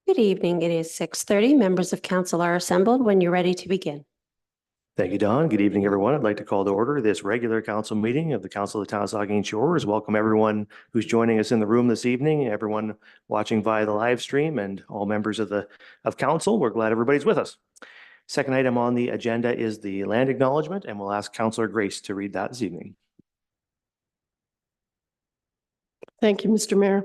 Good evening. It is 6:30. Members of council are assembled when you're ready to begin. Thank you, Don. Good evening, everyone. I'd like to call to order this regular council meeting of the Council of the Town of Saugeen Shores. Welcome everyone who's joining us in the room this evening, everyone watching via the live stream, and all members of council. We're glad everybody's with us. Second item on the agenda is the land acknowledgement, and we'll ask Councillor Grace to read that this evening. Thank you, Mr. Mayor.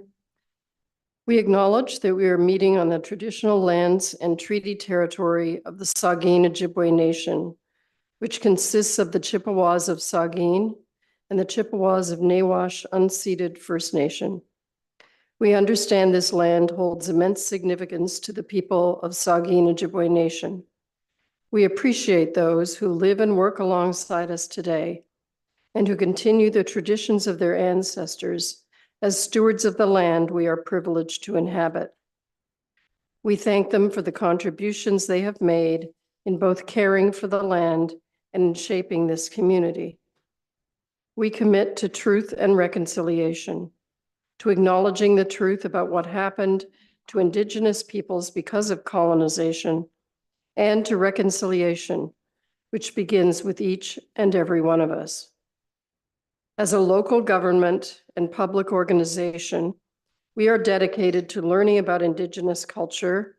We acknowledge that we are meeting on the traditional lands and treaty territory of the Saugeen Ojibwe Nation, which consists of the Chippewas of Saugeen and the Chippewas of Nawash Unceded First Nation. We understand this land holds immense significance to the people of Saugeen Ojibwe Nation. We appreciate those who live and work alongside us today and who continue the traditions of their ancestors as stewards of the land we are privileged to inhabit. We thank them for the contributions they have made in both caring for the land and in shaping this community. We commit to truth and reconciliation, to acknowledging the truth about what happened to Indigenous peoples because of colonization, and to reconciliation, which begins with each and every one of us. As a local government and public organization, we are dedicated to learning about Indigenous culture,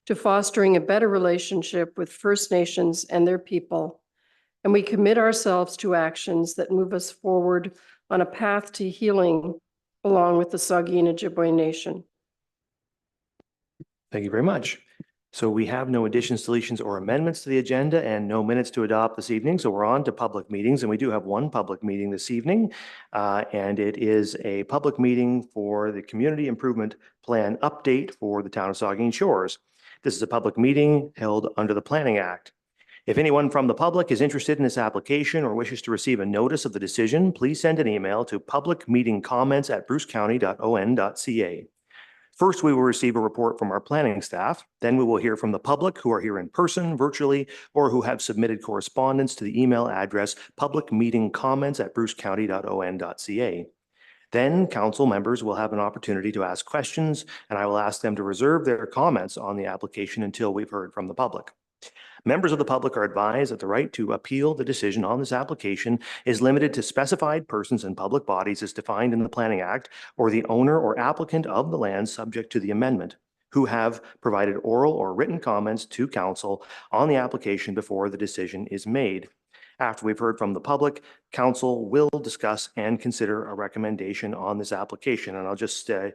to fostering a better relationship with First Nations and their people, and we commit ourselves to actions that move us forward on a path to healing along with the Saugeen Ojibwe Nation. Thank you very much. So we have no additions, deletions, or amendments to the agenda and no minutes to adopt this evening. So we're on to public meetings, and we do have one public meeting this evening, and it is a public meeting for the Community Improvement Plan update for the town of Saugeen Shores. This is a public meeting held under the Planning Act. If anyone from the public is interested in this application or wishes to receive a notice of the decision, please send an email to publicmeetingcomments@brucecounty.on.ca. First, we will receive a report from our planning staff. Then we will hear from the public who are here in person, virtually, or who have submitted correspondence to the email address publicmeetingcomments@brucecounty.on.ca. Then council members will have an opportunity to ask questions, and I will ask them to reserve their comments on the application until we've heard from the public. Members of the public are advised that the right to appeal the decision on this application is limited to specified persons and public bodies as defined in the Planning Act, or the owner or applicant of the land subject to the amendment, who have provided oral or written comments to council on the application before the decision is made. After we've heard from the public, council will discuss and consider a recommendation on this application. And I'll just I'll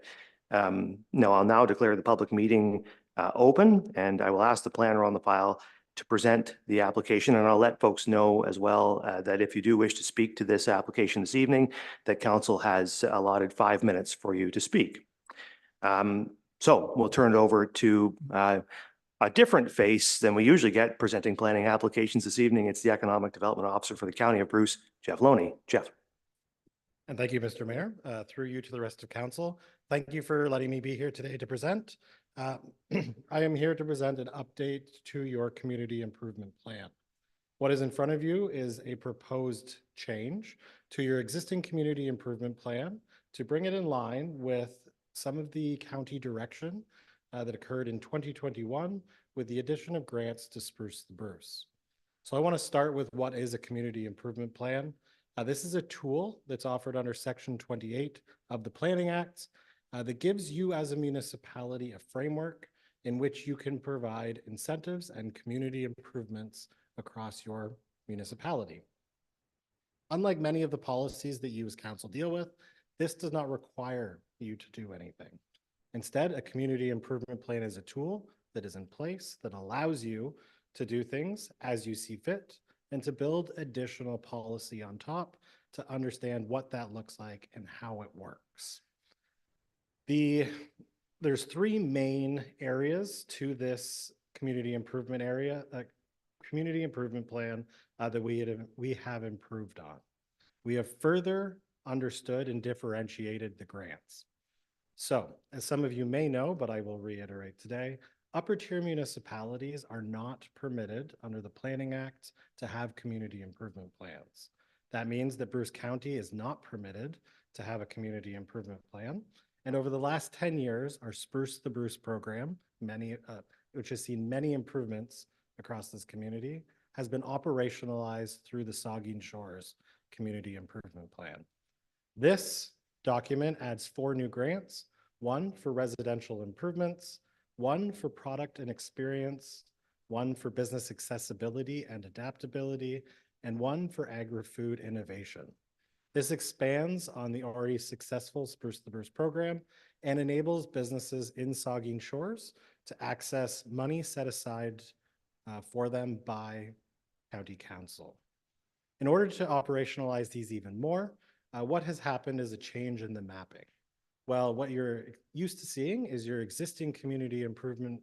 now declare the public meeting open, and I will ask the planner on the file to present the application, and I'll let folks know as well that if you do wish to speak to this application this evening, that council has allotted 5 minutes for you to speak. So we'll turn it over to a different face than we usually get presenting planning applications this evening. It's the Economic Development Officer for the County of Bruce, Jeff Loney. Jeff. And thank you, Mr. Mayor. Through you to the rest of council, thank you for letting me be here today to present. I am here to present an update to your community improvement plan. What is in front of you is a proposed change to your existing community improvement plan to bring it in line with some of the county direction that occurred in 2021 with the addition of grants to spruce the Bruce. So I want to start with what is a community improvement plan. This is a tool that's offered under Section 28 of the Planning Act that gives you as a municipality a framework in which you can provide incentives and community improvements across your municipality. Unlike many of the policies that you as council deal with, this does not require you to do anything. Instead, a community improvement plan is a tool that is in place that allows you to do things as you see fit and to build additional policy on top to understand what that looks like and how it works. There's 3 main areas to this community improvement plan that we have improved on. We have further understood and differentiated the grants. So, as some of you may know, but I will reiterate today, upper tier municipalities are not permitted under the Planning Act to have community improvement plans. That means that Bruce County is not permitted to have a community improvement plan. And over the last 10 years, our Spruce the Bruce program which has seen many improvements across this community, has been operationalized through the Saugeen Shores Community Improvement Plan. This document adds 4 new grants, 1 for residential improvements, 1 for product and experience, 1 for business accessibility and adaptability, and 1 for agri-food innovation. This expands on the already successful Spruce the Bruce program and enables businesses in Saugeen Shores to access money set aside for them by County Council. In order to operationalize these even more, what has happened is a change in the mapping. Well, what you're used to seeing is your existing community improvement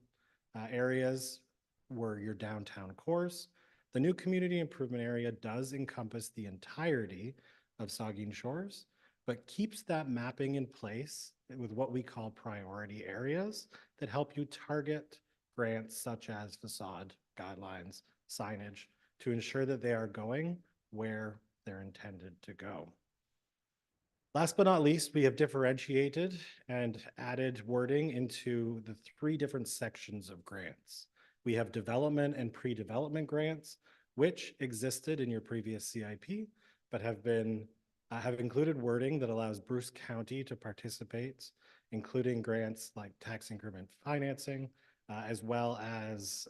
areas were your downtown cores. The new community improvement area does encompass the entirety of Saugeen Shores, but keeps that mapping in place with what we call priority areas that help you target grants such as facade, guidelines, signage, to ensure that they are going where they're intended to go. Last but not least, we have differentiated and added wording into the 3 different sections of grants. We have development and pre-development grants, which existed in your previous CIP, but have included wording that allows Bruce County to participate, including grants like tax increment financing, as well as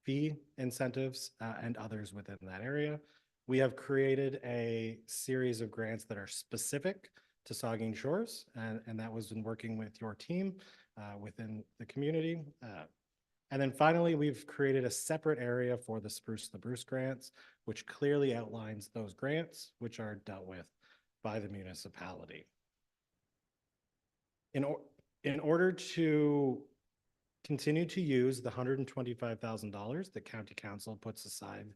fee incentives and others within that area. We have created a series of grants that are specific to Saugeen Shores, and that was in working with your team within the community. And then finally, we've created a separate area for the Spruce the Bruce grants, which clearly outlines those grants, which are dealt with by the municipality. In order to continue to use the $125,000 that County Council puts aside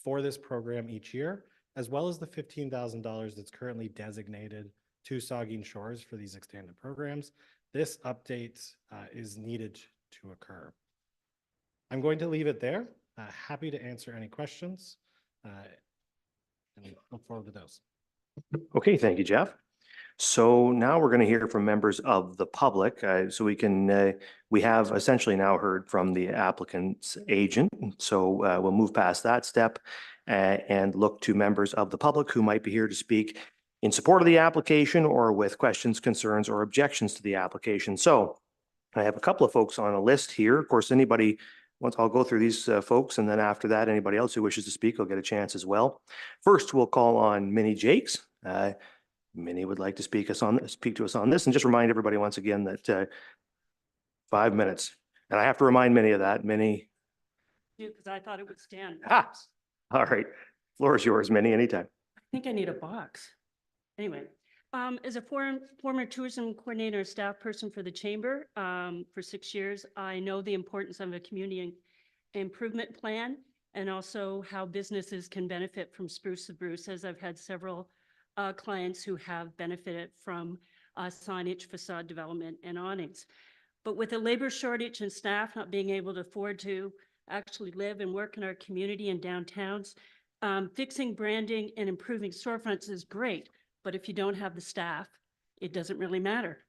for this program each year, as well as the $15,000 that's currently designated to Saugeen Shores for these extended programs, this update is needed to occur. I'm going to leave it there. Happy to answer any questions and look forward to those. Okay, thank you, Jeff. So now we're going to hear from members of the public. So we have essentially now heard from the applicant's agent. So we'll move past that step and look to members of the public who might be here to speak in support of the application or with questions, concerns, or objections to the application. So I have a couple of folks on a list here. Of course, I'll go through these folks, and then after that, anybody else who wishes to speak will get a chance as well. First, we'll call on Minnie Jakes. Minnie would like to speak to us on this, and just remind everybody once again that 5 minutes. And I have to remind Minnie of that. Minnie. Because I thought it would stand. All right. Floor is yours, Minnie, anytime. I think I need a box. Anyway, as a former tourism coordinator, staff person for the chamber for 6 years, I know the importance of a community improvement plan and also how businesses can benefit from Spruce the Bruce, as I've had several clients who have benefited from signage, facade development, and awnings. But with a labor shortage and staff not being able to afford to actually live and work in our community and downtowns, fixing branding and improving storefronts is great. But if you don't have the staff, it doesn't really matter.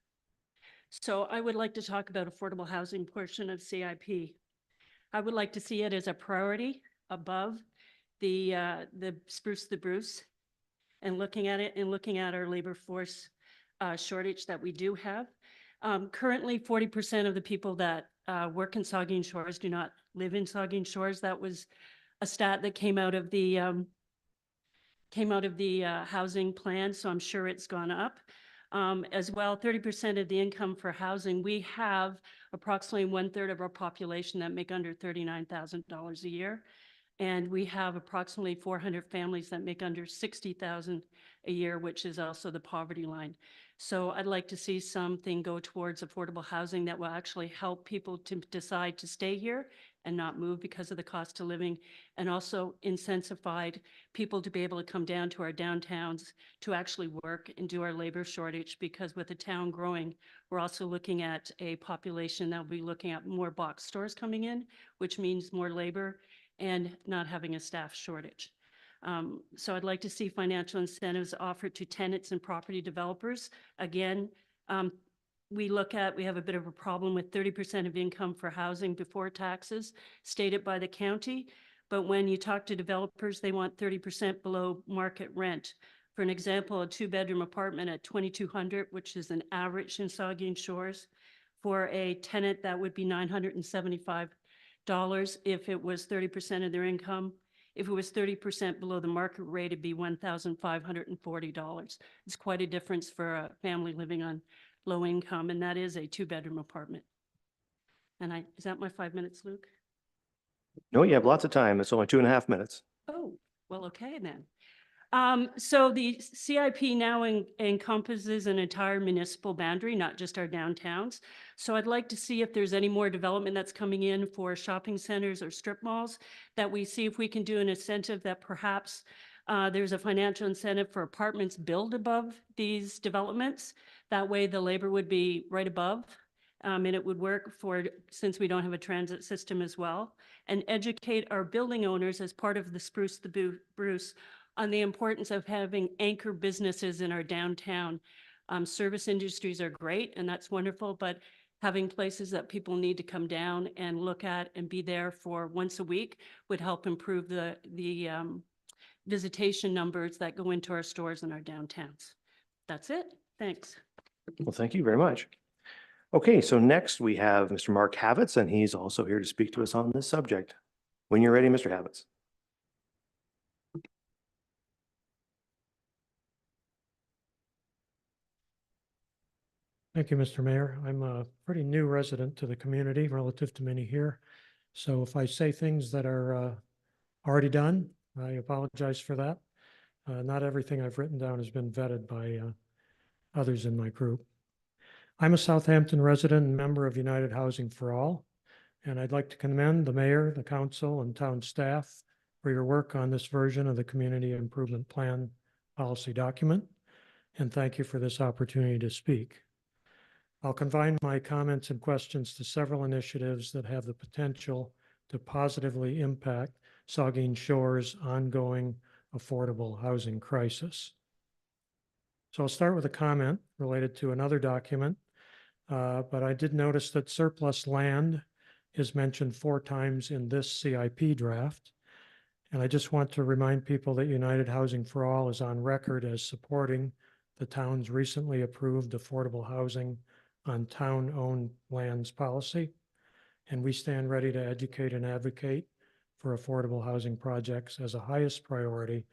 So I would like to talk about affordable housing portion of CIP. I would like to see it as a priority above the Spruce the Bruce, and looking at it and looking at our labor force shortage that we do have. Currently, 40% of the people that work in Saugeen Shores do not live in Saugeen Shores. That was a stat that came out of the housing plan, so I'm sure it's gone up. As well, 30% of the income for housing, we have approximately 1/3 of our population that make under $39,000 a year. And we have approximately 400 families that make under $60,000 a year, which is also the poverty line. So I'd like to see something go towards affordable housing that will actually help people to decide to stay here and not move because of the cost of living, and also incentivize people to be able to come down to our downtowns to actually work and do our labor shortage, because with the town growing, we're also looking at a population that will be looking at more box stores coming in, which means more labor and not having a staff shortage. So I'd like to see financial incentives offered to tenants and property developers. Again, we look at, we have a bit of a problem with 30% of income for housing before taxes stated by the county. But when you talk to developers, they want 30% below market rent. For an example, a 2-bedroom apartment at 2,200, which is an average in Saugeen Shores. For a tenant, that would be $975 if it was 30% of their income. If it was 30% below the market rate, it'd be $1,540. It's quite a difference for a family living on low income, and that is a 2-bedroom apartment. And is that my 5 minutes, Luke? No, you have lots of time. It's only 2.5 minutes. Oh, well, okay then. So the CIP now encompasses an entire municipal boundary, not just our downtowns. So I'd like to see if there's any more development that's coming in for shopping centers or strip malls, that we see if we can do an incentive that perhaps there's a financial incentive for apartments built above these developments. That way the labor would be right above. And it would work since we don't have a transit system as well, and educate our building owners as part of the Spruce the Bruce on the importance of having anchor businesses in our downtown. Service industries are great, and that's wonderful, but having places that people need to come down and look at and be there for once a week would help improve the visitation numbers that go into our stores and our downtowns. That's it. Thanks. Well, thank you very much. Okay, so next we have Mr. Mark Havitz, and he's also here to speak to us on this subject. When you're ready, Mr. Havitz. Thank you, Mr. Mayor. I'm a pretty new resident to the community relative to many here. So if I say things that are already done, I apologize for that. Not everything I've written down has been vetted by others in my group. I'm a Southampton resident and member of United Housing for All, and I'd like to commend the mayor, the council, and town staff for your work on this version of the Community Improvement Plan policy document, and thank you for this opportunity to speak. I'll confine my comments and questions to several initiatives that have the potential to positively impact Saugeen Shores' ongoing affordable housing crisis. So I'll start with a comment related to another document, but I did notice that surplus land is mentioned 4 times in this CIP draft. And I just want to remind people that United Housing for All is on record as supporting the town's recently approved affordable housing on town-owned lands policy. And we stand ready to educate and advocate for affordable housing projects as a highest priority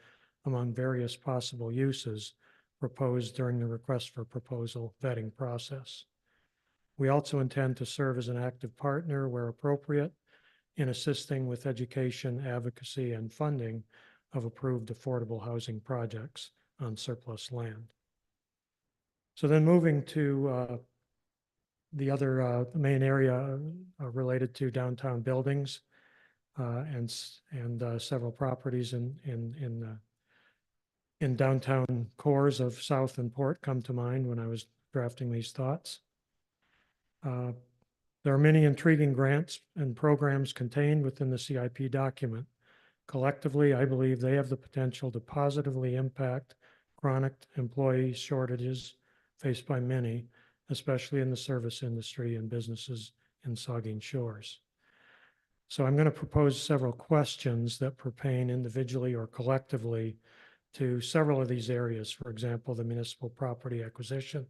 among various possible uses proposed during the request for proposal vetting process. We also intend to serve as an active partner where appropriate in assisting with education, advocacy, and funding of approved affordable housing projects on surplus land. So then moving to the other main area related to downtown buildings and several properties in downtown cores of South and Port come to mind when I was drafting these thoughts. There are many intriguing grants and programs contained within the CIP document. Collectively, I believe they have the potential to positively impact chronic employee shortages faced by many, especially in the service industry and businesses in Saugeen Shores. So I'm going to propose several questions that pertain individually or collectively to several of these areas. For example, the municipal property acquisition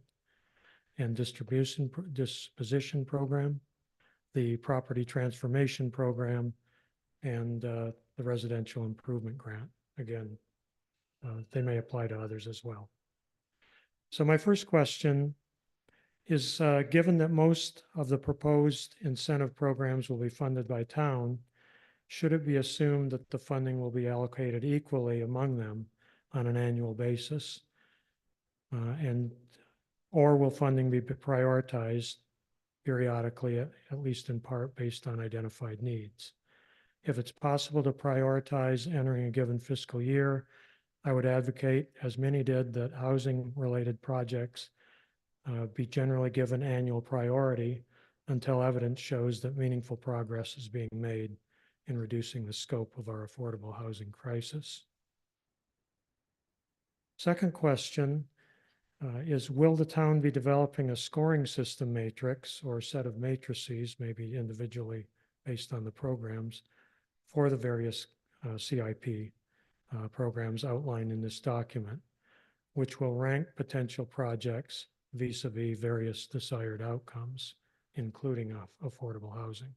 and disposition program, the property transformation program, and the residential improvement grant. Again, they may apply to others as well. So my first question is, given that most of the proposed incentive programs will be funded by town, should it be assumed that the funding will be allocated equally among them on an annual basis? Or will funding be prioritized periodically, at least in part based on identified needs? If it's possible to prioritize entering a given fiscal year, I would advocate, as many did, that housing-related projects be generally given annual priority until evidence shows that meaningful progress is being made in reducing the scope of our affordable housing crisis. Second question, is will the town be developing a scoring system matrix or set of matrices, maybe individually based on the programs, for the various CIP programs outlined in this document, which will rank potential projects vis-a-vis various desired outcomes, including affordable housing.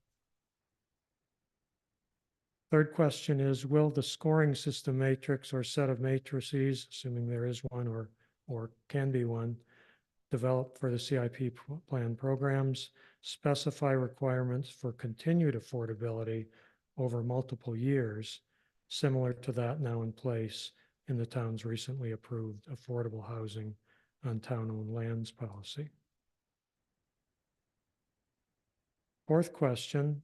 Third question is, will the scoring system matrix or set of matrices, assuming there is one or can be one, developed for the CIP plan programs, specify requirements for continued affordability over multiple years, similar to that now in place in the town's recently approved affordable housing on town-owned lands policy? Fourth question,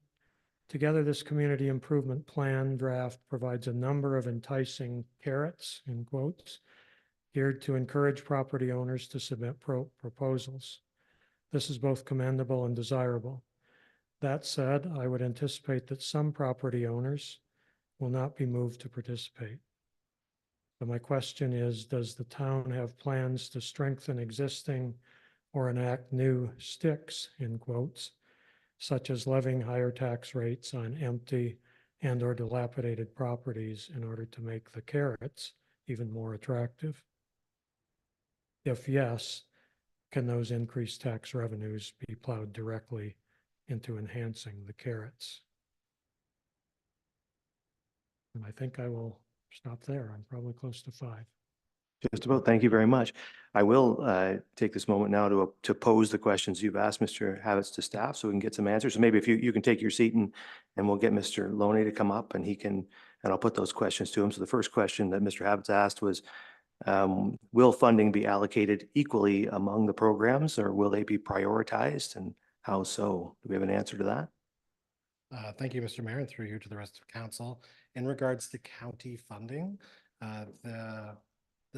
together this community improvement plan draft provides a number of enticing carrots, in quotes, geared to encourage property owners to submit proposals. This is both commendable and desirable. That said, I would anticipate that some property owners will not be moved to participate. So my question is, does the town have plans to strengthen existing or enact new sticks, in quotes, such as levying higher tax rates on empty and or dilapidated properties in order to make the carrots even more attractive? If yes, can those increased tax revenues be plowed directly into enhancing the carrots? And I think I will stop there. I'm probably close to 5. Just about. Thank you very much. I will take this moment now to pose the questions you've asked Mr. Havitz to staff so we can get some answers. So maybe if you can take your seat and we'll get Mr. Loney to come up and I'll put those questions to him. So the first question that Mr. Havitz asked was, will funding be allocated equally among the programs or will they be prioritized, and how so? Do we have an answer to that? Thank you, Mr. Mayor, and through you to the rest of council. In regards to county funding, the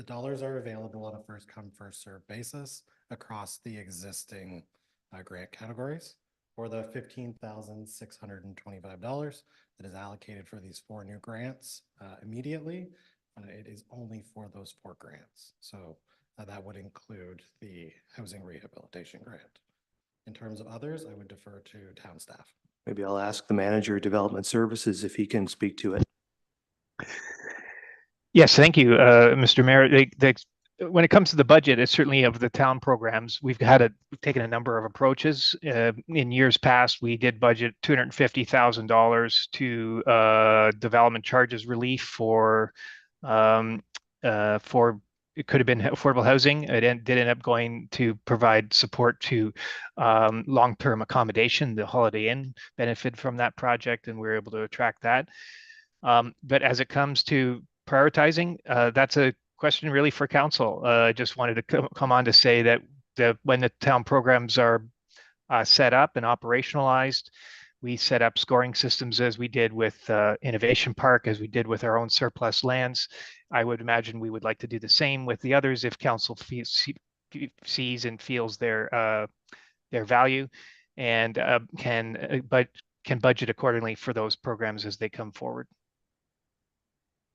dollars are available on a first come, first served basis across the existing grant categories. For the $15,625 that is allocated for these 4 new grants immediately, it is only for those 4 grants. So that would include the housing rehabilitation grant. In terms of others, I would defer to town staff. Maybe I'll ask the manager of development services if he can speak to it. Yes, thank you, Mr. Mayor. When it comes to the budget, it's certainly of the town programs. We've taken a number of approaches. In years past, we did budget $250,000 to development charges relief for it could have been affordable housing. It did end up going to provide support to long-term accommodation. The Holiday Inn benefited from that project, and we were able to attract that. But as it comes to prioritizing, that's a question really for council. I just wanted to come on to say that when the town programs are set up and operationalized, we set up scoring systems as we did with Innovation Park, as we did with our own surplus lands. I would imagine we would like to do the same with the others if council sees and feels their value, and can budget accordingly for those programs as they come forward.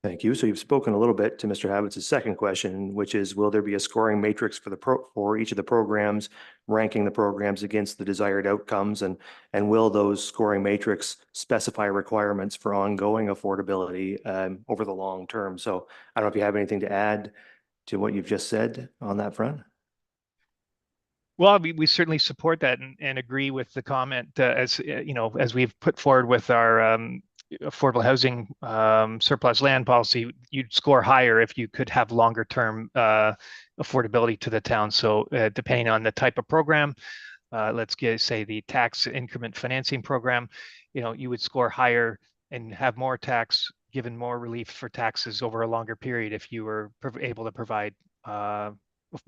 Thank you. So you've spoken a little bit to Mr. Havitz's second question, which is, will there be a scoring matrix for each of the programs, ranking the programs against the desired outcomes, and will those scoring matrix specify requirements for ongoing affordability over the long term? So I don't know if you have anything to add to what you've just said on that front. Well, we certainly support that and agree with the comment as we've put forward with our affordable housing surplus land policy. You'd score higher if you could have longer term affordability to the town. So depending on the type of program, let's say the tax increment financing program, you would score higher and have more tax, given more relief for taxes over a longer period if you were able to provide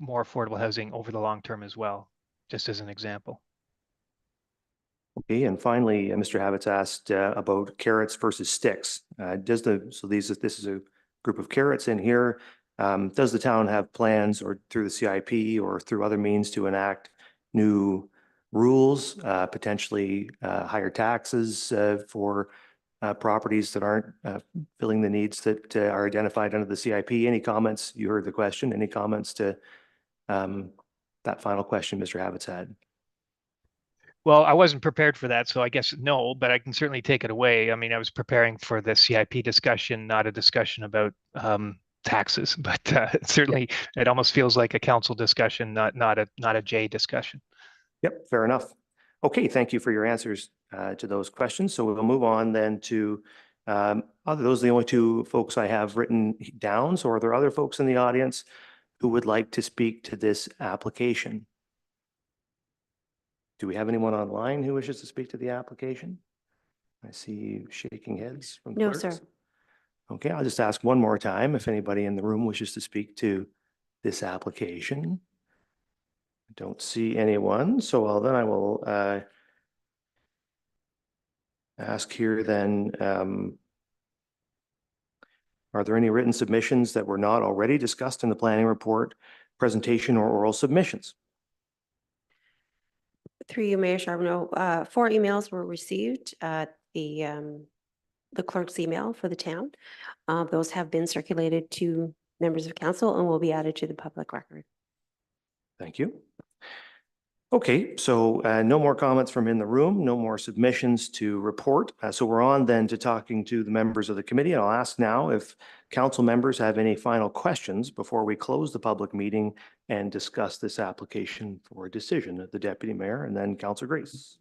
more affordable housing over the long term as well, just as an example. Okay, and finally, Mr. Havitz asked about carrots versus sticks. This is a group of carrots in here. Does the town have plans, or through the CIP or through other means, to enact new rules, potentially higher taxes for properties that aren't filling the needs that are identified under the CIP? Any comments? You heard the question. Any comments to that final question Mr. Habitz had. Well, I wasn't prepared for that, so I guess no, but I can certainly take it away. I mean, I was preparing for the CIP discussion, not a discussion about taxes, but certainly it almost feels like a council discussion, not a J discussion. Yep, fair enough. Okay, thank you for your answers to those questions. So we'll move on then to, those are the only two folks I have written down. So are there other folks in the audience who would like to speak to this application? Do we have anyone online who wishes to speak to the application? I see shaking heads from No, clerks. sir. Okay, I'll just ask one more time if anybody in the room wishes to speak to this application. I don't see anyone, so I will ask here then, are there any written submissions that were not already discussed in the planning report, presentation, or oral submissions? Through you, Mayor Charbonneau, 4 emails were received at the clerk's email for the town. Those have been circulated to members of council and will be added to the public record. Thank you. Okay, so no more comments from in the room, no more submissions to report. So we're on then to talking to the members of the committee. And I'll ask now if council members have any final questions before we close the public meeting and discuss this application for a decision. The Deputy Mayor and then Councillor Grace.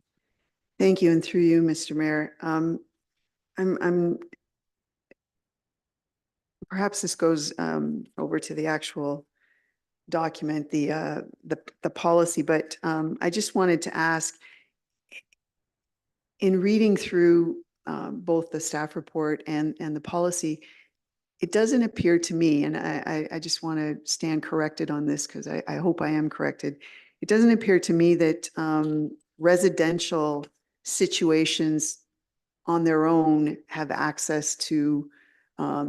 Thank you, and through you, Mr. Mayor. I'm perhaps this goes over to the actual document, the policy, but I just wanted to ask, in reading through both the staff report and the policy, it doesn't appear to me, and I just want to stand corrected on this because I hope I am corrected. It doesn't appear to me that residential situations on their own have access to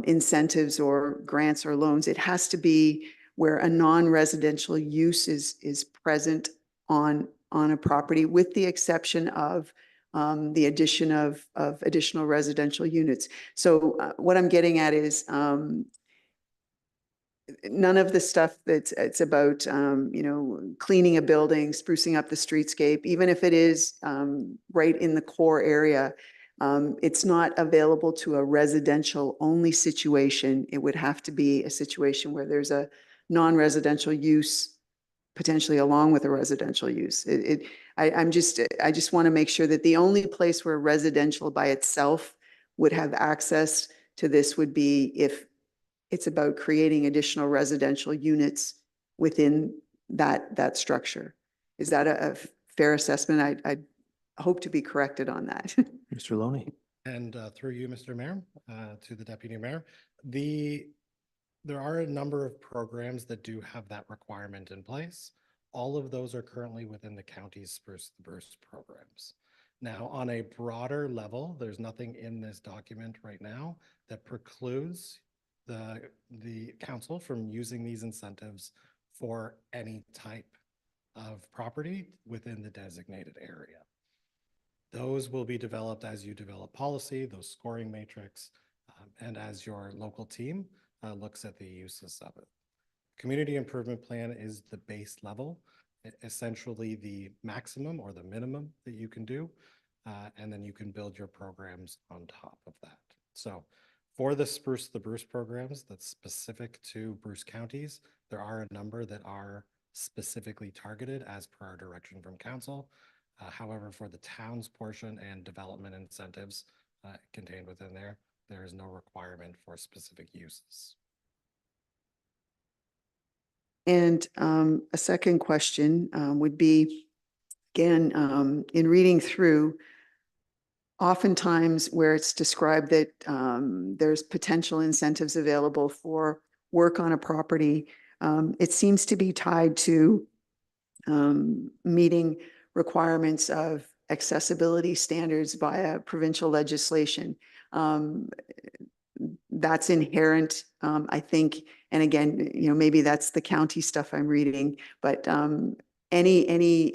incentives or grants or loans. It has to be where a non-residential use is present on a property, with the exception of the addition of additional residential units. So what I'm getting at is none of the stuff it's about, cleaning a building, sprucing up the streetscape, even if it is right in the core area, it's not available to a residential only situation. It would have to be a situation where there's a non-residential use potentially along with a residential use. I just want to make sure that the only place where residential by itself would have access to this would be if it's about creating additional residential units within that structure. Is that a fair assessment? I hope to be corrected on that. Mr. Loney. And through you, Mr. Mayor, to the Deputy Mayor, there are a number of programs that do have that requirement in place. All of those are currently within the county's Spruce the Burst programs. Now, on a broader level, there's nothing in this document right now that precludes the council from using these incentives for any type of property within the designated area. Those will be developed as you develop policy, those scoring matrix, and as your local team looks at the uses of it. Community improvement plan is the base level, essentially the maximum or the minimum that you can do, and then you can build your programs on top of that. So for the Spruce the Bruce programs that's specific to Bruce counties, there are a number that are specifically targeted as per our direction from council. However, for the town's portion and development incentives contained within there, there is no requirement for specific uses. And a second question would be, again, in reading through, oftentimes where it's described that there's potential incentives available for work on a property, it seems to be tied to meeting requirements of accessibility standards via provincial legislation. That's inherent, I think, and again, maybe that's the county stuff I'm reading, but any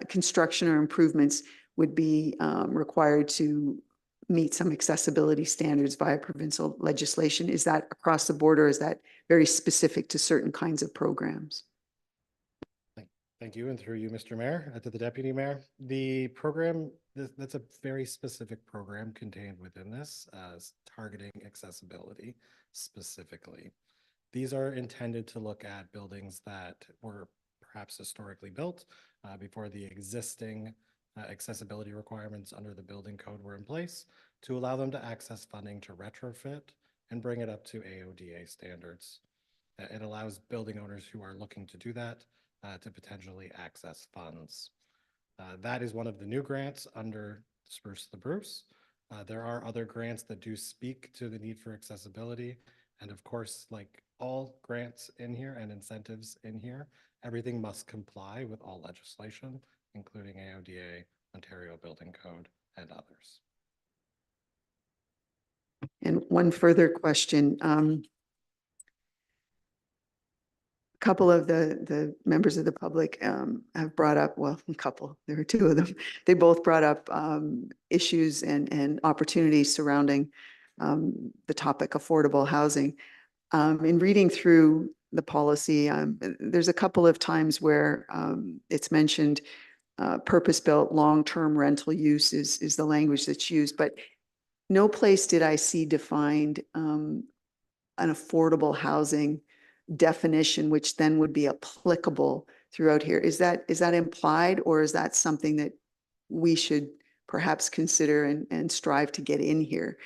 construction or improvements would be required to meet some accessibility standards via provincial legislation. Is that across the board, or is that very specific to certain kinds of programs? Thank you, and through you, Mr. Mayor, to the Deputy Mayor. The program, that's a very specific program contained within this, targeting accessibility specifically. These are intended to look at buildings that were perhaps historically built before the existing accessibility requirements under the building code were in place, to allow them to access funding to retrofit and bring it up to AODA standards. It allows building owners who are looking to do that to potentially access funds. That is one of the new grants under Spruce the Bruce. There are other grants that do speak to the need for accessibility. And of course, like all grants in here and incentives in here, everything must comply with all legislation, including AODA, Ontario Building Code, and others. And one further question. A couple of the members of the public have brought up, well, a couple, there were two of them. They both brought up issues and opportunities surrounding the topic affordable housing. In reading through the policy, there's a couple of times where it's mentioned purpose-built long-term rental use is the language that's used, but no place did I see defined an affordable housing definition, which then would be applicable throughout here. Is that implied, or is that something that we should perhaps consider and strive to get in here?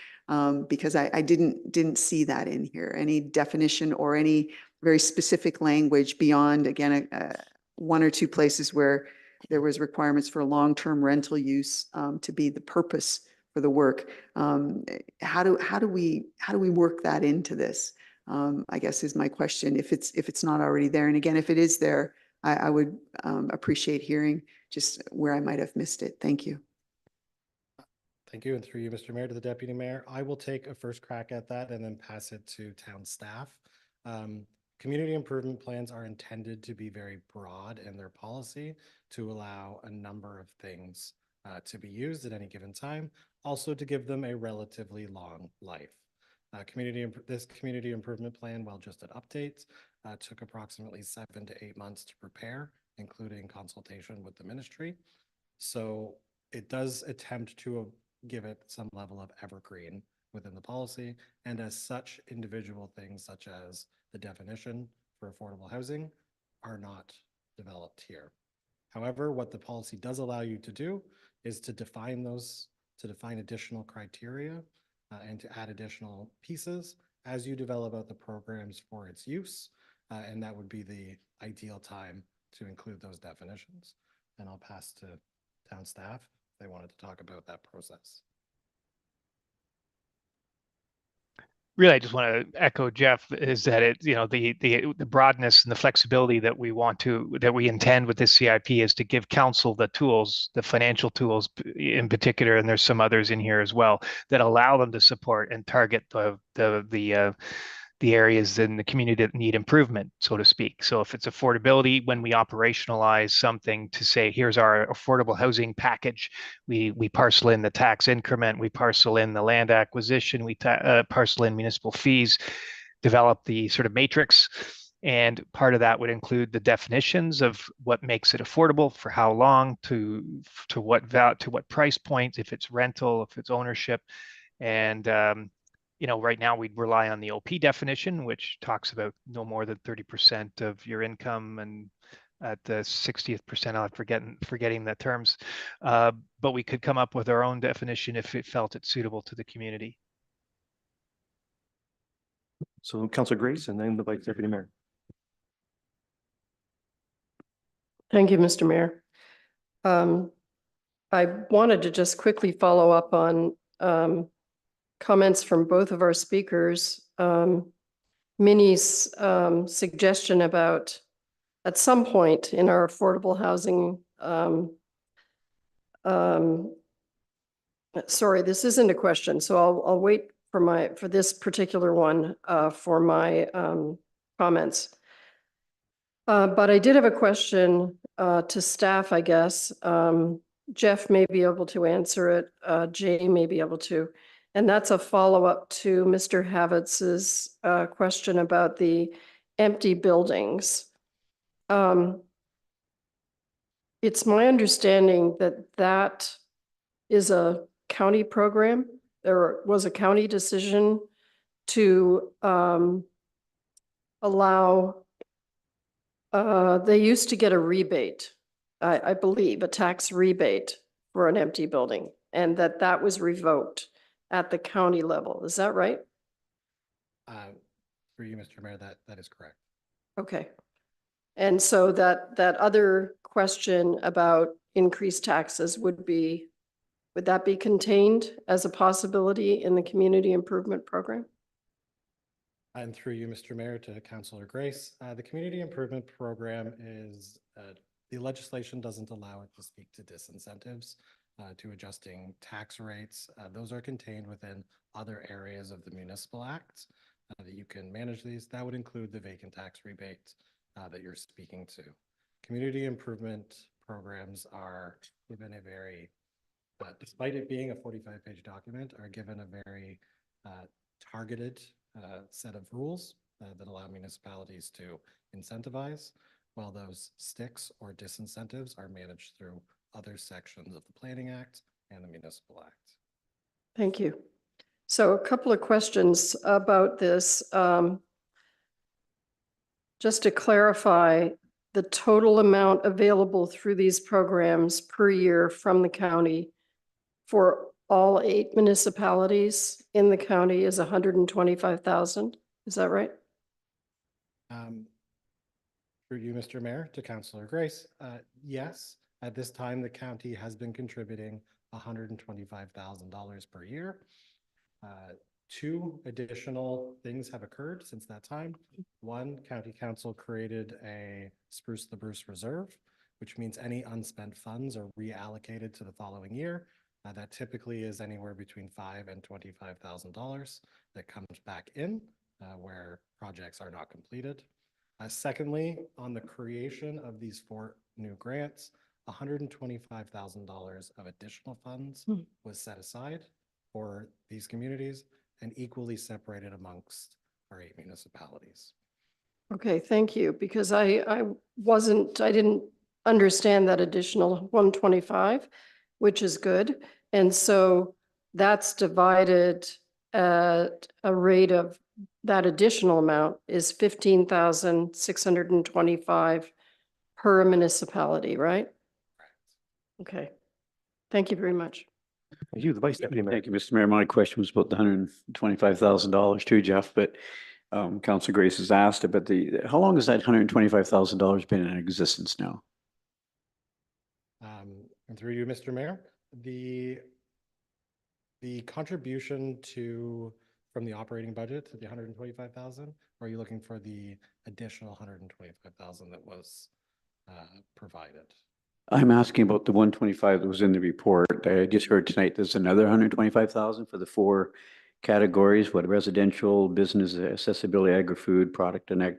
Because I didn't see that in here, any definition or any very specific language beyond, again, one or two places where there was requirements for long-term rental use to be the purpose for the work. How do we work that into this? I guess is my question, if it's not already there. And again, if it is there, I would appreciate hearing just where I might have missed it. Thank you. Thank you. And through you, Mr. Mayor, to the Deputy Mayor, I will take a first crack at that and then pass it to town staff. Community improvement plans are intended to be very broad in their policy to allow a number of things to be used at any given time, also to give them a relatively long life. This community improvement plan, while just an update, took approximately 7 to 8 months to prepare, including consultation with the ministry. So it does attempt to give it some level of evergreen within the policy, and as such, individual things such as the definition for affordable housing are not developed here. However, what the policy does allow you to do is to define additional criteria and to add additional pieces as you develop out the programs for its use. And that would be the ideal time to include those definitions. And I'll pass to town staff if they wanted to talk about that process. Really, I just want to echo Jeff, is that the broadness and the flexibility that we intend with this CIP is to give council the tools, the financial tools in particular, and there's some others in here as well, that allow them to support and target the areas in the community that need improvement, so to speak. So if it's affordability, when we operationalize something to say, here's our affordable housing package, we parcel in the tax increment, we parcel in the land acquisition, we parcel in municipal fees, develop the sort of matrix. And part of that would include the definitions of what makes it affordable, for how long, to what price point, if it's rental, if it's ownership. And right now we'd rely on the OP definition, which talks about no more than 30% of your income, and at the 60th percentile, forgetting the terms. But we could come up with our own definition if it felt it's suitable to the community. So Councillor Grace and then the Vice Deputy Mayor. Thank you, Mr. Mayor. I wanted to just quickly follow up on comments from both of our speakers. Minnie's suggestion about, at some point in our affordable housing, sorry, this isn't a question, so I'll wait for this particular one for my comments. But I did have a question to staff, I guess. Jeff may be able to answer it. Jay may be able to. And that's a follow-up to Mr. Havitz's question about the empty buildings. It's my understanding that that is a county program. There was a county decision to allow, they used to get a rebate, I believe, a tax rebate for an empty building, and that was revoked at the county level. Is that right? Through you, Mr. Mayor, that is correct. Okay. And so that other question about increased taxes would that be contained as a possibility in the community improvement program? And through you, Mr. Mayor, to Councillor Grace, the community improvement program is, the legislation doesn't allow it to speak to disincentives, to adjusting tax rates. Those are contained within other areas of the municipal acts that you can manage these. That would include the vacant tax rebate that you're speaking to. Community improvement programs are given a very, despite it being a 45-page document, are given a very targeted set of rules that allow municipalities to incentivize, while those sticks or disincentives are managed through other sections of the Planning Act and the Municipal Act. Thank you. So a couple of questions about this. Just to clarify, the total amount available through these programs per year from the county for all 8 municipalities in the county is 125,000. Is that right? Through you, Mr. Mayor, to Councillor Grace, yes, at this time, the county has been contributing $125,000 per year. 2 additional things have occurred since that time. One, County Council created a Spruce the Bruce Reserve, which means any unspent funds are reallocated to the following year. That typically is anywhere between $5,000 and $25,000 that comes back in where projects are not completed. Secondly, on the creation of these 4 new grants, $125,000 of additional funds was set aside for these communities and equally separated amongst our 8 municipalities. Okay, thank you, because I didn't understand that additional 125, which is good. And so that's divided at a rate of, that additional amount is 15,625 per municipality, right? Okay, thank you very much. Thank you, the Vice Deputy Mayor. Thank you, Mr. Mayor. My question was about the $125,000 too, Jeff, but Councilor Grace has asked about how long has that $125,000 been in existence now? And through you, Mr. Mayor, the contribution from the operating budget, the 125,000, or are you looking for the additional 125,000 that was provided? I'm asking about the 125 that was in the report. I just heard tonight there's another 125,000 for the 4 categories, residential, business, accessibility, agri-food, product and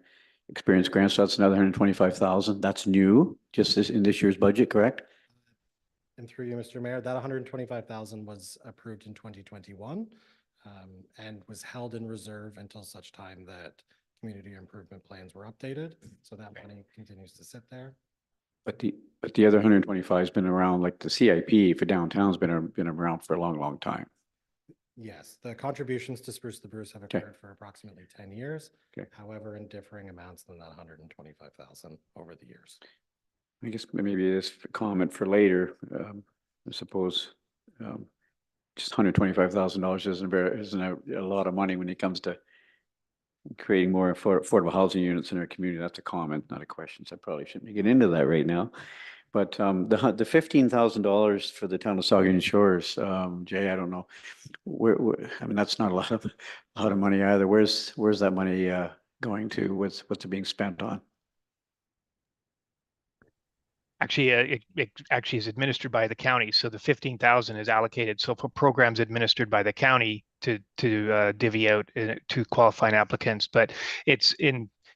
experience grants. So that's another 125,000. That's new, just in this year's budget, correct? And through you, Mr. Mayor, that 125,000 was approved in 2021 and was held in reserve until such time that community improvement plans were updated. So that money continues to sit there. But the other 125 has been around, like the CIP for downtown's been around for a long, long time. Yes, the contributions to Spruce the Bruce have occurred for approximately 10 years. Okay. However, in differing amounts than that 125,000 over the years. I guess maybe this comment for later. I suppose just $125,000 isn't a lot of money when it comes to creating more affordable housing units in our community. That's a comment, not a question. So I probably shouldn't get into that right now. But the $15,000 for the town of Saugeen Shores, Jay, I don't know. I mean, that's not a lot of money either. Where's that money going to? What's it being spent on? Actually, it actually is administered by the county. So the 15,000 is allocated. So for programs administered by the county to divvy out to qualifying applicants, but it's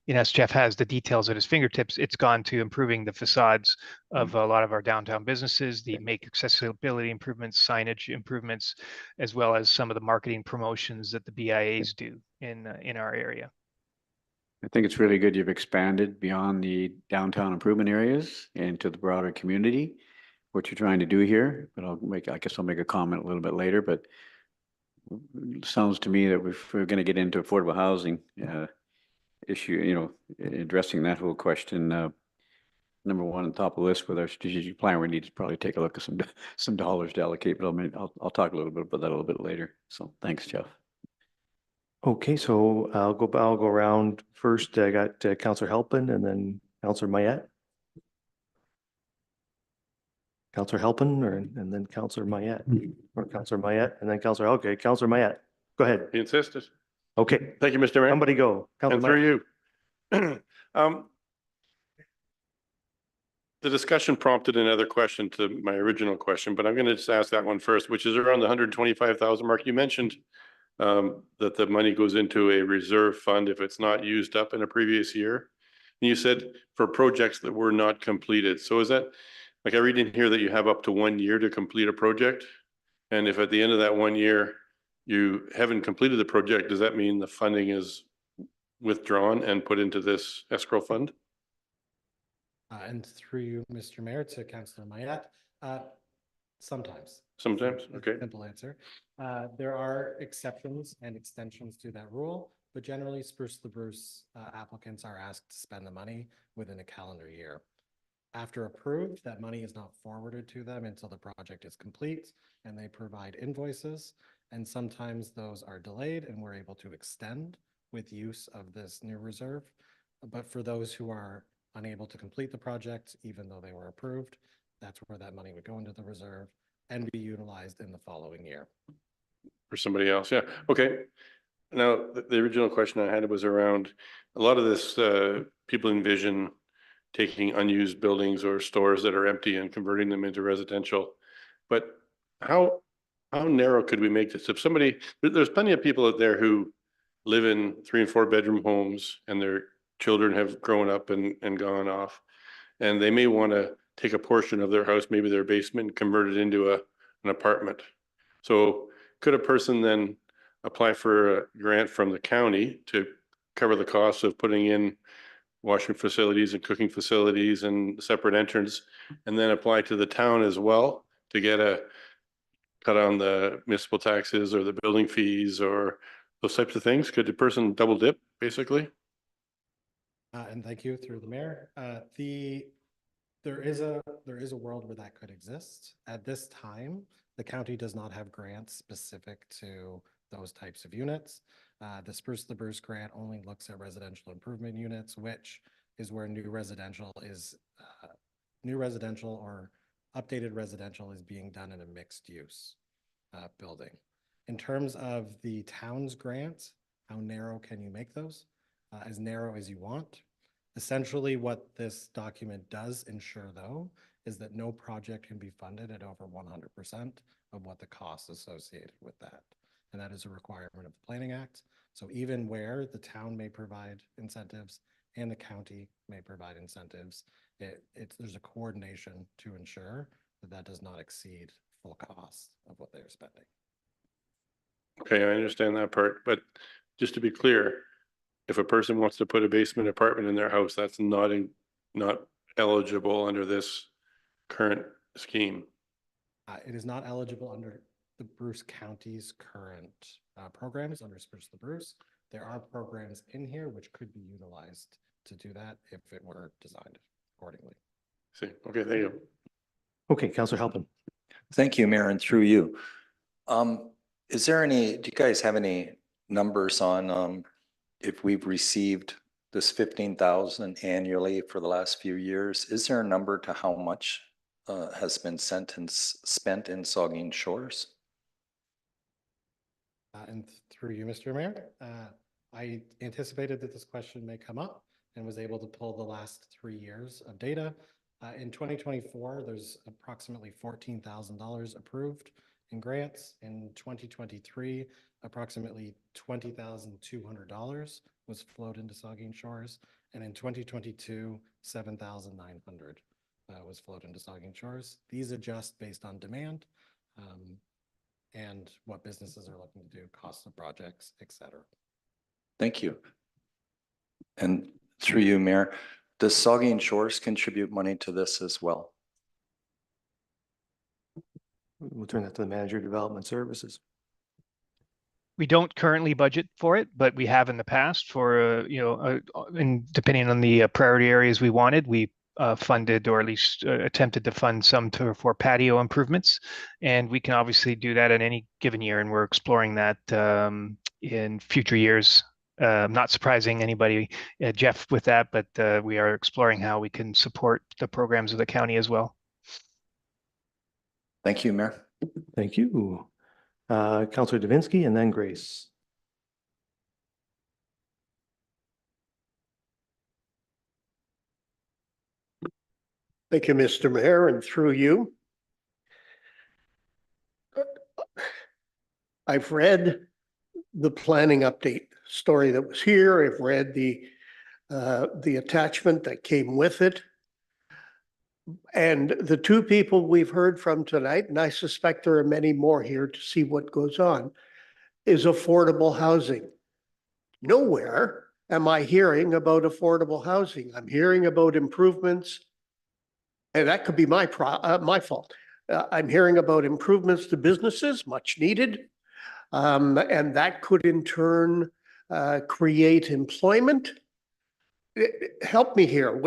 as Jeff has the details at his fingertips, it's gone to improving the facades of a lot of our downtown businesses, make accessibility improvements, signage improvements, as well as some of the marketing promotions that the BIAs do in our area. I think it's really good you've expanded beyond the downtown improvement areas and to the broader community, what you're trying to do here, but I guess I'll make a comment a little bit later, but it sounds to me that if we're going to get into affordable housing issue, addressing that whole question, number one on top of the list with our strategic plan, we need to probably take a look at some dollars to allocate, but I'll talk a little bit about that a little bit later. So thanks, Jeff. Okay, so I'll go around first. I got Councillor Halpin and then Councillor Mayette. Councillor Halpin and then Councillor Mayette, or Councillor Mayette and then Councillor, okay, Councillor Mayette. Go ahead. He insisted. Okay, Thank you, Mr. Mayor. somebody go. And Councillor through Mayette. you. The discussion prompted another question to my original question, but I'm going to just ask that one first, which is around the 125,000 mark. You mentioned that the money goes into a reserve fund if it's not used up in a previous year. And you said for projects that were not completed. So is that, like I read in here that you have up to 1 year to complete a project? And if at the end of that 1 year, you haven't completed the project, does that mean the funding is withdrawn and put into this escrow fund? And through you, Mr. Mayor, to Councillor Mayette, sometimes. Sometimes, okay. Simple answer. There are exceptions and extensions to that rule, but generally Spruce the Bruce applicants are asked to spend the money within a calendar year. After approved, that money is not forwarded to them until the project is complete and they provide invoices. And sometimes those are delayed and we're able to extend with use of this new reserve. But for those who are unable to complete the project, even though they were approved, that's where that money would go into the reserve and be utilized in the following year. For somebody else, yeah, okay. Now, the original question I had was around a lot of this, people envision taking unused buildings or stores that are empty and converting them into residential. But how narrow could we make this? If somebody, there's plenty of people out there who live in 3 and 4 bedroom homes and their children have grown up and gone off, and they may want to take a portion of their house, maybe their basement, and convert it into an apartment. So could a person then apply for a grant from the county to cover the costs of putting in washing facilities and cooking facilities and separate entrance, and then apply to the town as well to get a cut on the municipal taxes or the building fees or those types of things? Could the person double dip, basically? And thank you through the mayor. There is a world where that could exist. At this time, the county does not have grants specific to those types of units. The Spruce the Bruce grant only looks at residential improvement units, which is where new residential or updated residential is being done in a mixed use building. In terms of the town's grants, how narrow can you make those? As narrow as you want. Essentially, what this document does ensure, though, is that no project can be funded at over 100% of what the costs associated with that. And that is a requirement of the Planning Act. So even where the town may provide incentives and the county may provide incentives, there's a coordination to ensure that that does not exceed full cost of what they're spending. Okay, I understand that part, but just to be clear, if a person wants to put a basement apartment in their house, that's not eligible under this current scheme. It is not eligible under the Bruce County's current programs under Spruce the Bruce. There are programs in here which could be utilized to do that if it were designed accordingly. See, okay, thank you. Okay, Councillor Halpin. Thank you, Mayor, and through you. Do you guys have any numbers on if we've received this 15,000 annually for the last few years? Is there a number to how much has been spent in Saugeen Shores? And through you, Mr. Mayor, I anticipated that this question may come up and was able to pull the last 3 years of data. In 2024, there's approximately $14,000 approved in grants. In 2023, approximately $20,200 was flowed into Saugeen Shores. And in 2022, $7,900 was flowed into Saugeen Shores. These adjust based on demand and what businesses are looking to do, costs of projects, et cetera. Thank you. And through you, Mayor, does Saugeen Shores contribute money to this as well? We'll turn that to the Manager of Development Services. We don't currently budget for it, but we have in the past for, and depending on the priority areas we wanted, we funded or at least attempted to fund some for patio improvements. And we can obviously do that in any given year. And we're exploring that in future years. Not surprising anybody, Jeff, with that, but we are exploring how we can support the programs of the county as well. Thank you, Mayor. Thank you. Councillor Davinsky and then Grace. Thank you, Mr. Mayor, and through you. I've read the planning update story that was here. I've read the attachment that came with it. And the two people we've heard from tonight, and I suspect there are many more here to see what goes on, is affordable housing. Nowhere am I hearing about affordable housing. I'm hearing about improvements, and that could be my fault. I'm hearing about improvements to businesses, much needed, and that could in turn create employment. Help me here.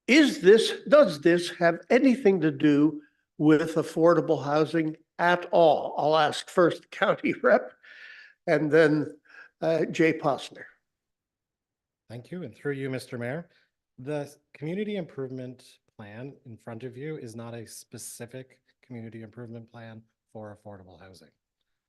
Does this have anything to do with affordable housing at all? I'll ask first county rep and then Jay Posner. Thank you. And through you, Mr. Mayor, the community improvement plan in front of you is not a specific community improvement plan for affordable housing.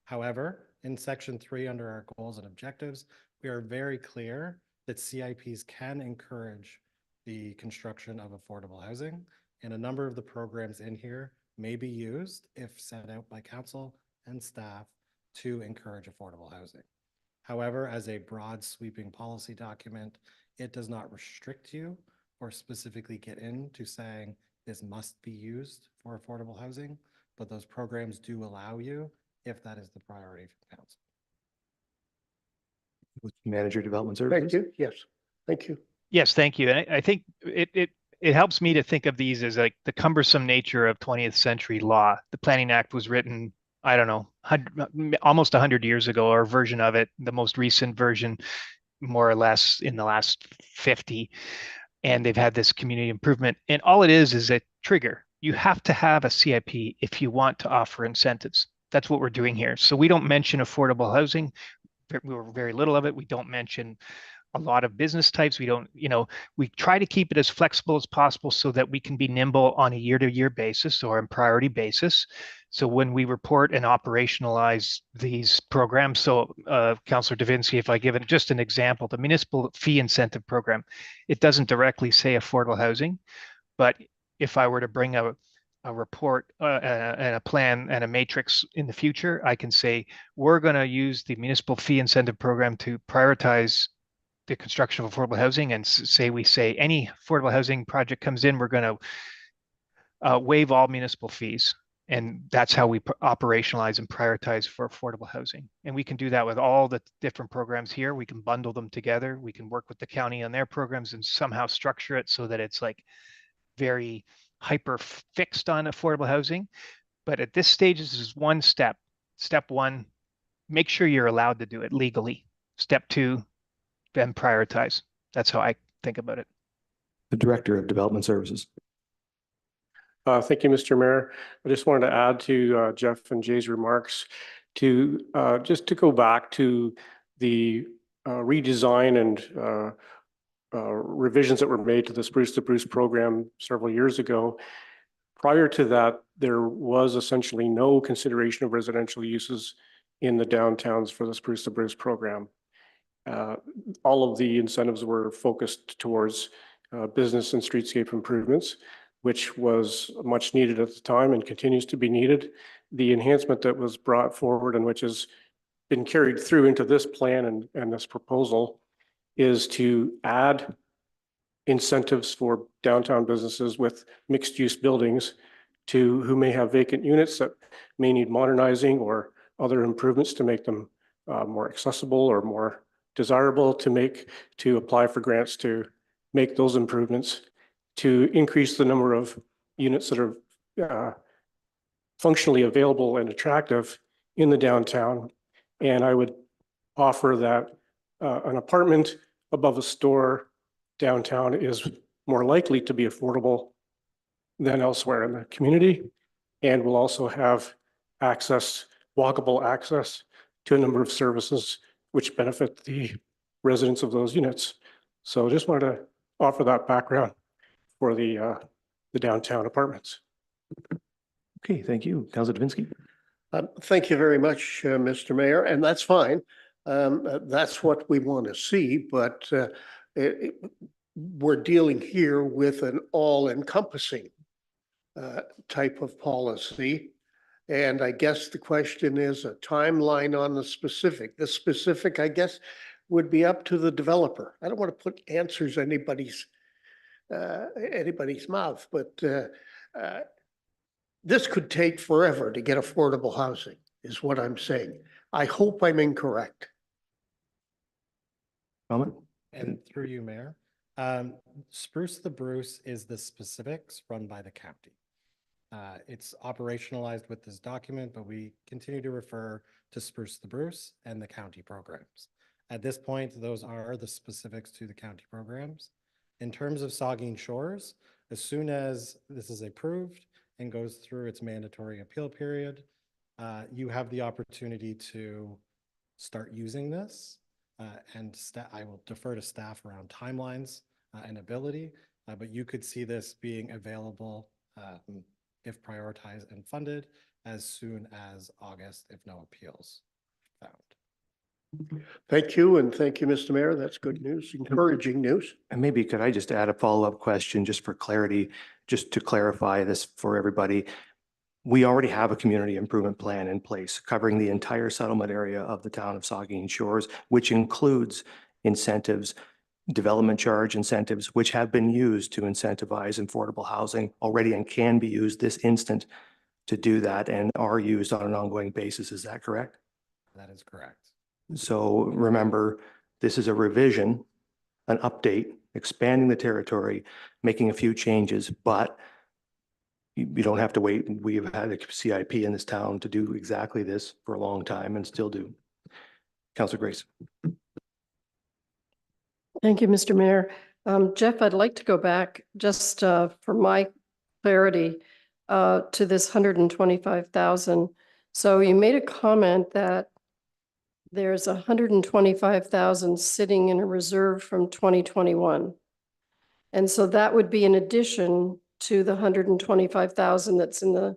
However, in section 3 under our goals and objectives, we are very clear that CIPs can encourage the construction of affordable housing, and a number of the programs in here may be used if set out by council and staff to encourage affordable housing. However, as a broad sweeping policy document, it does not restrict you or specifically get into saying this must be used for affordable housing, but those programs do allow you if that is the priority for council. Manager of Development Services. Thank you. Yes, thank you. Yes, thank you. And I think it helps me to think of these as like the cumbersome nature of 20th century law. The Planning Act was written, I don't know, almost 100 years ago, or a version of it, the most recent version, more or less in the last 50. And they've had this community improvement. And all it is a trigger. You have to have a CIP if you want to offer incentives. That's what we're doing here. So we don't mention affordable housing. We were very little of it. We don't mention a lot of business types. We don't, we try to keep it as flexible as possible so that we can be nimble on a year-to-year basis or in priority basis. So when we report and operationalize these programs, so Councillor Davinsky, if I give it just an example, the municipal fee incentive program, it doesn't directly say affordable housing, but if I were to bring a report and a plan and a matrix in the future, I can say, we're going to use the municipal fee incentive program to prioritize the construction of affordable housing, and we say any affordable housing project comes in, we're going to waive all municipal fees. And that's how we operationalize and prioritize for affordable housing. And we can do that with all the different programs here. We can bundle them together. We can work with the county on their programs and somehow structure it so that it's like very hyper fixed on affordable housing. But at this stage, this is one step. Step 1, make sure you're allowed to do it legally. Step 2, then prioritize. That's how I think about it. The Director of Development Services. Thank you, Mr. Mayor. I just wanted to add to Jeff and Jay's remarks to just to go back to the redesign and revisions that were made to the Spruce to Bruce program several years ago. Prior to that, there was essentially no consideration of residential uses in the downtowns for the Spruce to Bruce program. All of the incentives were focused towards business and streetscape improvements, which was much needed at the time and continues to be needed. The enhancement that was brought forward and which has been carried through into this plan and this proposal is to add incentives for downtown businesses with mixed use buildings who may have vacant units that may need modernizing or other improvements to make them more accessible or more desirable to apply for grants to make those improvements, to increase the number of units that are functionally available and attractive in the downtown. And I would offer that an apartment above a store downtown is more likely to be affordable than elsewhere in the community, and will also have access, walkable access to a number of services which benefit the residents of those units. So just wanted to offer that background for the downtown apartments. Okay, thank you. Councilor Davinsky. Thank you very much, Mr. Mayor, and that's fine. That's what we want to see, but we're dealing here with an all-encompassing type of policy. And I guess the question is a timeline on the specific. The specific, I guess, would be up to the developer. I don't want to put answers in anybody's mouth, but this could take forever to get affordable housing, is what I'm saying. I hope I'm incorrect. Comment? And through you, Mayor, Spruce the Bruce is the specifics run by the county. It's operationalized with this document, but we continue to refer to Spruce the Bruce and the county programs. At this point, those are the specifics to the county programs. In terms of Saugeen Shores, as soon as this is approved and goes through its mandatory appeal period, you have the opportunity to start using this. And I will defer to staff around timelines and ability, but you could see this being available if prioritized and funded as soon as August, if no appeals found. Thank you, and thank you, Mr. Mayor. That's good news, encouraging news. And maybe could I just add a follow-up question just for clarity, just to clarify this for everybody? We already have a community improvement plan in place covering the entire settlement area of the town of Saugeen Shores, which includes incentives, development charge incentives, which have been used to incentivize affordable housing already and can be used this instant to do that and are used on an ongoing basis. Is that correct? That is correct. So remember, this is a revision, an update, expanding the territory, making a few changes, but you don't have to wait. We have had a CIP in this town to do exactly this for a long time and still do. Councilor Grace. Thank you, Mr. Mayor. Jeff, I'd like to go back just for my clarity to this 125,000. So you made a comment that there's 125,000 sitting in a reserve from 2021. And so that would be in addition to the 125,000 that's in the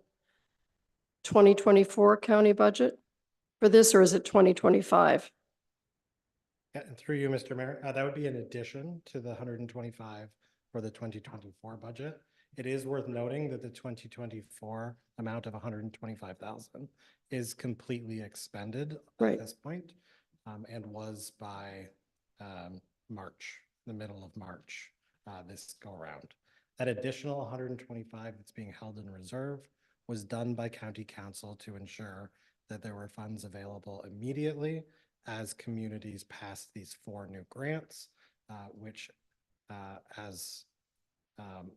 2024 county budget for this, or is it 2025? Yeah, and through you, Mr. Mayor, that would be in addition to the 125 for the 2024 budget. It is worth noting that the 2024 amount of 125,000 is completely expended at this point, and was by March, the middle of March, this go around. That additional 125 that's being held in reserve was done by County Council to ensure that there were funds available immediately as communities passed these 4 new grants, which, as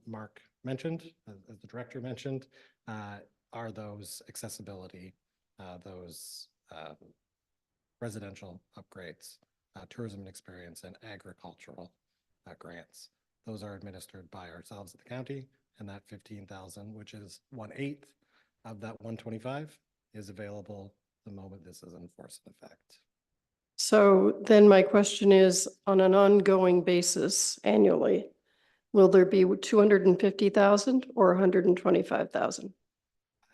Mark mentioned, as the director mentioned, are those accessibility, those residential upgrades, tourism and experience, and agricultural grants. Those are administered by ourselves at the county, and that 15,000, which is 1/8 of that 125, is available the moment this is in force and effect. So then my question is, on an ongoing basis annually, will there be 250,000 or 125,000?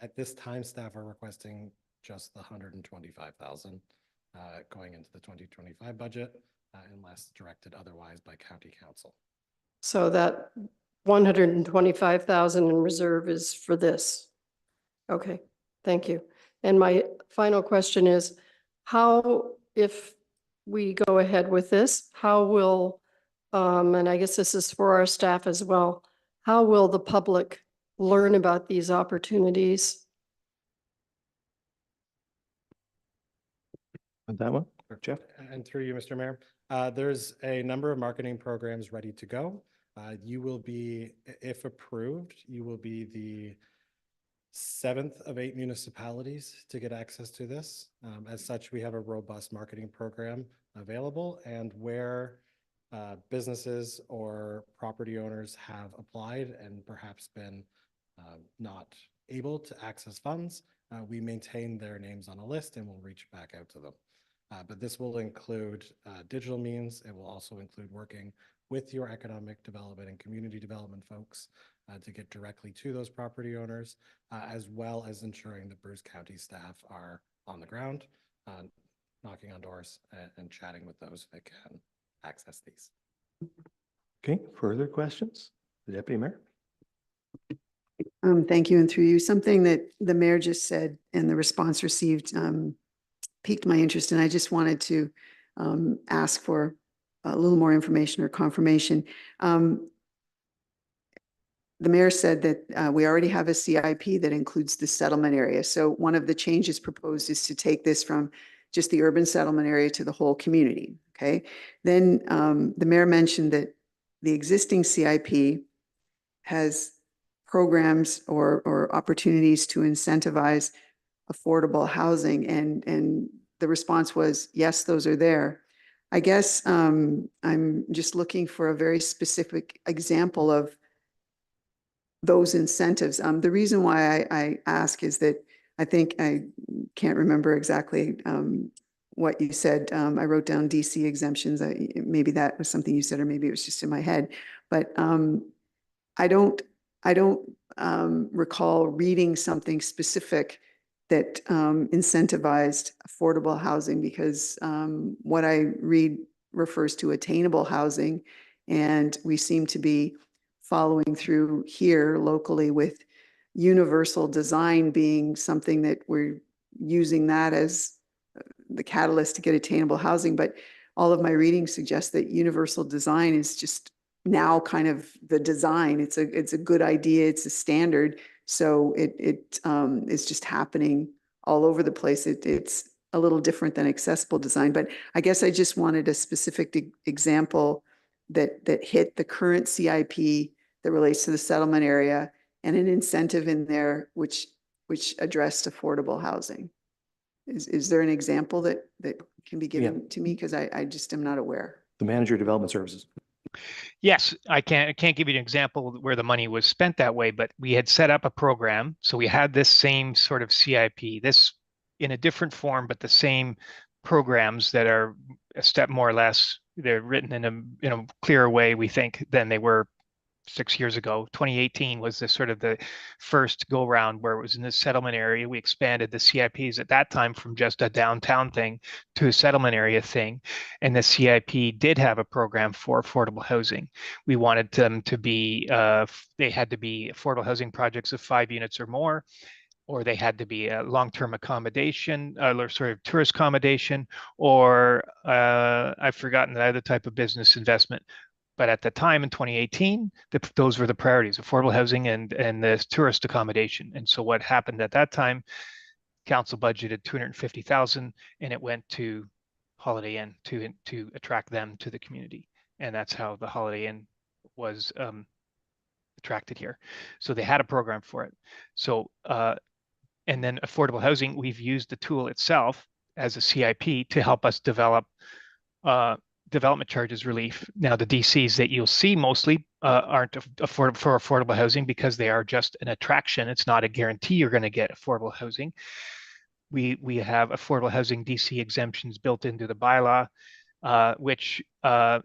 At this time, staff are requesting just the 125,000 going into the 2025 budget, unless directed otherwise by County Council. So that 125,000 in reserve is for this. Okay, thank you. And my final question is, how, if we go ahead with this, how will, and I guess this is for our staff as well, how will the public learn about these opportunities? That one, Jeff? And through you, Mr. Mayor, there's a number of marketing programs ready to go. You will be, if approved, you will be the 7th of 8 municipalities to get access to this. As such, we have a robust marketing program available, and where businesses or property owners have applied and perhaps been not able to access funds, we maintain their names on a list and we'll reach back out to them. But this will include digital means. It will also include working with your economic development and community development folks to get directly to those property owners, as well as ensuring that Bruce County staff are on the ground, knocking on doors and chatting with those that can access these. Okay, further questions? The Deputy Mayor? Thank you. And through you, something that the mayor just said and the response received piqued my interest, and I just wanted to ask for a little more information or confirmation. The mayor said that we already have a CIP that includes the settlement area. So one of the changes proposed is to take this from just the urban settlement area to the whole community. Okay. Then the mayor mentioned that the existing CIP has programs or opportunities to incentivize affordable housing, and the response was, yes, those are there. I guess I'm just looking for a very specific example of those incentives. The reason why I ask is that I think I can't remember exactly what you said. I wrote down DC exemptions. Maybe that was something you said, or maybe it was just in my head. But I don't recall reading something specific that incentivized affordable housing, because what I read refers to attainable housing, and we seem to be following through here locally with universal design being something that we're using that as the catalyst to get attainable housing. But all of my reading suggests that universal design is just now kind of the design. It's a good idea. It's a standard. So it's just happening all over the place. It's a little different than accessible design. But I guess I just wanted a specific example that hit the current CIP that relates to the settlement area, and an incentive in there which addressed affordable housing. Is there an example that can be given to me? Because I just am not aware. The Manager of Development Services. Yes, I can't give you an example where the money was spent that way, but we had set up a program. So we had this same sort of CIP, this in a different form, but the same programs that are a step more or less, they're written in a clearer way, we think, than they were 6 years ago. 2018 was the sort of the first go round where it was in the settlement area. We expanded the CIPs at that time from just a downtown thing to a settlement area thing. And the CIP did have a program for affordable housing. We wanted them to be, they had to be affordable housing projects of 5 units or more, or they had to be a long-term accommodation, or sort of tourist accommodation, or I've forgotten the other type of business investment. But at the time in 2018, those were the priorities: affordable housing and the tourist accommodation. And so what happened at that time, council budgeted 250,000, and it went to Holiday Inn to attract them to the community. And that's how the Holiday Inn was attracted here. So they had a program for it. So and then affordable housing, we've used the tool itself as a CIP to help us develop development charges relief. Now, the DCs that you'll see mostly aren't for affordable housing because they are just an attraction. It's not a guarantee you're going to get affordable housing. We have affordable housing DC exemptions built into the bylaw, which are,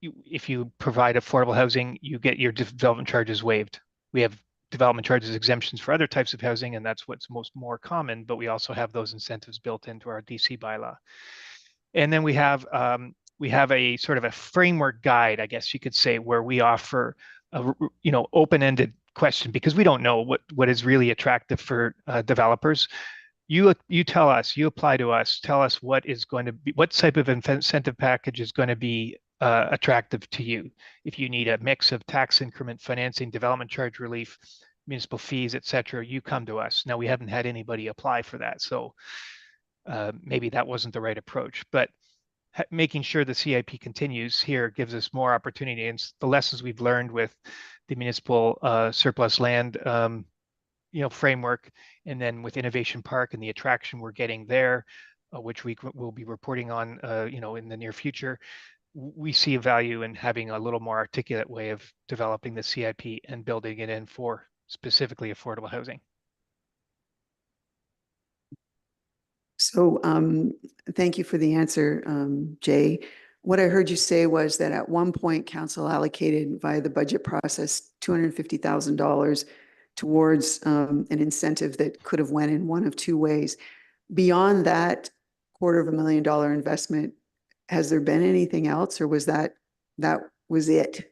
if you provide affordable housing, you get your development charges waived. We have development charges exemptions for other types of housing, and that's what's more common, but we also have those incentives built into our DC bylaw. And then we have a sort of a framework guide, I guess you could say, where we offer a open-ended question, because we don't know what is really attractive for developers. You tell us, you apply to us, tell us what type of incentive package is going to be attractive to you. If you need a mix of tax increment financing, development charge relief, municipal fees, et cetera, you come to us. Now, we haven't had anybody apply for that, so maybe that wasn't the right approach. But making sure the CIP continues here gives us more opportunity, and the lessons we've learned with the municipal surplus land framework, and then with Innovation Park and the attraction we're getting there, which we will be reporting on in the near future. We see a value in having a little more articulate way of developing the CIP and building it in for specifically affordable housing. So thank you for the answer, Jay. What I heard you say was that at one point, council allocated via the budget process $250,000 towards an incentive that could have went in one of two ways. Beyond that $250,000 investment, has there been anything else, or was that was it?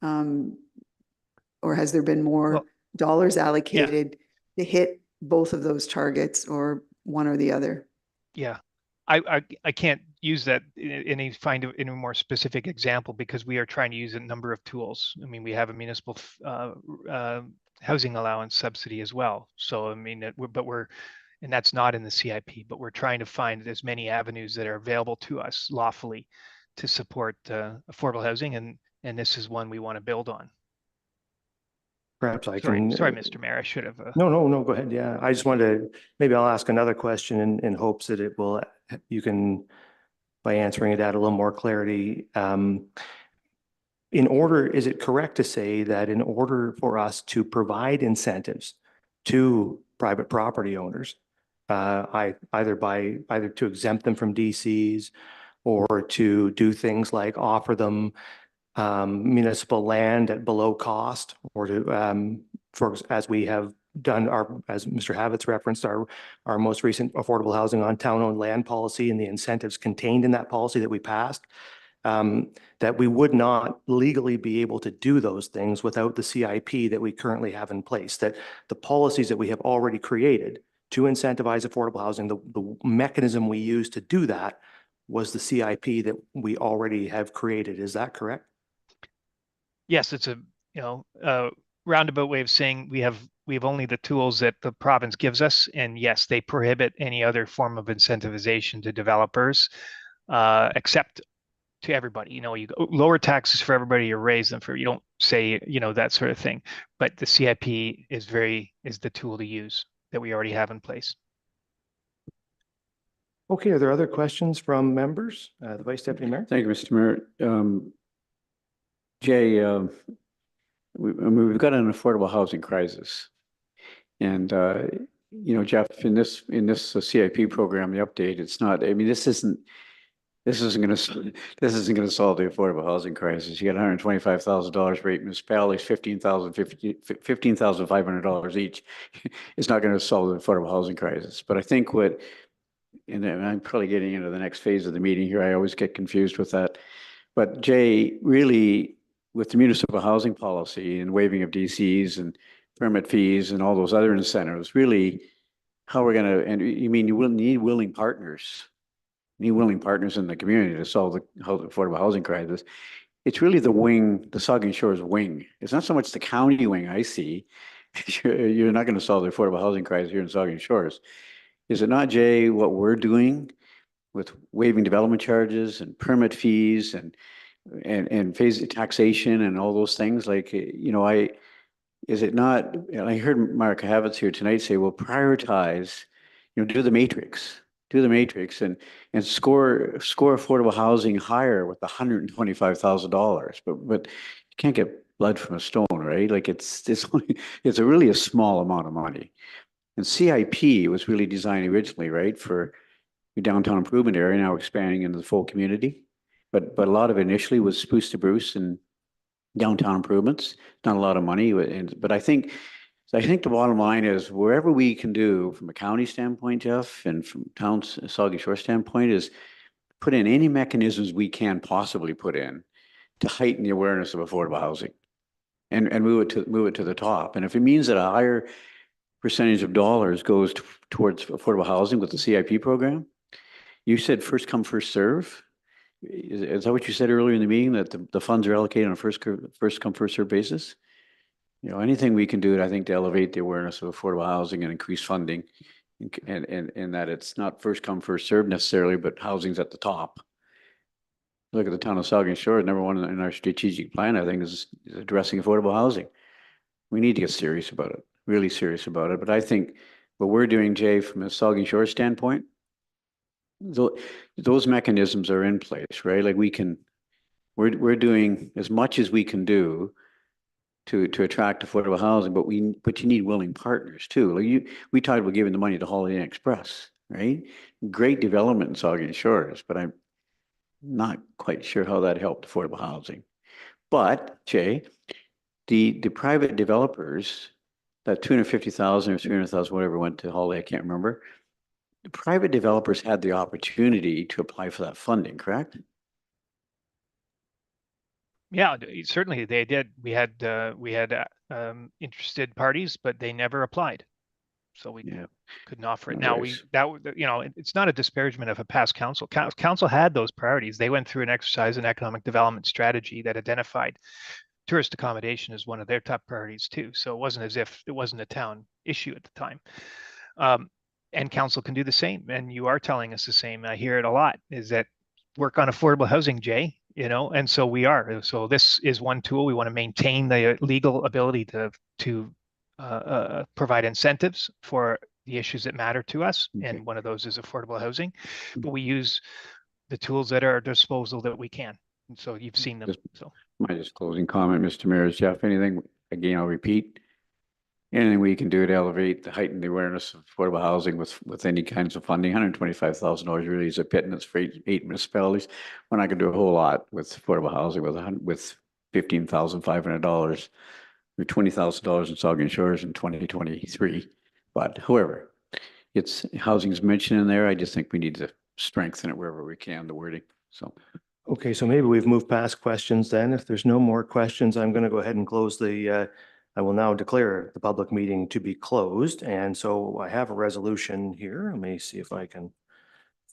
Or has there been more dollars allocated to hit both of those targets, or one or the other? Yeah, I can't use that find any more specific example, because we are trying to use a number of tools. I mean, we have a municipal housing allowance subsidy as well. So I mean, and that's not in the CIP, but we're trying to find as many avenues that are available to us lawfully to support affordable housing, and this is one we want to build on. Perhaps I Sorry, can. Mr. Mayor, I should have. No, go ahead. Yeah, I just wanted to, maybe I'll ask another question in hopes that you can, by answering it, add a little more clarity. Is it correct to say that in order for us to provide incentives to private property owners, either to exempt them from DCs or to do things like offer them municipal land at below cost, or to, as we have done as Mr. Havitz referenced, our most recent affordable housing on town-owned land policy and the incentives contained in that policy that we passed, that we would not legally be able to do those things without the CIP that we currently have in place, that the policies that we have already created to incentivize affordable housing, the mechanism we use to do that was the CIP that we already have created. Is that correct? Yes, it's a roundabout way of saying we have only the tools that the province gives us, and yes, they prohibit any other form of incentivization to developers, except to everybody. You lower taxes for everybody, you raise them for, you don't say that sort of thing. But the CIP is the tool to use that we already have in place. Okay, are there other questions from members? The Vice Deputy Mayor. Thank you, Mr. Mayor. Jay, we've got an affordable housing crisis, and Jeff, in this CIP program, the update, it's not. I mean, this isn't going to solve the affordable housing crisis. You got $125,000 for 8 municipalities, $15,500 each. It's not going to solve the affordable housing crisis. But I think and I'm probably getting into the next phase of the meeting here. I always get confused with that. But Jay, really, with the municipal housing policy and waiving of DCs and permit fees and all those other incentives, really, how we're going to, and you mean you will need willing partners. You need willing partners in the community to solve the affordable housing crisis. It's really the Saugeen Shores wing. It's not so much the county wing I see. You're not going to solve the affordable housing crisis here in Saugeen Shores. Is it not, Jay, what we're doing with waiving development charges and permit fees and phase taxation and all those things? Like, is it not, I heard Mark Havitz here tonight say, well, prioritize, do the matrix and score affordable housing higher with $125,000. But you can't get blood from a stone, right? Like it's really a small amount of money. And CIP was really designed originally, right, for your downtown improvement area, now expanding into the full community. But a lot of it initially was spruce to Bruce and downtown improvements. Not a lot of money, but I think the bottom line is wherever we can do from a county standpoint, Jeff, and from town's Saugeen Shore standpoint, is put in any mechanisms we can possibly put in to heighten the awareness of affordable housing and move it to the top. And if it means that a higher percentage of dollars goes towards affordable housing with the CIP program, you said first come, first serve. Is that what you said earlier in the meeting, that the funds are allocated on a first come, first serve basis? Anything we can do, I think, to elevate the awareness of affordable housing and increase funding And that it's not first come, first served necessarily, but housing's at the top. Look at the town of Saugeen Shores, number one in our strategic plan, I think, is addressing affordable housing. We need to get serious about it, really serious about it. But I think what we're doing, Jay, from a Saugeen Shores standpoint, those mechanisms are in place, right? Like we're doing as much as we can do to attract affordable housing, but you need willing partners too. Like we talked about giving the money to Holiday Inn Express, right? Great development in Saugeen Shores, but I'm not quite sure how that helped affordable housing. But Jay, the private developers, that 250,000 or 300,000, whatever went to Holiday, I can't remember. The private developers had the opportunity to apply for that funding, correct? Yeah, certainly they did. We had interested parties, but they never applied. So we couldn't offer it. Now it's not a disparagement of a past council. Council had those priorities. They went through an exercise in economic development strategy that identified tourist accommodation as one of their top priorities too. So it wasn't as if it wasn't a town issue at the time. And council can do the same. And you are telling us the same. I hear it a lot, is that work on affordable housing, Jay, and so we are. So this is one tool. We want to maintain the legal ability to provide incentives for the issues that matter to us. Okay. And one of those is affordable housing, but we use the tools at our disposal that we can. And so you've seen them. So my just closing comment, Mr. Mayor, is Jeff, anything, again, I'll repeat, anything we can do to elevate the heighten the awareness of affordable housing with any kinds of funding. $125,000 really is a pittance for eight municipalities. We're not going to do a whole lot with affordable housing with $15,500 or $20,000 in Saugeen Shores in 2023. But however, housing's mentioned in there. I just think we need to strengthen it wherever we can, the wording. So. Okay, so maybe we've moved past questions then. If there's no more questions, I'm going to go ahead and close I will now declare the public meeting to be closed. And so I have a resolution here. Let me see if I can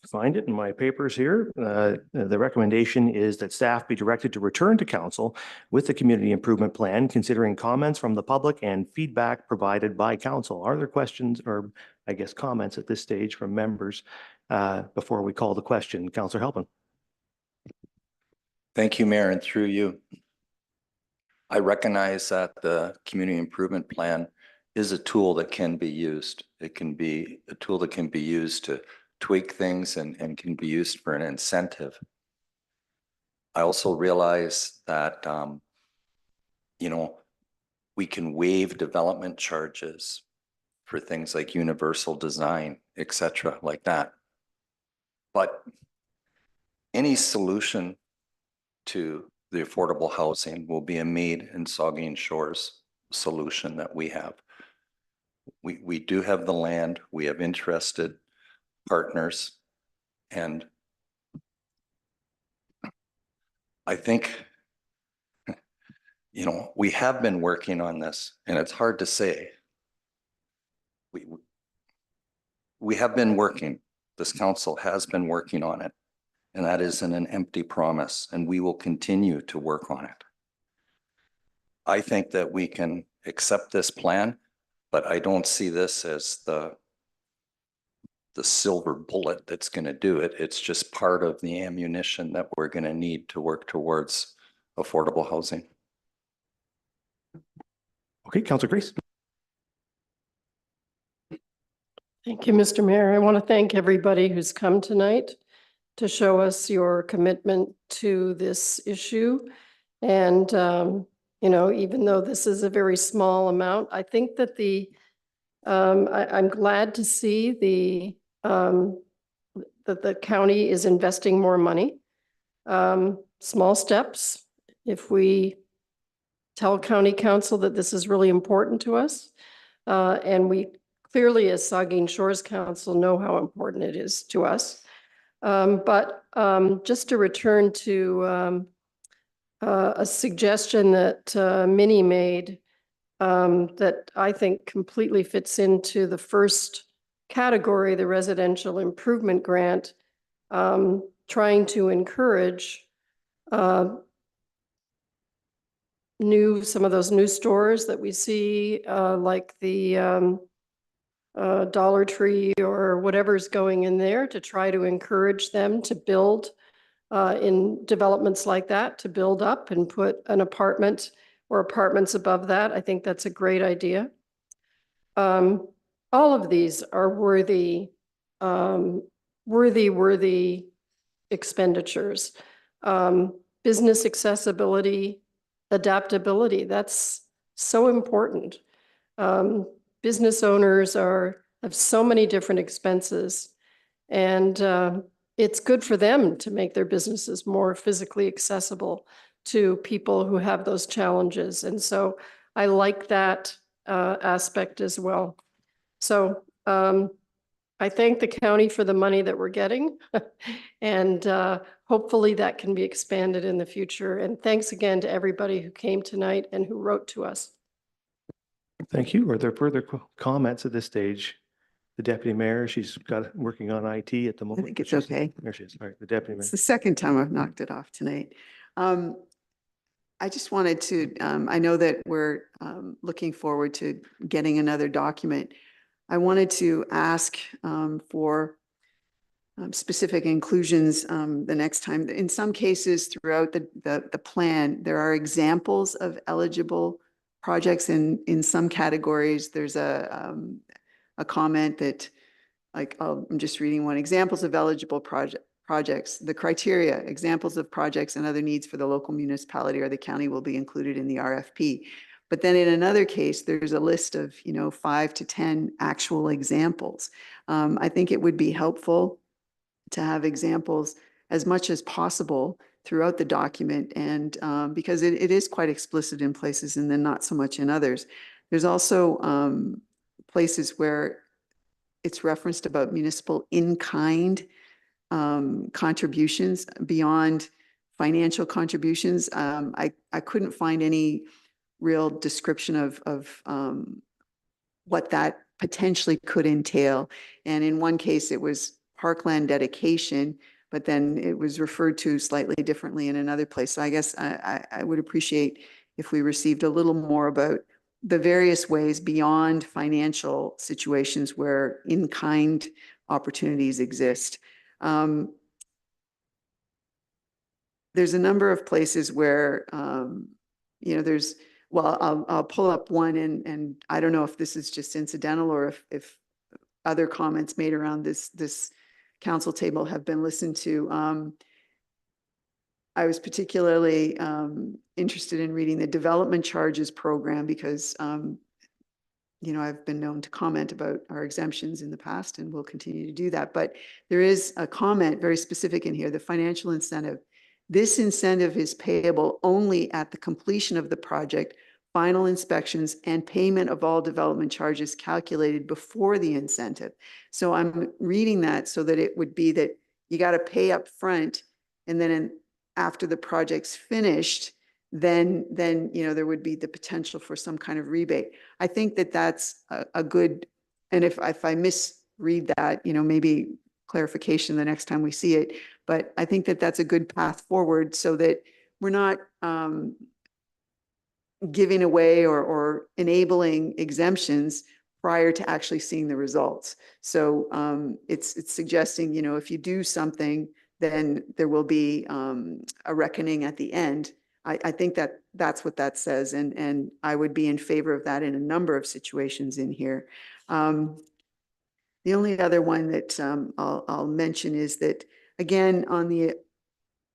find it in my papers here. The recommendation is that staff be directed to return to council with the community improvement plan, considering comments from the public and feedback provided by council. Are there questions or I guess comments at this stage from members before we call the question? Councillor Halpin. Thank you, Mayor, and through you. I recognize that the community improvement plan is a tool that can be used. It can be a tool that can be used to tweak things and can be used for an incentive. I also realize that, we can waive development charges for things like universal design, et cetera, like that. But any solution to the affordable housing will be a made in Saugeen Shores solution that we have. We do have the land, we have interested partners, and I think, we have been working on this, and it's hard to say. We have been working, this council has been working on it. And that isn't an empty promise, and we will continue to work on it. I think that we can accept this plan, but I don't see this as the silver bullet that's going to do it. It's just part of the ammunition that we're going to need to work towards affordable housing. Okay, Councillor Grace. Thank you, Mr. Mayor. I want to thank everybody who's come tonight to show us your commitment to this issue. And, even though this is a very small amount, I think that I'm glad to see that the county is investing more money. Small steps. If we tell county council that this is really important to us, and we clearly as Saugeen Shores Council know how important it is to us. But just to return to a suggestion that Minnie made that I think completely fits into the first category, the residential improvement grant, trying to encourage some of those new stores that we see, like the Dollar Tree or whatever's going in there to try to encourage them to build in developments like that, to build up and put an apartment or apartments above that. I think that's a great idea. All of these are worthy expenditures. Business accessibility, adaptability, that's so important. Business owners have so many different expenses, and it's good for them to make their businesses more physically accessible to people who have those challenges. And so I like that aspect as well. So I thank the county for the money that we're getting, and hopefully that can be expanded in the future. And thanks again to everybody who came tonight and who wrote to us. Thank you. Are there further comments at this stage? The deputy mayor, she's working on IT at the moment. think it's She's- okay. There she is. All right, the deputy mayor. It's the second time I've knocked it off tonight. I just wanted to, I know that we're looking forward to getting another document. I wanted to ask for specific inclusions the next time. In some cases throughout the plan, there are examples of eligible projects. In some categories, there's a comment that, like, I'm just reading one, examples of eligible projects, the criteria, examples of projects and other needs for the local municipality or the county will be included in the RFP. But then in another case, there's a list of, 5 to 10 actual examples. I think it would be helpful to have examples as much as possible throughout the document, and because it is quite explicit in places and then not so much in others. There's also places where it's referenced about municipal in-kind contributions beyond financial contributions. I couldn't find any real description of what that potentially could entail. And in one case, it was parkland dedication, but then it was referred to slightly differently in another place. So I guess I would appreciate if we received a little more about the various ways beyond financial situations where in-kind opportunities exist. There's a number of places where, there's, well, I'll pull up one, and I don't know if this is just incidental or if other comments made around this council table have been listened to. I was particularly interested in reading the development charges program because, I've been known to comment about our exemptions in the past and will continue to do that. But there is a comment very specific in here, the financial incentive. This incentive is payable only at the completion of the project, final inspections, and payment of all development charges calculated before the incentive. So I'm reading that so that it would be that you got to pay up front, and then after the project's finished, then there would be the potential for some kind of rebate. I think that that's a good, and if I misread that, maybe clarification the next time we see it. But I think that that's a good path forward so that we're not giving away or enabling exemptions prior to actually seeing the results. So it's suggesting, if you do something, then there will be a reckoning at the end. I think that that's what that says, and I would be in favor of that in a number of situations in here. The only other one that I'll mention is that, again, on the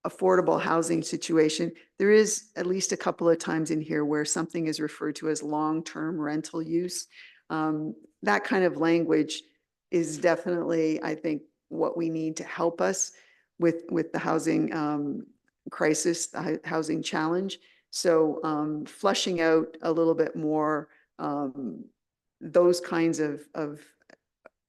affordable housing situation, there is at least a couple of times in here where something is referred to as long-term rental use. That kind of language is definitely, I think, what we need to help us with the housing crisis, the housing challenge. So flushing out a little bit more those kinds of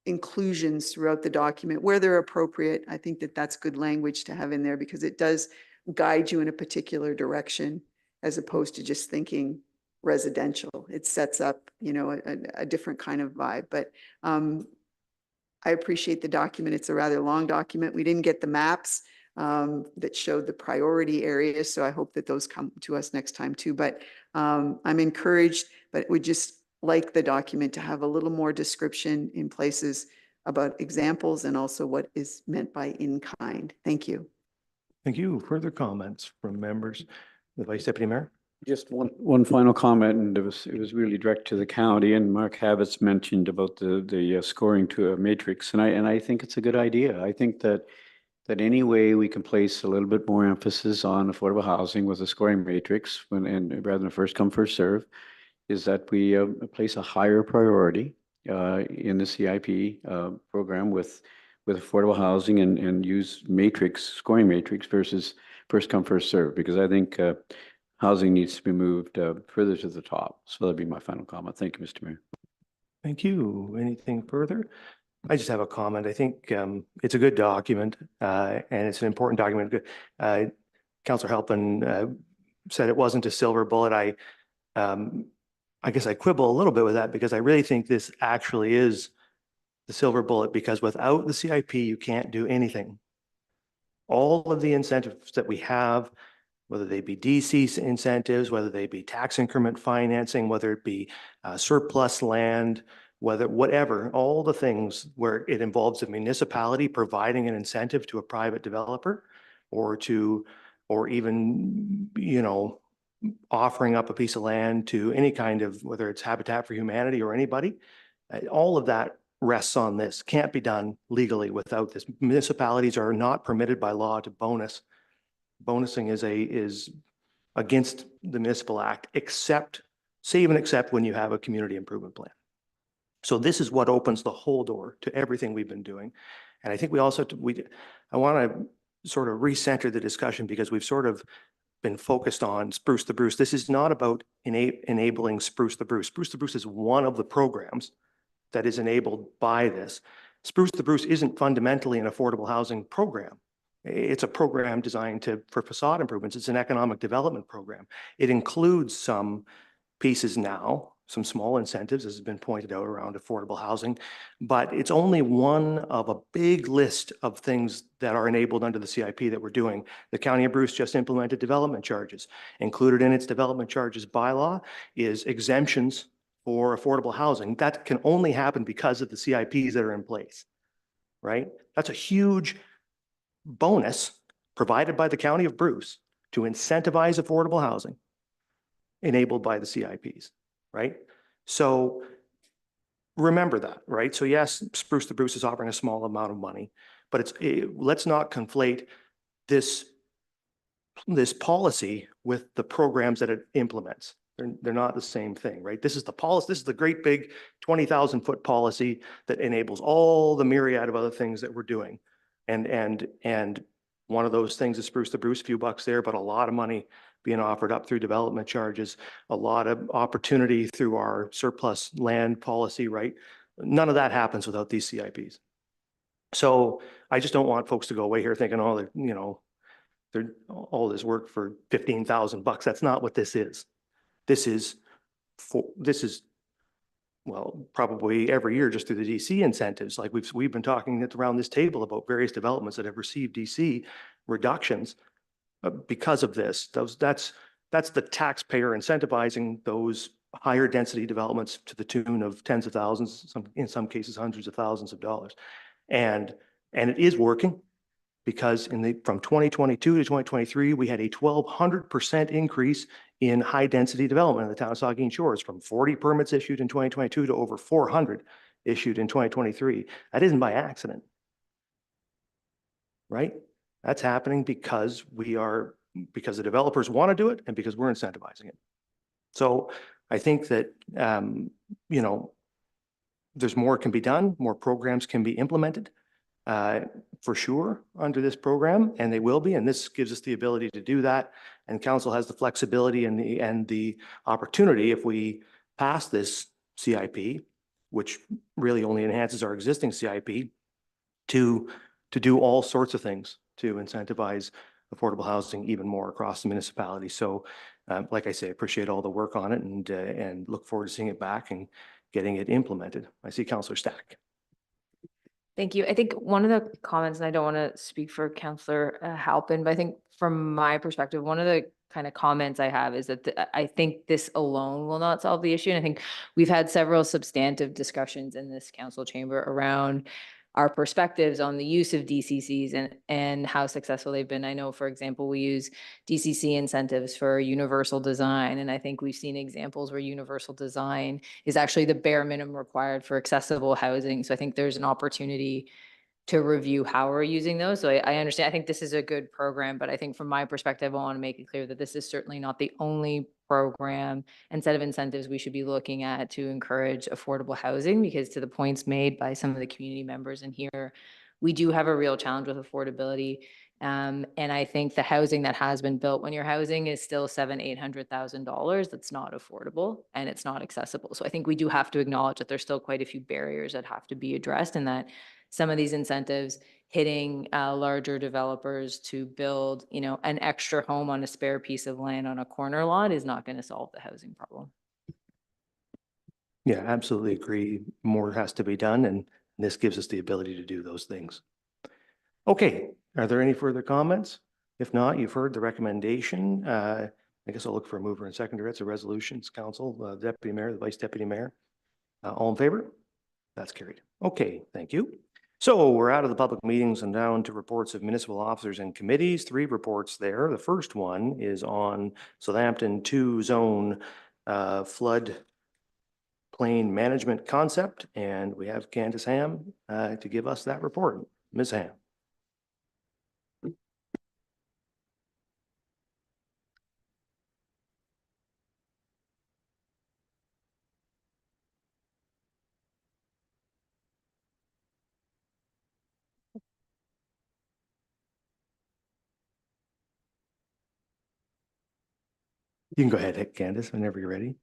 inclusions throughout the document where they're appropriate. I think that that's good language to have in there because it does guide you in a particular direction as opposed to just thinking residential. It sets up, a different kind of vibe. But I appreciate the document. It's a rather long document. We didn't get the maps that showed the priority areas, so I hope that those come to us next time too. But I'm encouraged, but would just like the document to have a little more description in places about examples and also what is meant by in kind. Thank you. Thank you. Further comments from members? The Vice Deputy Mayor? Just one final comment, and it was really direct to the county, and Mark Habitz mentioned about the scoring to a matrix, and I think it's a good idea. I think that any way we can place a little bit more emphasis on affordable housing with a scoring matrix and rather than first come, first serve, is that we place a higher priority in the CIP program with affordable housing and use scoring matrix versus first come, first serve, because I think housing needs to be moved further to the top. So that'd be my final comment. Thank you, Mr. Mayor. Thank you. Anything further? I just have a comment. I think it's a good document and it's an important document. Councillor Halpin said it wasn't a silver bullet. I guess I quibble a little bit with that because I really think this actually is the silver bullet, because without the CIP, you can't do anything. All of the incentives that we have, whether they be DC incentives, whether they be tax increment financing, whether it be surplus land, whatever, all the things where it involves a municipality providing an incentive to a private developer or even, offering up a piece of land to any kind of, whether it's Habitat for Humanity or anybody, all of that rests on this. Can't be done legally without this. Municipalities are not permitted by law to bonus. Bonusing is against the municipal act, except when you have a community improvement plan. So this is what opens the whole door to everything we've been doing. And I think I want to sort of recenter the discussion, because we've sort of been focused on Spruce the Bruce. This is not about enabling Spruce the Bruce. Spruce the Bruce is one of the programs that is enabled by this. Spruce the Bruce isn't fundamentally an affordable housing program. It's a program designed for facade improvements. It's an economic development program. It includes some pieces now, some small incentives, as has been pointed out, around affordable housing, but it's only one of a big list of things that are enabled under the CIP that we're doing. The County of Bruce just implemented development charges. Included in its development charges bylaw is exemptions for affordable housing. That can only happen because of the CIPs that are in place, right? That's a huge bonus provided by the County of Bruce to incentivize affordable housing enabled by the CIPs, right? So remember that, right? So yes, Spruce the Bruce is offering a small amount of money, but let's not conflate this policy with the programs that it implements. They're not the same thing, right? This is the policy. This is the great big 20,000-foot policy that enables all the myriad of other things that we're doing. And one of those things is Spruce the Bruce, a few bucks there, but a lot of money being offered up through development charges, a lot of opportunity through our surplus land policy, right? None of that happens without these CIPs. So I just don't want folks to go away here thinking, oh, they're all this work for 15,000 bucks. That's not what this is. This is well, probably every year just through the DC incentives. Like we've been talking around this table about various developments that have received DC reductions because of this. That's the taxpayer incentivizing those higher density developments to the tune of tens of thousands, in some cases hundreds of thousands of dollars. And it is working, because from 2022 to 2023, we had a 1,200% increase in high density development in the town of Saugeen Shores, from 40 permits issued in 2022 to over 400 issued in 2023. That isn't by accident, right? That's happening because the developers want to do it and because we're incentivizing it. So I think that, there's more can be done, more programs can be implemented for sure under this program, and they will be, and this gives us the ability to do that. And council has the flexibility and the opportunity, if we pass this CIP, which really only enhances our existing CIP, to do all sorts of things to incentivize affordable housing even more across the municipality. So like I say, I appreciate all the work on it and look forward to seeing it back and getting it implemented. I see Councillor Stack. Thank you. I think one of the comments, and I don't want to speak for Councillor Halpin, but I think from my perspective, one of the kind of comments I have is that I think this alone will not solve the issue. And I think we've had several substantive discussions in this council chamber around our perspectives on the use of DCCs and how successful they've been. I know, for example, we use DCC incentives for universal design. And I think we've seen examples where universal design is actually the bare minimum required for accessible housing. So I think there's an opportunity to review how we're using those. So I understand, I think this is a good program, but I think from my perspective, I want to make it clear that this is certainly not the only program and set of incentives we should be looking at to encourage affordable housing, because to the points made by some of the community members in here, we do have a real challenge with affordability. And I think the housing that has been built when you're housing is still $700,000-$800,000. That's not affordable and it's not accessible. So I think we do have to acknowledge that there's still quite a few barriers that have to be addressed, and that some of these incentives hitting larger developers to build, an extra home on a spare piece of land on a corner lot is not going to solve the housing problem. Yeah, absolutely agree. More has to be done, and this gives us the ability to do those things. Okay, are there any further comments? If not, you've heard the recommendation. I guess I'll look for a mover and seconder. It's a resolutions, council, deputy mayor, the vice deputy mayor. All in favor? That's carried. Okay, thank you. So we're out of the public meetings and down to reports of municipal officers and committees. 3 reports there. The first one is on Southampton 2 zone flood plain management concept, and we have Candace Ham to give us that report. Ms. Ham. You can go ahead, Candace, whenever you're ready.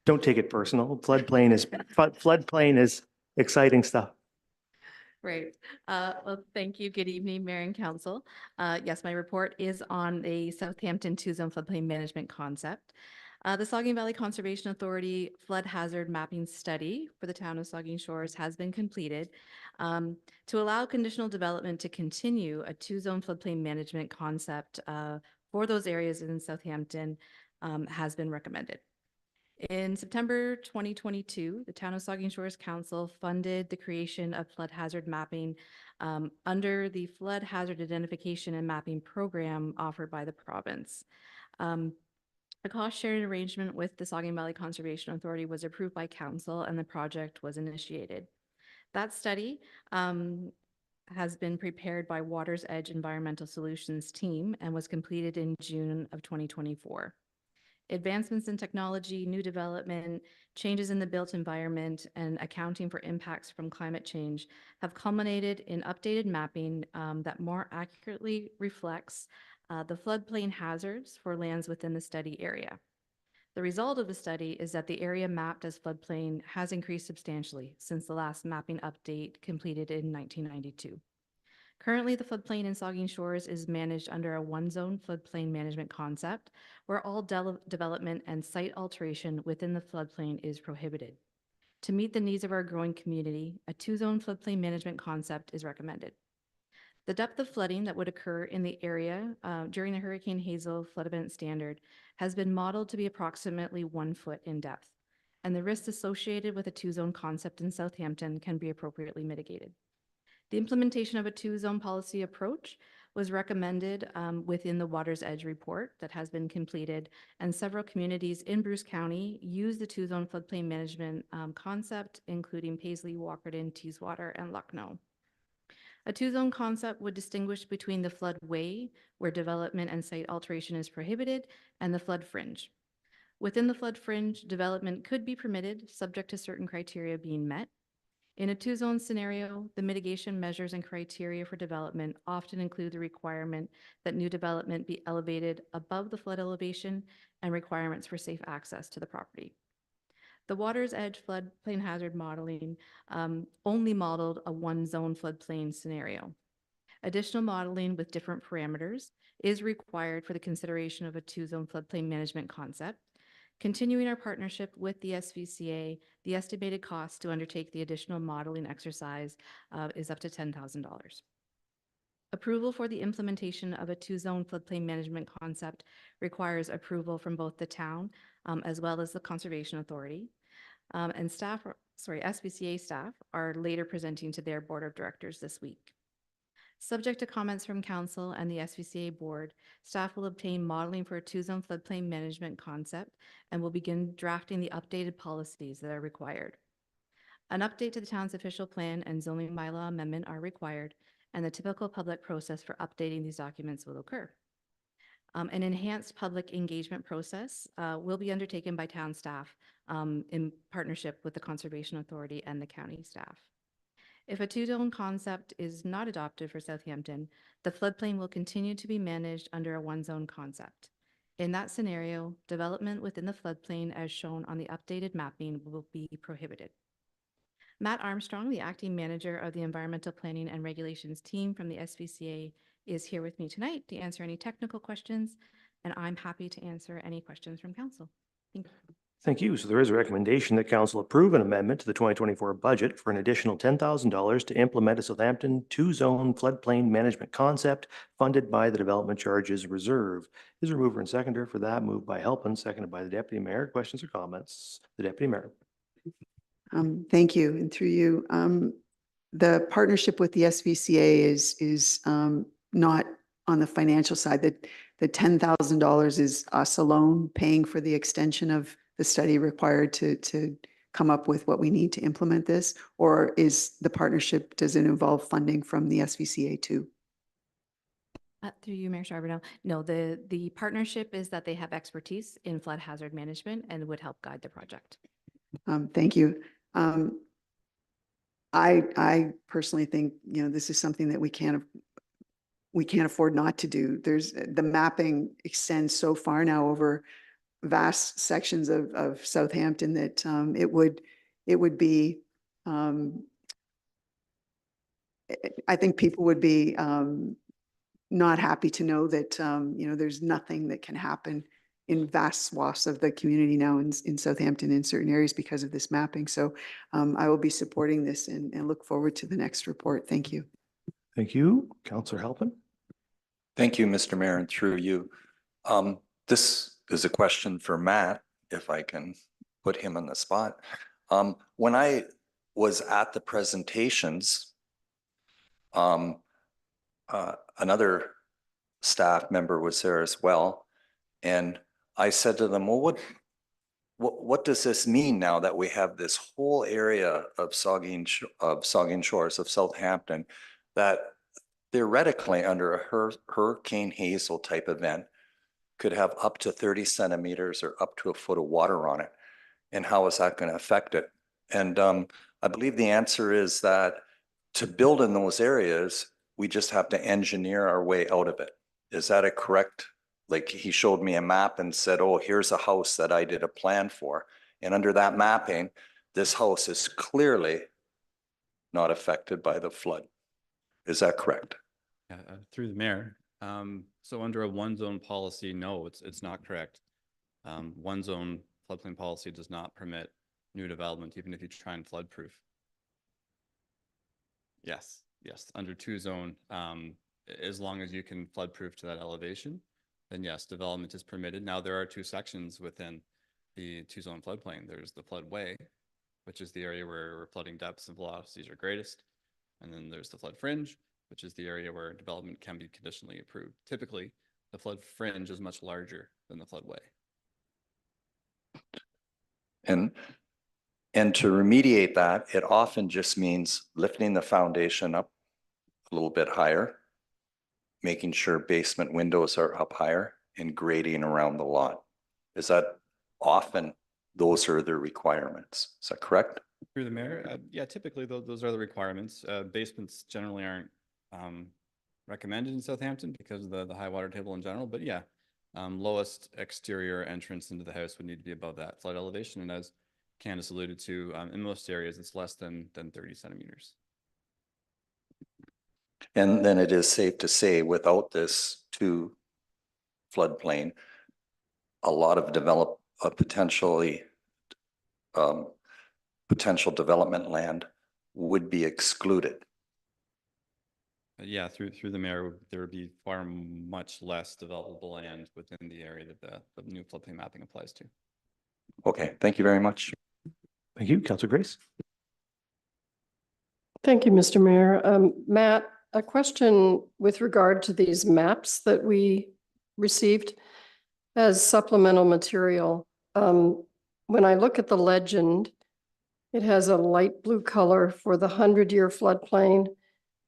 Don't take it personal. Floodplain is exciting stuff. Right. Well, thank you. Good evening, Mayor and Council. Yes, my report is on the Southampton 2 zone floodplain management concept. The Saugeen Valley Conservation Authority flood hazard mapping study for the town of Saugeen Shores has been completed. To allow conditional development to continue, a 2 zone floodplain management concept for those areas in Southampton has been recommended. In September 2022, the Town of Saugeen Shores Council funded the creation of flood hazard mapping under the Flood Hazard Identification and Mapping Program offered by the province. A cost-sharing arrangement with the Saugeen Valley Conservation Authority was approved by council and the project was initiated. That study has been prepared by Water's Edge Environmental Solutions team and was completed in June of 2024. Advancements in technology, new development, changes in the built environment, and accounting for impacts from climate change have culminated in updated mapping that more accurately reflects the floodplain hazards for lands within the study area. The result of the study is that the area mapped as floodplain has increased substantially since the last mapping update completed in 1992. Currently, the floodplain in Saugeen Shores is managed under a 1 zone floodplain management concept where all development and site alteration within the floodplain is prohibited. To meet the needs of our growing community, a 2 zone floodplain management concept is recommended. The depth of flooding that would occur in the area during the Hurricane Hazel flood event standard has been modeled to be approximately 1 foot in depth, and the risks associated with a 2 zone concept in Southampton can be appropriately mitigated. The implementation of a 2 zone policy approach was recommended within the Water's Edge report that has been completed, and several communities in Bruce County use the 2 zone floodplain management concept, including Paisley, Walkerton, Teeswater, and Lucknow. A 2 zone concept would distinguish between the floodway, where development and site alteration is prohibited, and the flood fringe. Within the flood fringe, development could be permitted, subject to certain criteria being met. In a 2 zone scenario, the mitigation measures and criteria for development often include the requirement that new development be elevated above the flood elevation and requirements for safe access to the property. The Water's Edge floodplain hazard modeling only modeled a 1 zone floodplain scenario. Additional modeling with different parameters is required for the consideration of a 2 zone floodplain management concept. Continuing our partnership with the SVCA, the estimated cost to undertake the additional modeling exercise is up to $10,000. Approval for the implementation of a two-zone floodplain management concept requires approval from both the town as well as the Conservation Authority. And SPCA staff are later presenting to their board of directors this week. Subject to comments from council and the SPCA board, staff will obtain modeling for a two-zone floodplain management concept and will begin drafting the updated policies that are required. An update to the town's official plan and zoning bylaw amendment are required, and the typical public process for updating these documents will occur. An enhanced public engagement process will be undertaken by town staff in partnership with the Conservation Authority and the county staff. If a two-zone concept is not adopted for Southampton, the floodplain will continue to be managed under a one-zone concept. In that scenario, development within the floodplain as shown on the updated mapping will be prohibited. Matt Armstrong, the acting manager of the Environmental Planning and Regulations team from the SPCA, is here with me tonight to answer any technical questions, and I'm happy to answer any questions from council. Thank you. Thank you. So there is a recommendation that council approve an amendment to the 2024 budget for an additional $10,000 to implement a Southampton two-zone floodplain management concept funded by the Development Charges Reserve. Is there a mover and seconder for that? Moved by Halpin, seconded by the Deputy Mayor. Questions or comments? The Deputy Mayor. Thank you. And through you, the partnership with the SVCA is not on the financial side. That the $10,000 is us alone paying for the extension of the study required to come up with what we need to implement this, or is the partnership, does it involve funding from the SVCA too? Through you, Mayor Charbonneau. No, the partnership is that they have expertise in flood hazard management and would help guide the project. Thank you. I personally think, this is something that we can't afford not to do. The mapping extends so far now over vast sections of Southampton that it would be, I think people would be not happy to know that, there's nothing that can happen in vast swaths of the community now in Southampton in certain areas because of this mapping. So I will be supporting this and look forward to the next report. Thank you. Thank you. Councillor Halpin. Thank you, Mr. Mayor, and through you. This is a question for Matt, if I can put him on the spot. When I was at the presentations, another staff member was there as well. And I said to them, well, what does this mean now that we have this whole area of Saugeen Shores of Southampton that theoretically under a Hurricane Hazel type event could have up to 30 centimeters or up to a foot of water on it? And how is that going to affect it? And I believe the answer is that to build in those areas, we just have to engineer our way out of it. Is that a correct? Like he showed me a map and said, oh, here's a house that I did a plan for. And under that mapping, this house is clearly not affected by the flood. Is that correct? Through the mayor. So under a one zone policy, no, it's not correct. One zone floodplain policy does not permit new development, even if you try and flood proof. Yes, under two zone, as long as you can flood proof to that elevation, then yes, development is permitted. Now there are two sections within the two zone floodplain. There's the floodway, which is the area where flooding depths and velocities are greatest. And then there's the flood fringe, which is the area where development can be conditionally approved. Typically, the flood fringe is much larger than the floodway. And to remediate that, it often just means lifting the foundation up a little bit higher, making sure basement windows are up higher, and grading around the lot. Is that often those are the requirements? Is that correct? Through the mayor, yeah, typically those are the requirements. Basements generally aren't recommended in Southampton because of the high water table in general, but yeah, lowest exterior entrance into the house would need to be above that flood elevation. And as Candace alluded to, in most areas, it's less than 30 centimeters. And then it is safe to say without this two floodplain, a lot of potential development land would be excluded. Yeah, through the mayor, there would be far much less developable land within the area that the new floodplain mapping applies to. Okay, thank you very much. Thank you, Councillor Grace. Thank you, Mr. Mayor. Matt, a question with regard to these maps that we received as supplemental material. When I look at the legend, it has a light blue color for the 100-year floodplain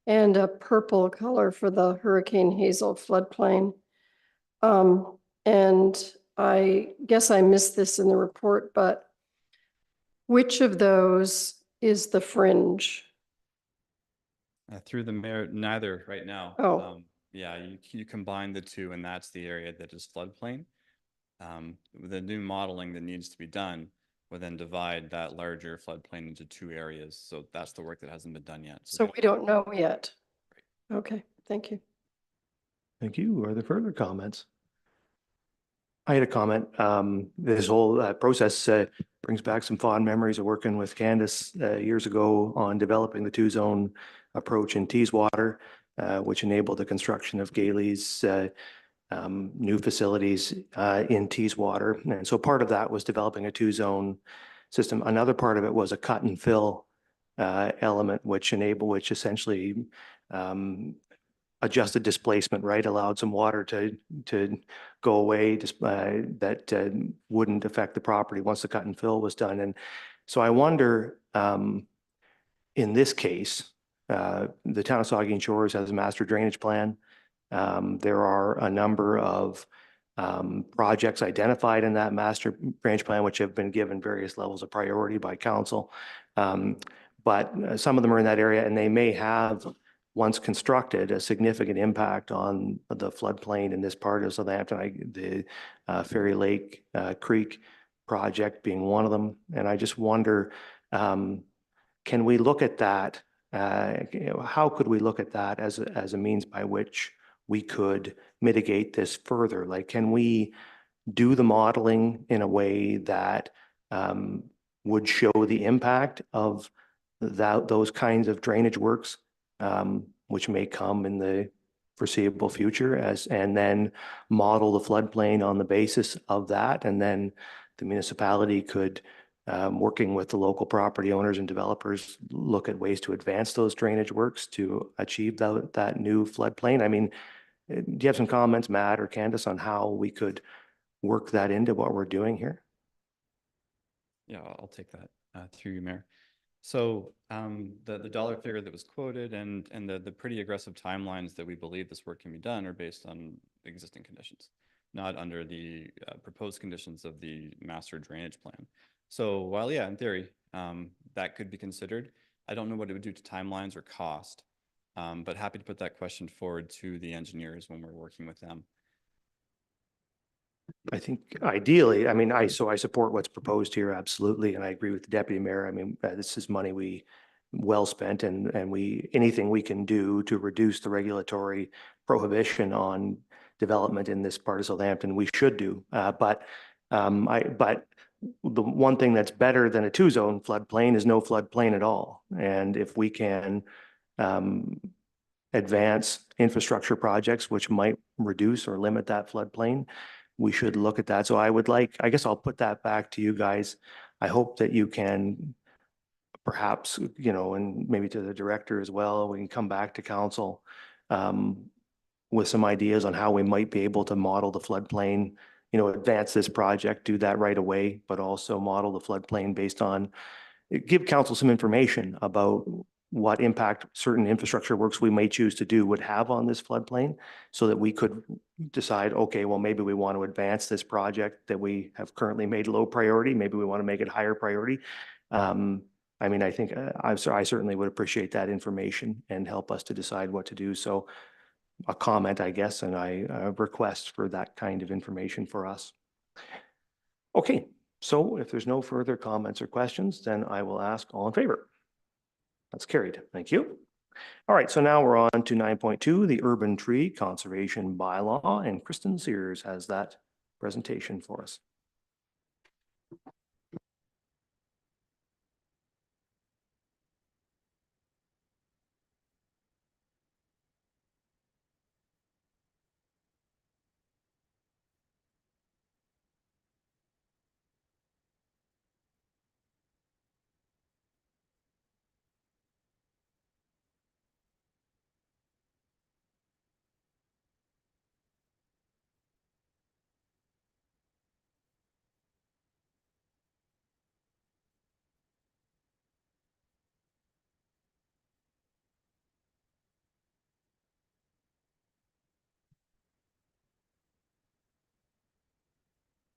and a purple color for the Hurricane Hazel floodplain. And I guess I missed this in the report, but which of those is the fringe? Through the mayor, neither right now. Oh. Yeah, you combine the two, and that's the area that is floodplain. The new modeling that needs to be done will then divide that larger floodplain into two areas. So that's the work that hasn't been done yet. So we don't know yet. Okay, thank you. Thank you. Are there further comments? I had a comment. This whole process brings back some fond memories of working with Candace years ago on developing the two-zone approach in Teeswater, which enabled the construction of Gailey's new facilities in Teeswater. And so part of that was developing a two-zone system. Another part of it was a cut and fill element, which essentially adjusted displacement, right? Allowed some water to go away that wouldn't affect the property once the cut and fill was done. And so I wonder, in this case, the town of Saugeen Shores has a master drainage plan. There are a number of projects identified in that master drainage plan, which have been given various levels of priority by council. But some of them are in that area, and they may have, once constructed, a significant impact on the floodplain in this part of Southampton. The Fairy Lake Creek project being one of them. And I just wonder, can we look at that? How could we look at that as a means by which we could mitigate this further? Like, can we do the modeling in a way that would show the impact of those kinds of drainage works, which may come in the foreseeable future, and then model the floodplain on the basis of that, and then the municipality could, working with the local property owners and developers, look at ways to advance those drainage works to achieve that new floodplain. I mean, do you have some comments, Matt or Candace, on how we could work that into what we're doing here? Yeah, I'll take that through you, Mayor. So the dollar figure that was quoted and the pretty aggressive timelines that we believe this work can be done are based on existing conditions, not under the proposed conditions of the master drainage plan. So while, yeah, in theory, that could be considered, I don't know what it would do to timelines or cost, but happy to put that question forward to the engineers when we're working with them. I think ideally, I mean, I support what's proposed here, absolutely, and I agree with the deputy mayor. I mean, this is money we well spent, and anything we can do to reduce the regulatory prohibition on development in this part of Southampton, we should do. But the one thing that's better than a two-zone floodplain is no floodplain at all. And if we can advance infrastructure projects which might reduce or limit that floodplain, we should look at that. So I guess I'll put that back to you guys. I hope that you can perhaps, and maybe to the director as well, we can come back to council with some ideas on how we might be able to model the floodplain, advance this project, do that right away, but also model the floodplain based on, give council some information about what impact certain infrastructure works we may choose to do would have on this floodplain, so that we could decide, okay, well, maybe we want to advance this project that we have currently made low priority. Maybe we want to make it higher priority. I mean, I think I certainly would appreciate that information and help us to decide what to do. So a comment, I guess, and a request for that kind of information for us. Okay, so if there's no further comments or questions, then I will ask all in favor. That's carried. Thank you. All right, so now we're on to 9.2, the Urban Tree Conservation Bylaw, and Kristen Sears has that presentation for us.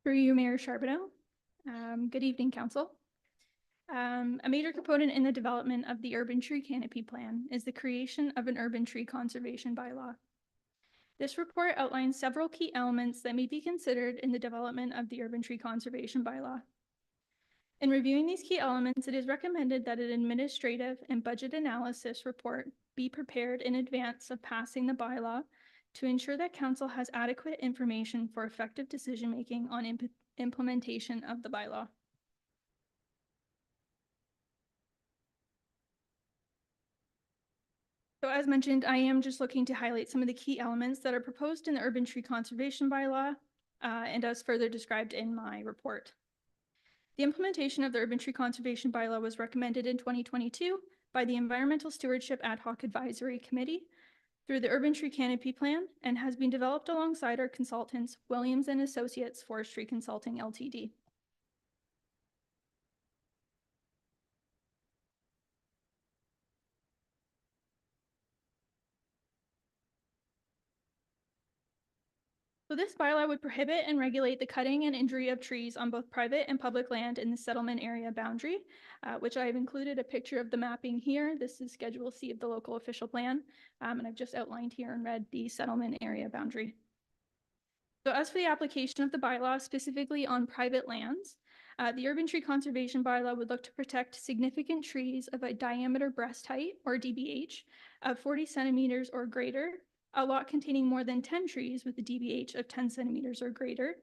Through you, Mayor Charbonneau. Good evening, Council. A major component in the development of the urban tree canopy plan is the creation of an urban tree conservation bylaw. This report outlines several key elements that may be considered in the development of the urban tree conservation bylaw. In reviewing these key elements, it is recommended that an administrative and budget analysis report be prepared in advance of passing the bylaw to ensure that Council has adequate information for effective decision-making on implementation of the bylaw. So as mentioned, I am just looking to highlight some of the key elements that are proposed in the urban tree conservation bylaw and as further described in my report. The implementation of the urban tree conservation bylaw was recommended in 2022 by the Environmental Stewardship Ad Hoc Advisory Committee through the Urban Tree Canopy Plan and has been developed alongside our consultants, Williams and Associates Forestry Consulting Ltd. So this bylaw would prohibit and regulate the cutting and injury of trees on both private and public land in the settlement area boundary, which I have included a picture of the mapping here. This is Schedule C of the local official plan, and I've just outlined here in red the settlement area boundary. So as for the application of the bylaw specifically on private lands, the urban tree conservation bylaw would look to protect significant trees of a diameter breast height, or DBH, of 40 centimeters or greater, a lot containing more than 10 trees with a DBH of 10 centimeters or greater.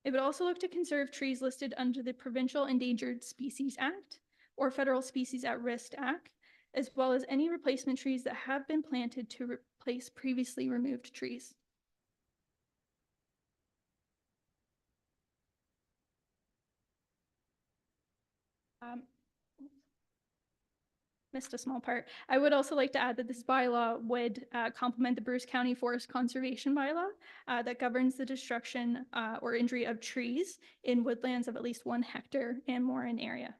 It would also look to conserve trees listed under the Provincial Endangered Species Act or Federal Species at Risk Act, as well as any replacement trees that have been planted to replace previously removed trees. Missed a small part. I would also like to add that this bylaw would complement the Bruce County Forest Conservation Bylaw that governs the destruction or injury of trees in woodlands of at least 1 hectare and more in area.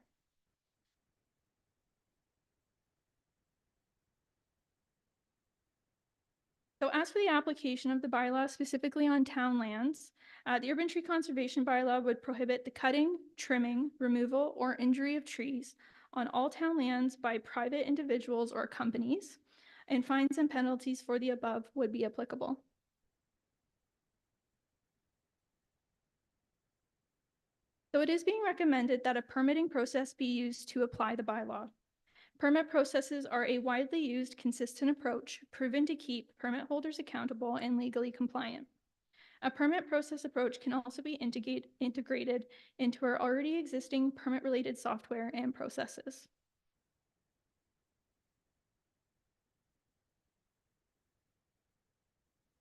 So as for the application of the bylaw specifically on town lands, the urban tree conservation bylaw would prohibit the cutting, trimming, removal, or injury of trees on all town lands by private individuals or companies, and fines and penalties for the above would be applicable. So it is being recommended that a permitting process be used to apply the bylaw. Permit processes are a widely used, consistent approach proven to keep permit holders accountable and legally compliant. A permit process approach can also be integrated into our already existing permit-related software and processes.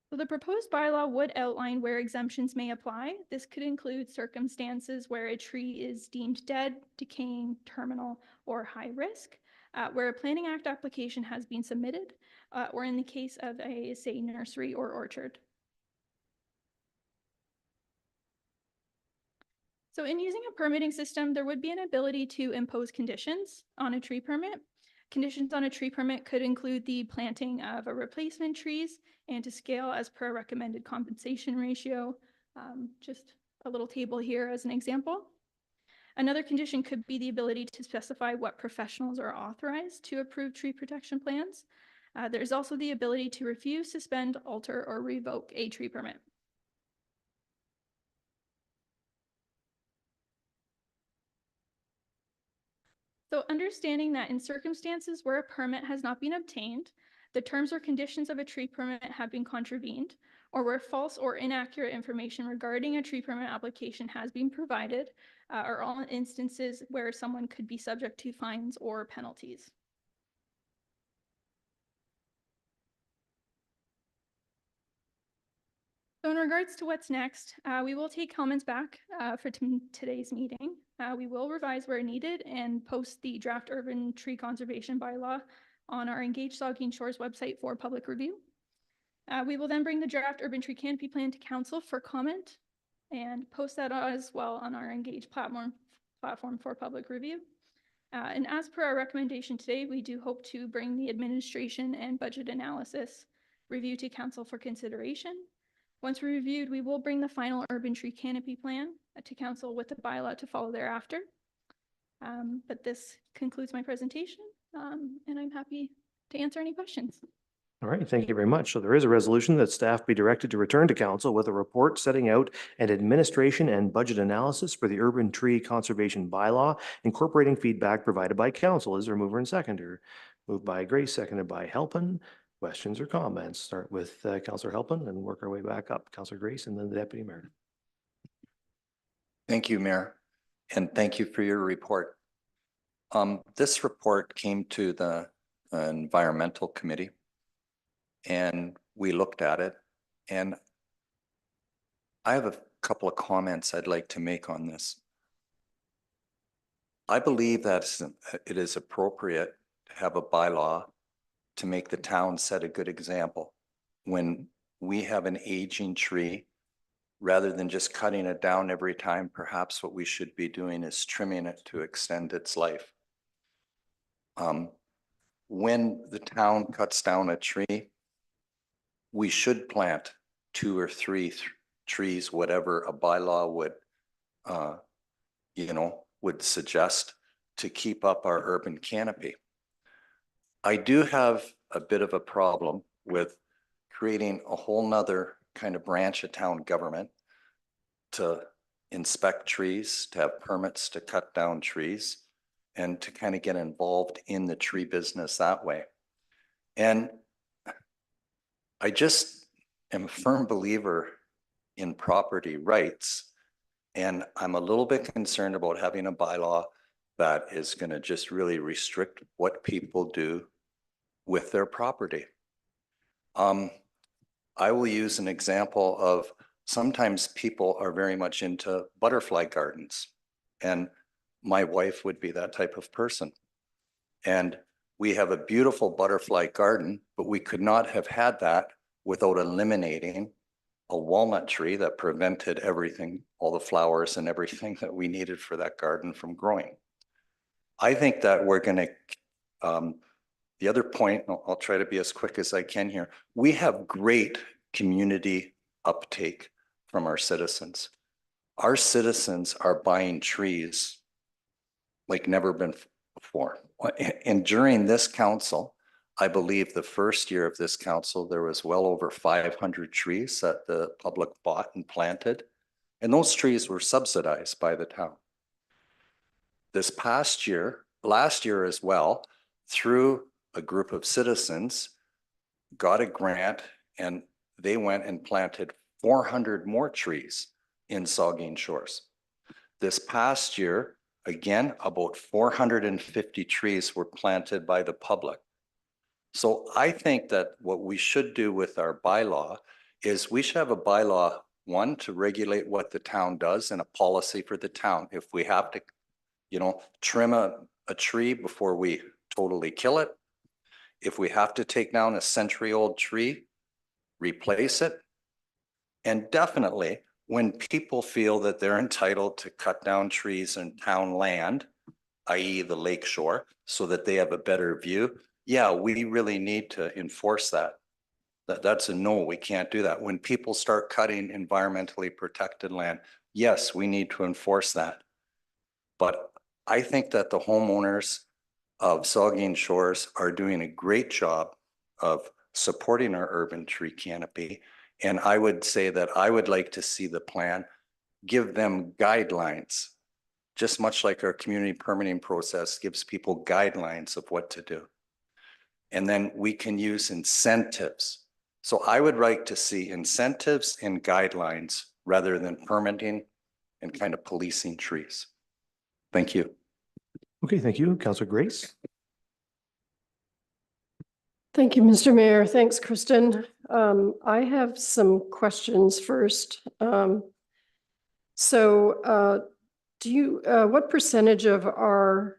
So the proposed bylaw would outline where exemptions may apply. This could include circumstances where a tree is deemed dead, decaying, terminal, or high risk, where a Planning Act application has been submitted, or in the case of a, say, nursery or orchard. So in using a permitting system, there would be an ability to impose conditions on a tree permit. Conditions on a tree permit could include the planting of a replacement trees and to scale as per recommended compensation ratio. Just a little table here as an example. Another condition could be the ability to specify what professionals are authorized to approve tree protection plans. There's also the ability to refuse, suspend, alter, or revoke a tree permit. So understanding that in circumstances where a permit has not been obtained, the terms or conditions of a tree permit have been contravened, or where false or inaccurate information regarding a tree permit application has been provided, are all instances where someone could be subject to fines or penalties. So in regards to what's next, we will take comments back for today's meeting. We will revise where needed and post the draft urban tree conservation bylaw on our Engage Saugeen Shores website for public review. We will then bring the draft urban tree canopy plan to council for comment and post that as well on our Engage platform for public review. And as per our recommendation today, we do hope to bring the administration and budget analysis review to council for consideration. Once reviewed, we will bring the final urban tree canopy plan to council with a bylaw to follow thereafter. But this concludes my presentation, and I'm happy to answer any questions. All right, thank you very much. So there is a resolution that staff be directed to return to council with a report setting out an administration and budget analysis for the urban tree conservation bylaw, incorporating feedback provided by council. Is there a mover and seconder? Moved by Grace, seconded by Halpin. Questions or comments? Start with Councillor Halpin and work our way back up. Councillor Grace and then the Deputy Mayor. Thank you, Mayor, and thank you for your report. This report came to the Environmental Committee, and we looked at it, and I have a couple of comments I'd like to make on this. I believe that it is appropriate to have a bylaw to make the town set a good example. When we have an aging tree, rather than just cutting it down every time, perhaps what we should be doing is trimming it to extend its life. When the town cuts down a tree, we should plant 2 or 3 trees, whatever a bylaw would, would suggest to keep up our urban canopy. I do have a bit of a problem with creating a whole nother kind of branch of town government to inspect trees, to have permits to cut down trees, and to kind of get involved in the tree business that way. And I just am a firm believer in property rights. And I'm a little bit concerned about having a bylaw that is going to just really restrict what people do with their property. I will use an example of sometimes people are very much into butterfly gardens, and my wife would be that type of person. And we have a beautiful butterfly garden, but we could not have had that without eliminating a walnut tree that prevented everything, all the flowers and everything that we needed for that garden from growing. I think that we're going to, the other point, I'll try to be as quick as I can here. We have great community uptake from our citizens. Our citizens are buying trees like never been before. And during this council, I believe the first year of this council, there was well over 500 trees that the public bought and planted. And those trees were subsidized by the town. This past year, last year as well, through a group of citizens, got a grant, and they went and planted 400 more trees in Saugeen Shores. This past year, again, about 450 trees were planted by the public. So I think that what we should do with our bylaw is we should have a bylaw, one, to regulate what the town does and a policy for the town. If we have to, trim a tree before we totally kill it, if we have to take down a century-old tree, replace it. And definitely, when people feel that they're entitled to cut down trees in town land, i.e. the lake shore, so that they have a better view, yeah, we really need to enforce that. That's a no, we can't do that. When people start cutting environmentally protected land, yes, we need to enforce that. But I think that the homeowners of Saugeen Shores are doing a great job of supporting our urban tree canopy. And I would say that I would like to see the plan give them guidelines, just much like our community permitting process gives people guidelines of what to do. And then we can use incentives. So I would like to see incentives and guidelines rather than permitting and kind of policing trees. Thank you. Okay, thank you. Councillor Grace. Thank you, Mr. Mayor. Thanks, Kristen. I have some questions first. What percentage of our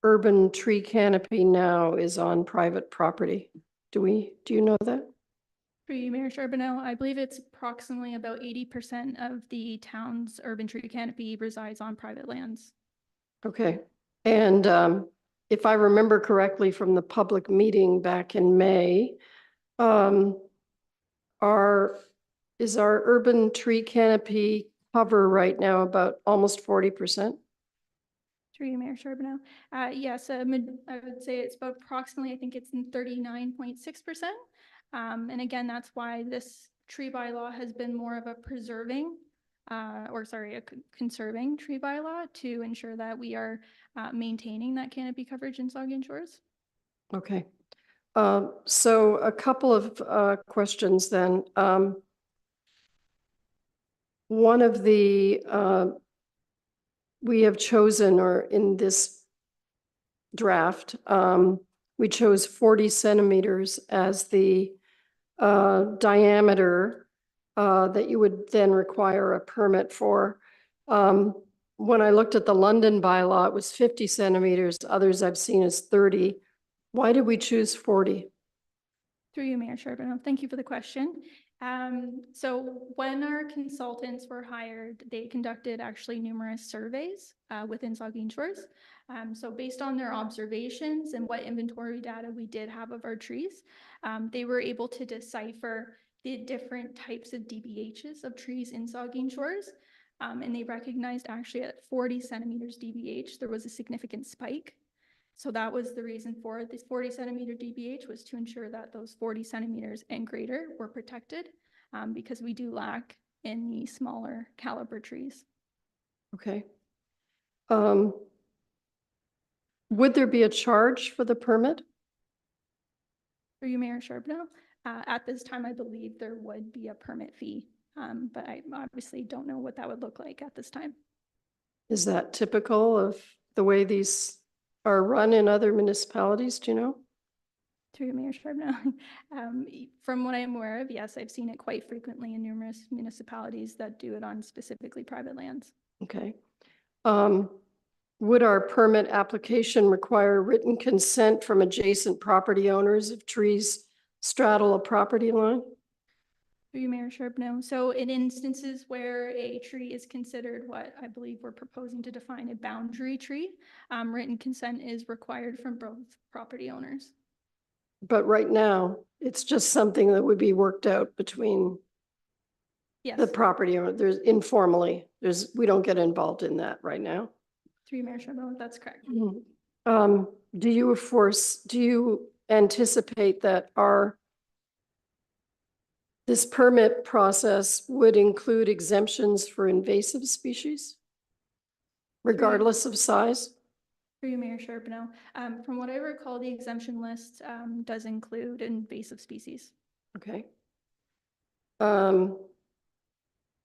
urban tree canopy now is on private property? Do you know that? For you, Mayor Charbonneau, I believe it's approximately about 80% of the town's urban tree canopy resides on private lands. Okay. And if I remember correctly from the public meeting back in May, our Is our urban tree canopy cover right now about almost 40%? Through you, Mayor Charbonneau. Yes, I would say it's about approximately, I think it's in 39.6%. And again, that's why this tree bylaw has been more of a preserving, a conserving tree bylaw to ensure that we are maintaining that canopy coverage in Saugeen Shores. Okay. So a couple of questions then. One of the, we have chosen, or in this draft, we chose 40 centimeters as the diameter that you would then require a permit for. When I looked at the London bylaw, it was 50 centimeters. Others I've seen is 30. Why did we choose 40? Through you, Mayor Charbonneau. Thank you for the question. So when our consultants were hired, they conducted actually numerous surveys within Saugeen Shores. So based on their observations and what inventory data we did have of our trees, they were able to decipher the different types of DBHs of trees in Saugeen Shores. And they recognized actually at 40 centimeters DBH, there was a significant spike. So that was the reason for this 40 centimeter DBH, was to ensure that those 40 centimeters and greater were protected, because we do lack in the smaller caliber trees. Okay. Would there be a charge for the permit? For you, Mayor Charbonneau, at this time, I believe there would be a permit fee, but I obviously don't know what that would look like at this time. Is that typical of the way these are run in other municipalities? Do you know? Through you, Mayor Charbonneau, from what I'm aware of, yes, I've seen it quite frequently in numerous municipalities that do it on specifically private lands. Okay. Would our permit application require written consent from adjacent property owners if trees straddle a property line? Through you, Mayor Charbonneau. So in instances where a tree is considered what I believe we're proposing to define a boundary tree, written consent is required from both property owners. But right now, it's just something that would be worked out between Yes. the property owner. There's informally, we don't get involved in that right now. Through you, Mayor Charbonneau, that's correct. Do you anticipate that this permit process would include exemptions for invasive species, regardless of size? Through you, Mayor Charbonneau. From what I recall, the exemption list does include invasive species. Okay.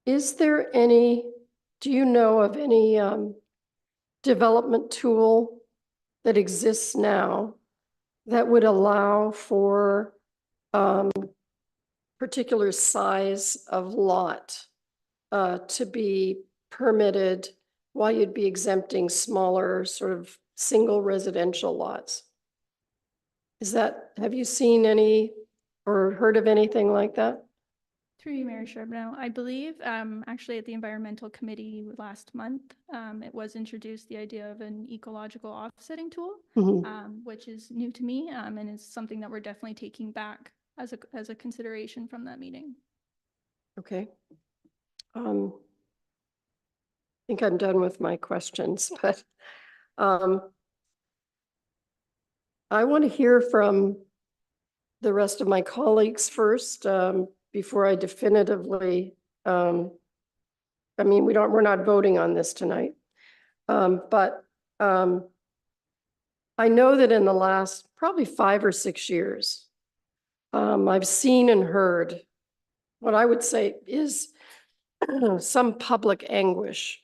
Is there any, do you know of any development tool that exists now that would allow for particular size of lot to be permitted while you'd be exempting smaller sort of single residential lots? Have you seen any or heard of anything like that? Through you, Mayor Charbonneau, I believe actually at the Environmental Committee last month, it was introduced the idea of an ecological offsetting tool, which is new to me, and is something that we're definitely taking back as a consideration from that meeting. Okay. I think I'm done with my questions, but I want to hear from the rest of my colleagues first, before I definitively, I mean, we're not voting on this tonight. But I know that in the last probably 5 or 6 years, I've seen and heard what I would say is some public anguish,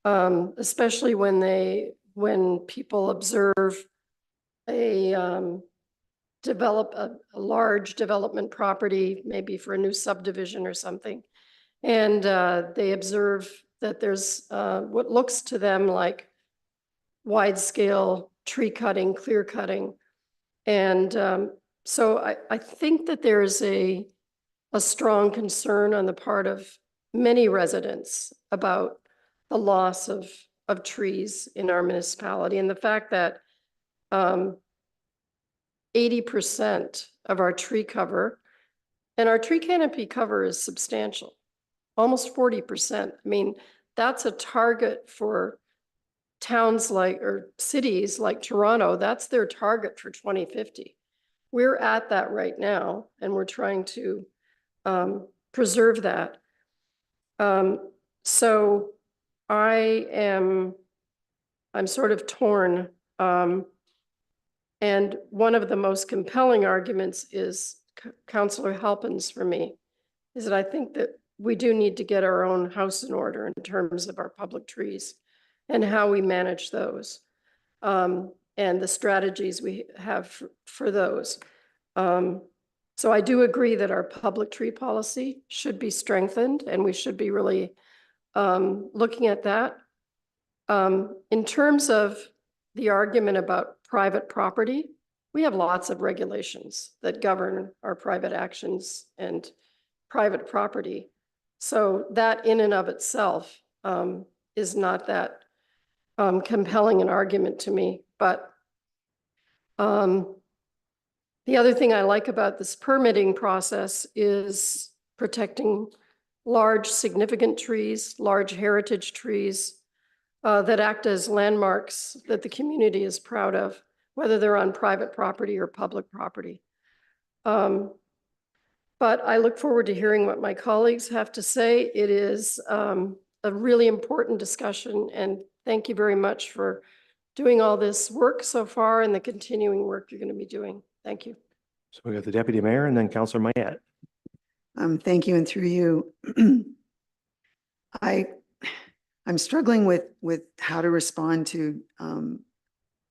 especially when people observe a large development property, maybe for a new subdivision or something. And they observe that there's what looks to them like wide scale tree cutting, clear cutting. And so I think that there's a strong concern on the part of many residents about the loss of trees in our municipality, and the fact that 80% of our tree cover And our tree canopy cover is substantial, almost 40%. I mean, that's a target for towns like, or cities like Toronto. That's their target for 2050. We're at that right now, and we're trying to preserve that. So I'm sort of torn. And one of the most compelling arguments is Councillor Halpin's for me, is that I think that we do need to get our own house in order in terms of our public trees and how we manage those, and the strategies we have for those. So I do agree that our public tree policy should be strengthened, and we should be really looking at that. In terms of the argument about private property, we have lots of regulations that govern our private actions and private property. So that in and of itself is not that compelling an argument to me. But the other thing I like about this permitting process is protecting large significant trees, large heritage trees, that act as landmarks that the community is proud of, whether they're on private property or public property. But I look forward to hearing what my colleagues have to say. It is a really important discussion, and thank you very much for doing all this work so far and the continuing work you're going to be doing. Thank you. So we got the Deputy Mayor and then Councillor Mayette. Thank you, and through you. I'm struggling with how to respond to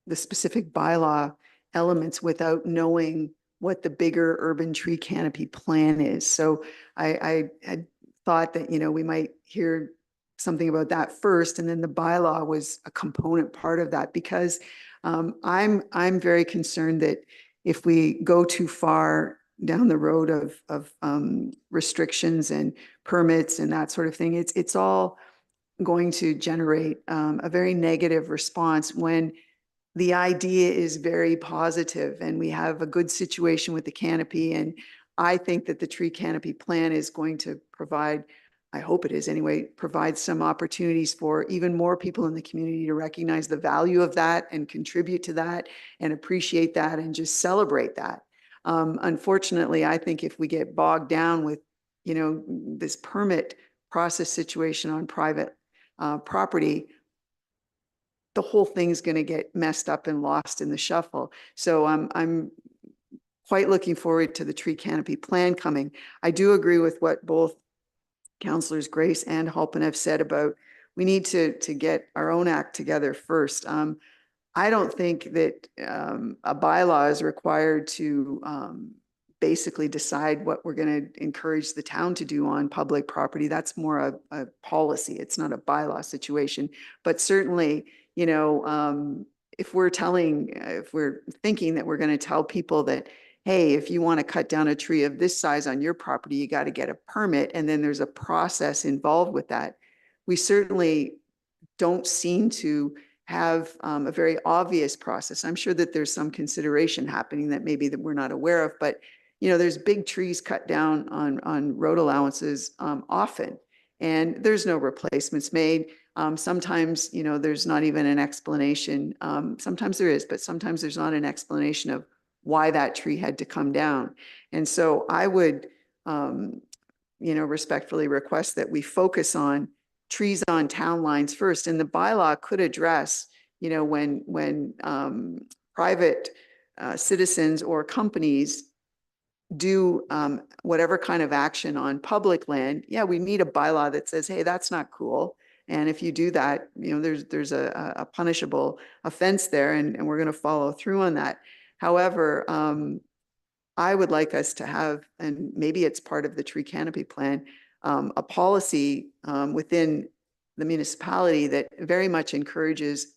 the specific bylaw elements without knowing what the bigger urban tree canopy plan is. So I had thought that, we might hear something about that first, and then the bylaw was a component part of that, because I'm very concerned that if we go too far down the road of restrictions and permits and that sort of thing, it's all going to generate a very negative response when the idea is very positive and we have a good situation with the canopy. And I think that the tree canopy plan is going to provide, I hope it is anyway, provide some opportunities for even more people in the community to recognize the value of that and contribute to that and appreciate that and just celebrate that. Unfortunately, I think if we get bogged down with, this permit process situation on private property, the whole thing's going to get messed up and lost in the shuffle. So I'm quite looking forward to the tree canopy plan coming. I do agree with what both Councillors Grace and Halpin have said about we need to get our own act together first. I don't think that a bylaw is required to basically decide what we're going to encourage the town to do on public property. That's more a policy. It's not a bylaw situation. But certainly, if we're thinking that we're going to tell people that, hey, if you want to cut down a tree of this size on your property, you got to get a permit, and then there's a process involved with that. We certainly don't seem to have a very obvious process. I'm sure that there's some consideration happening that maybe that we're not aware of, but there's big trees cut down on road allowances often, and there's no replacements made. Sometimes, there's not even an explanation. Sometimes there is, but sometimes there's not an explanation of why that tree had to come down. And so I would, respectfully request that we focus on trees on town lines first. And the bylaw could address, when private citizens or companies do whatever kind of action on public land. Yeah, we need a bylaw that says, hey, that's not cool. And if you do that, there's a punishable offense there, and we're going to follow through on that. However, I would like us to have, and maybe it's part of the tree canopy plan, a policy within the municipality that very much encourages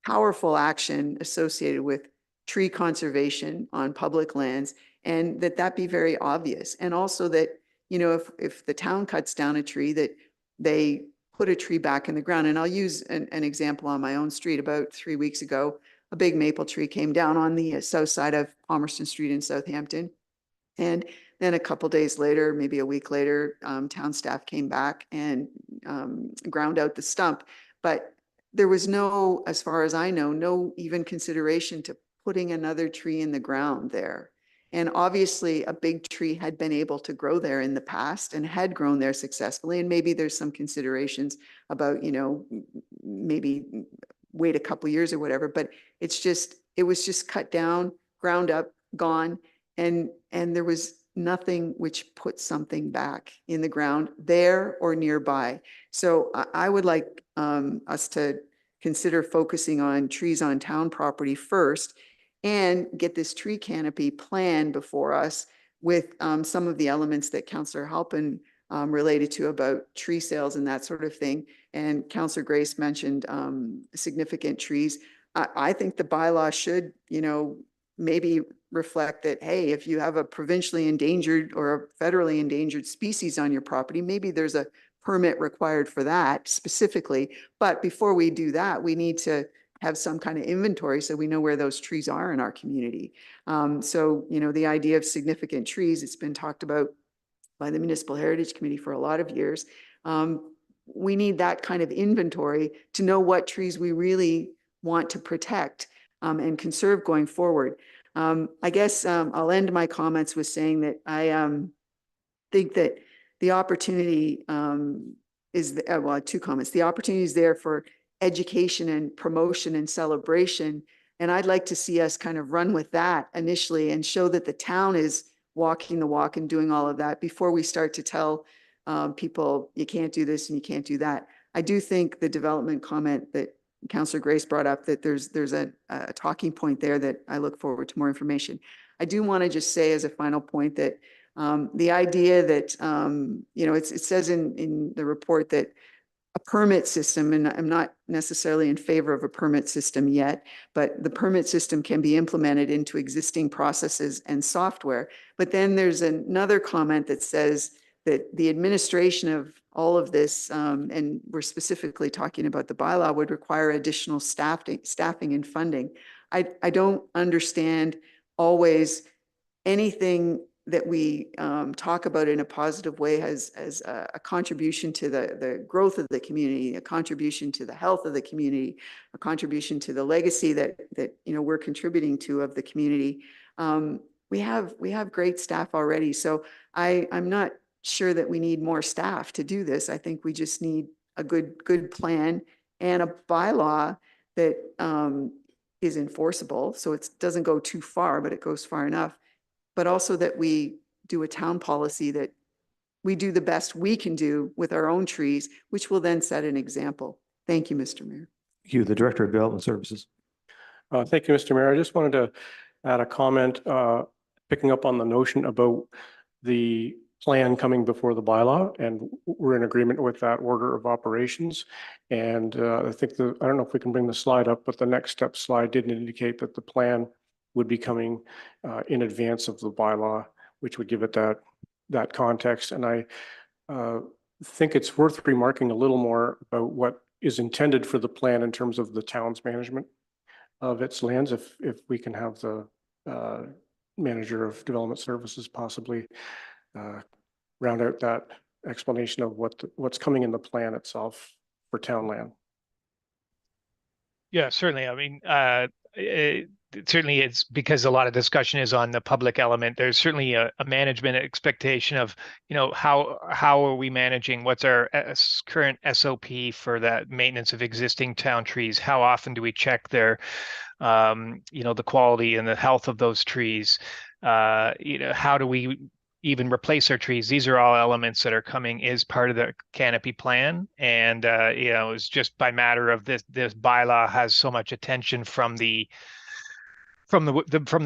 powerful action associated with tree conservation on public lands, and that be very obvious. And also that, if the town cuts down a tree, that they put a tree back in the ground. And I'll use an example on my own street. About 3 weeks ago, a big maple tree came down on the south side of Palmerston Street in Southampton. And Then a couple days later, maybe a week later, town staff came back and ground out the stump. But there was no, as far as I know, no even consideration to putting another tree in the ground there. And obviously a big tree had been able to grow there in the past and had grown there successfully. And maybe there's some considerations about, you know, maybe wait a couple years or whatever, but it was just cut down, ground up, gone. And there was nothing which put something back in the ground there or nearby. So I would like us to consider focusing on trees on town property first and get this tree canopy plan before us with some of the elements that Councillor Halpin related to about tree sales and that sort of thing. And Councillor Grace mentioned significant trees. I think the bylaw should, you know, maybe reflect that, hey, if you have a provincially endangered or a federally endangered species on your property, maybe there's a permit required for that specifically. But before we do that, we need to have some kind of inventory so we know where those trees are in our community. So, you know, the idea of significant trees, it's been talked about by the Municipal Heritage Committee for a lot of years. We need that kind of inventory to know what trees we really want to protect and conserve going forward. I guess I'll end my comments with saying that I think that the opportunity is, well, two comments. The opportunity is there for education and promotion and celebration. And I'd like to see us kind of run with that initially and show that the town is walking the walk and doing all of that before we start to tell people, you can't do this and you can't do that. I do think the development comment that Councillor Grace brought up, that there's a talking point there that I look forward to more information. I do want to just say as a final point that the idea that, you know, it says in the report that a permit system, and I'm not necessarily in favor of a permit system yet, but the permit system can be implemented into existing processes and software. But then there's another comment that says that the administration of all of this, and we're specifically talking about the bylaw, would require additional staffing and funding. I don't understand always anything that we talk about in a positive way as a contribution to the growth of the community, a contribution to the health of the community, a contribution to the legacy that you know we're contributing to of the community. We have great staff already, so I'm not sure that we need more staff to do this. I think we just need a good plan and a bylaw that is enforceable, so it doesn't go too far, but it goes far enough. But also that we do a town policy that we do the best we can do with our own trees, which will then set an example. Thank you, Mr. Mayor. Thank you, the Director of Development Services. Thank you, Mr. Mayor. I just wanted to add a comment, picking up on the notion about the plan coming before the bylaw, and we're in agreement with that order of operations. And I think I don't know if we can bring the slide up, but the next step slide did indicate that the plan would be coming in advance of the bylaw, which would give it that context. And I think it's worth remarking a little more about what is intended for the plan in terms of the town's management of its lands. If we can have the manager of development services possibly round out that explanation of what's coming in the plan itself for town land. Yeah, certainly. I mean, certainly it's because a lot of discussion is on the public element. There's certainly a management expectation of, you know, how are we managing? What's our current SOP for that maintenance of existing town trees? How often do we check their, you know, the quality and the health of those trees? You know, how do we even replace our trees? These are all elements that are coming as part of the canopy plan. And, you know, it's just by matter of this bylaw has so much attention from the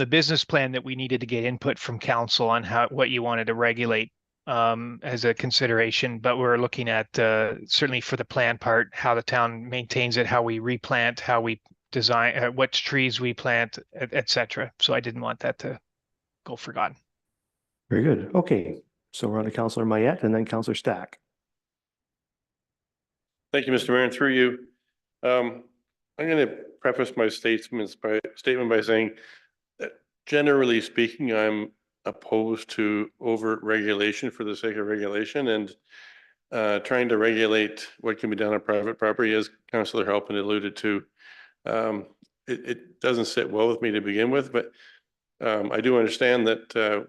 business plan that we needed to get input from council on what you wanted to regulate as a consideration. But we're looking at certainly for the plan part, how the town maintains it, how we replant, how we design, what trees we plant, et cetera. So I didn't want that to go forgotten. Very good. Okay, so we're on to Councillor Mayette and then Councillor Stack. Thank you, Mr. Mayor, and through you. I'm going to preface my statement by saying that generally speaking, I'm opposed to overt regulation for the sake of regulation, and trying to regulate what can be done on private property, as Councillor Halpin alluded to. It doesn't sit well with me to begin with, but I do understand that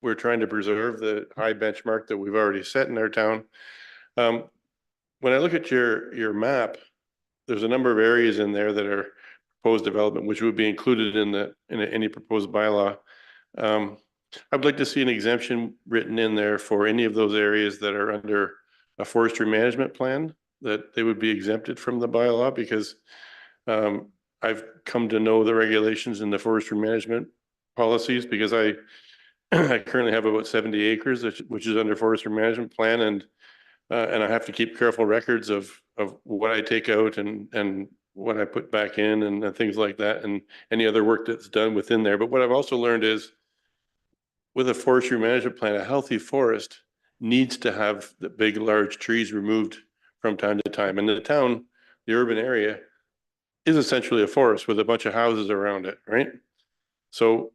we're trying to preserve the high benchmark that we've already set in our town. When I look at your map, there's a number of areas in there that are proposed development, which would be included in any proposed bylaw. I'd like to see an exemption written in there for any of those areas that are under a forestry management plan, that they would be exempted from the bylaw, because I've come to know the regulations and the forestry management policies, because I currently have about 70 acres, which is under forestry management plan, and I have to keep careful records of what I take out and what I put back in and things like that, and any other work that's done within there. But what I've also learned is, with a forestry management plan, a healthy forest needs to have the big, large trees removed from time to time. And the town, the urban area, is essentially a forest with a bunch of houses around it, right? So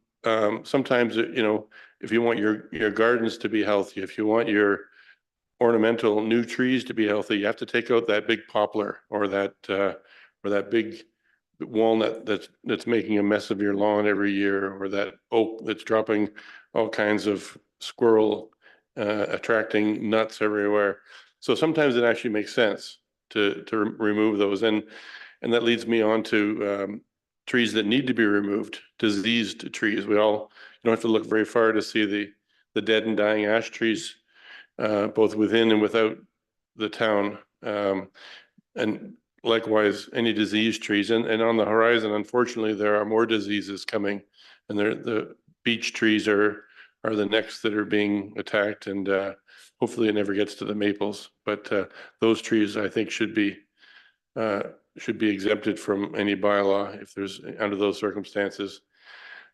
sometimes, if you want your gardens to be healthy, if you want your ornamental new trees to be healthy, you have to take out that big poplar or that big walnut that's making a mess of your lawn every year, or that oak that's dropping all kinds of squirrel attracting nuts everywhere. So sometimes it actually makes sense to remove those, and that leads me on to trees that need to be removed, diseased trees. You don't have to look very far to see the dead and dying ash trees, both within and without the town. And likewise, any diseased trees. And on the horizon, unfortunately, there are more diseases coming, and the beech trees are the next that are being attacked, and hopefully it never gets to the maples. But those trees, I think, should be exempted from any bylaw if there's under those circumstances.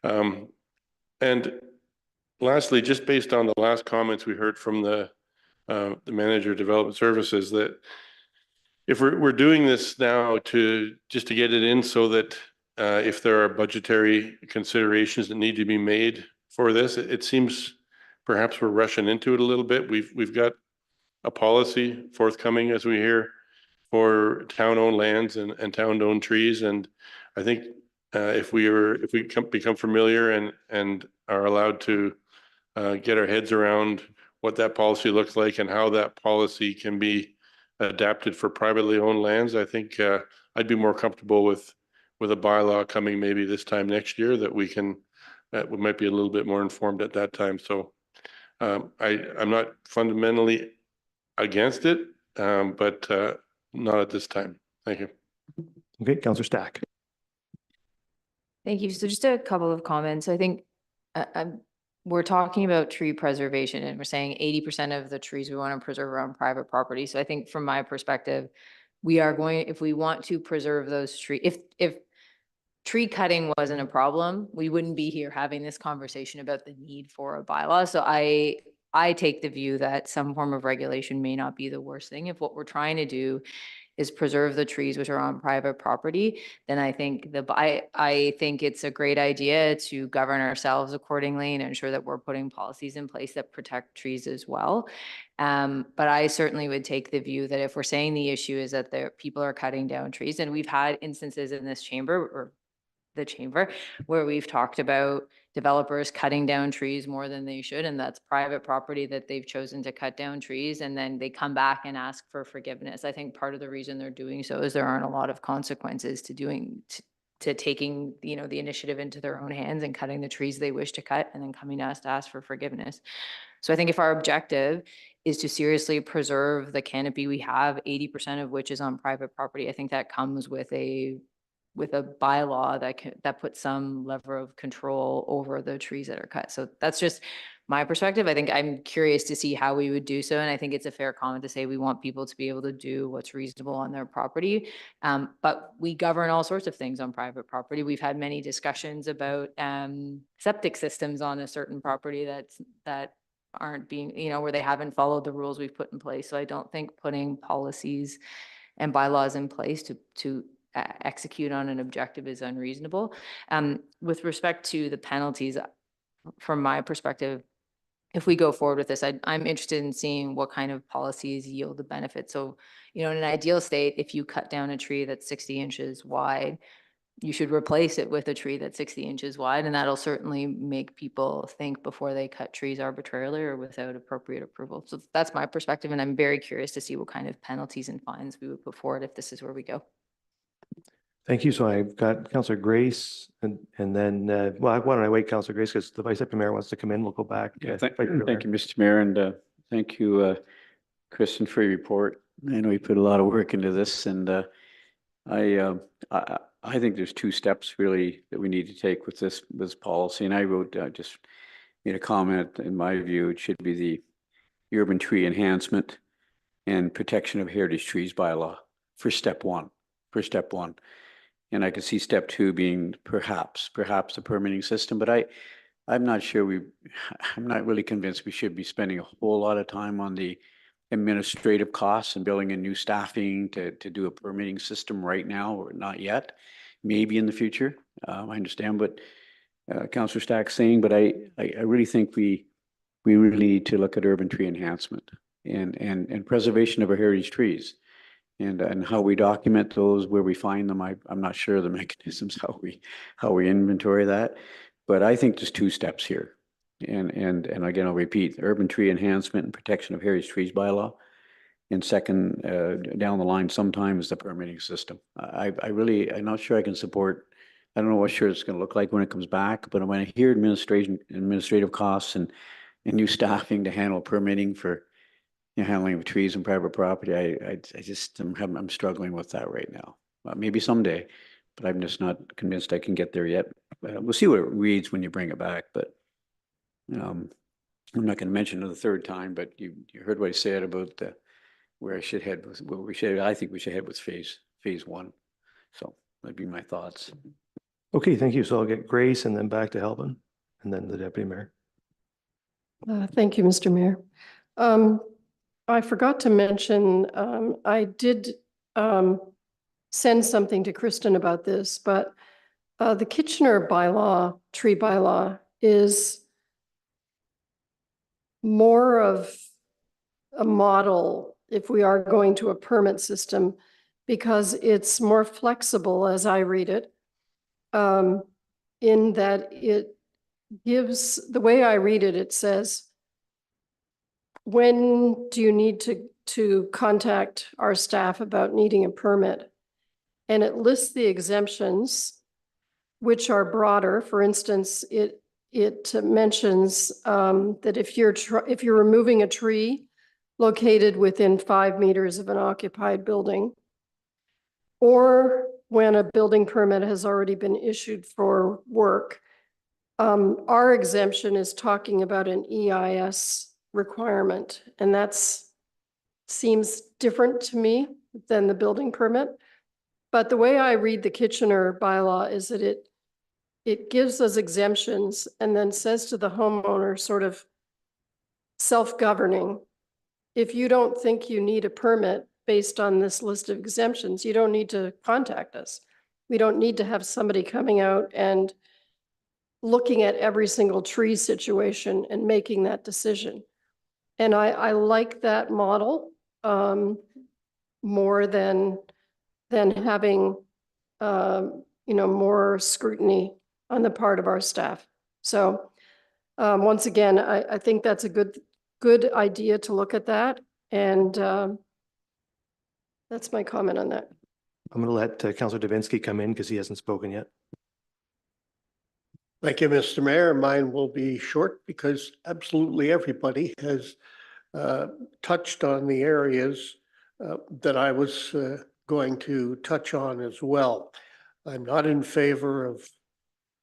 And lastly, just based on the last comments we heard from the manager of development services, that if we're doing this now just to get it in, so that if there are budgetary considerations that need to be made for this, it seems perhaps we're rushing into it a little bit. We've got a policy forthcoming, as we hear, for town-owned lands and town-owned trees, and I think if we become familiar and are allowed to get our heads around what that policy looks like and how that policy can be adapted for privately owned lands, I think I'd be more comfortable with a bylaw coming maybe this time next year, that we might be a little bit more informed at that time. So I'm not fundamentally against it, but not at this time. Thank you. Okay, Councillor Stack. Thank you. So just a couple of comments. I think we're talking about tree preservation, and we're saying 80% of the trees we want to preserve are on private property. So I think from my perspective, if we want to preserve those trees, if tree cutting wasn't a problem, we wouldn't be here having this conversation about the need for a bylaw. So I take the view that some form of regulation may not be the worst thing. If what we're trying to do is preserve the trees which are on private property, then I think I think it's a great idea to govern ourselves accordingly and ensure that we're putting policies in place that protect trees as well. But I certainly would take the view that if we're saying the issue is that people are cutting down trees, and we've had instances in this chamber, or the chamber, where we've talked about developers cutting down trees more than they should, and that's private property that they've chosen to cut down trees, and then they come back and ask for forgiveness. I think part of the reason they're doing so is there aren't a lot of consequences to taking the initiative into their own hands and cutting the trees they wish to cut, and then coming to us to ask for forgiveness. So I think if our objective is to seriously preserve the canopy we have, 80% of which is on private property, I think that comes with a bylaw that puts some level of control over the trees that are cut. So that's just my perspective. I think I'm curious to see how we would do so. And I think it's a fair comment to say we want people to be able to do what's reasonable on their property. But we govern all sorts of things on private property. We've had many discussions about septic systems on a certain property that aren't being, where they haven't followed the rules we've put in place. So I don't think putting policies and bylaws in place to execute on an objective is unreasonable. With respect to the penalties, from my perspective, if we go forward with this, I'm interested in seeing what kind of policies yield the benefit. So, in an ideal state, if you cut down a tree that's 60 inches wide, you should replace it with a tree that's 60 inches wide, and that'll certainly make people think before they cut trees arbitrarily or without appropriate approval. So that's my perspective, and I'm very curious to see what kind of penalties and fines we would put forward if this is where we go. Thank you. So I've got Councillor Grace and then, well, why don't I wait, Councillor Grace, because the Vice Deputy Mayor wants to come in. We'll go back. Thank you, Mr. Mayor, and thank you, Kristen, for your report. I know you put a lot of work into this, and I think there's two steps really that we need to take with this policy. And I wrote just made a comment. In my view, it should be the urban tree enhancement and protection of heritage trees bylaw for step one. And I could see step two being perhaps the permitting system, but I'm not sure I'm not really convinced we should be spending a whole lot of time on the administrative costs and building a new staffing to do a permitting system right now, or not yet, maybe in the future. I understand what Councillor Stack's saying, but I really think we really need to look at urban tree enhancement and preservation of our heritage trees. And how we document those, where we find them. I'm not sure the mechanisms, how we inventory that, but I think there's two steps here. And again, I'll repeat, urban tree enhancement and protection of heritage trees bylaw. And second, down the line, sometimes the permitting system. I'm not sure I can support, I don't know what sure it's going to look like when it comes back, but when I hear administrative costs and new staffing to handle permitting for handling of trees and private property, I'm struggling with that right now. Maybe someday, but I'm just not convinced I can get there yet. We'll see what it reads when you bring it back, but I'm not going to mention it the third time, but you heard what I said about where I should head with, I think we should head with phase one. So that'd be my thoughts. Okay, thank you. So I'll get Grace and then back to Helbin and then the Deputy Mayor. Thank you, Mr. Mayor. I forgot to mention, I did send something to Kristen about this, but the Kitchener bylaw, tree bylaw, is more of a model if we are going to a permit system, because it's more flexible as I read it, in that it gives, the way I read it, it says, when do you need to contact our staff about needing a permit? And it lists the exemptions, which are broader. For instance, it mentions that if you're removing a tree located within 5 meters of an occupied building, or when a building permit has already been issued for work, our exemption is talking about an EIS requirement, and seems different to me than the building permit. But the way I read the Kitchener bylaw is that it gives us exemptions and then says to the homeowner, sort of self-governing, if you don't think you need a permit based on this list of exemptions, you don't need to contact us. We don't need to have somebody coming out and looking at every single tree situation and making that decision. And I like that model more than having more scrutiny on the part of our staff. So once again, I think that's a good idea to look at that, and that's my comment on that. I'm going to let Councillor Davinsky come in because he hasn't spoken yet. Thank you, Mr. Mayor. Mine will be short because absolutely everybody has touched on the areas that I was going to touch on as well. I'm not in favor of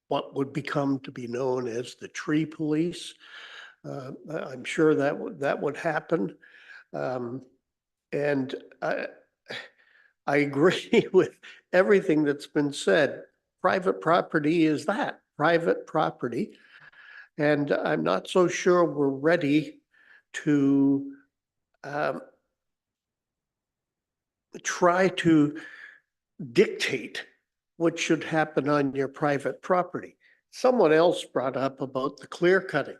what would become to be known as the tree police. I'm sure that would happen. And I agree with everything that's been said. Private property is that, private property. And I'm not so sure we're ready to try to dictate what should happen on your private property. Someone else brought up about the clear cutting,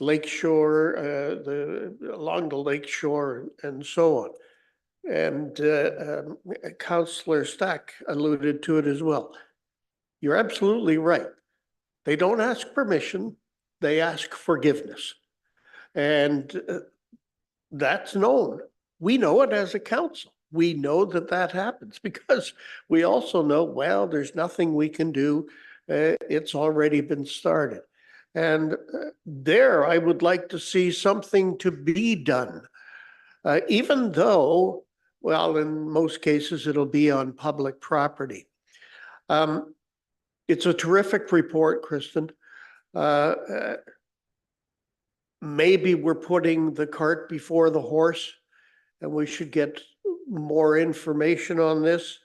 lakeshore, along the lakeshore and so on. And Councillor Stack alluded to it as well. You're absolutely right. They don't ask permission, they ask forgiveness. And that's known. We know it as a council. We know that that happens because we also know, well, there's nothing we can do. It's already been started. And there, I would like to see something to be done. Even though, well, in most cases, it'll be on public property. It's a terrific report, Kristen. Maybe we're putting the cart before the horse, and we should get more information on this.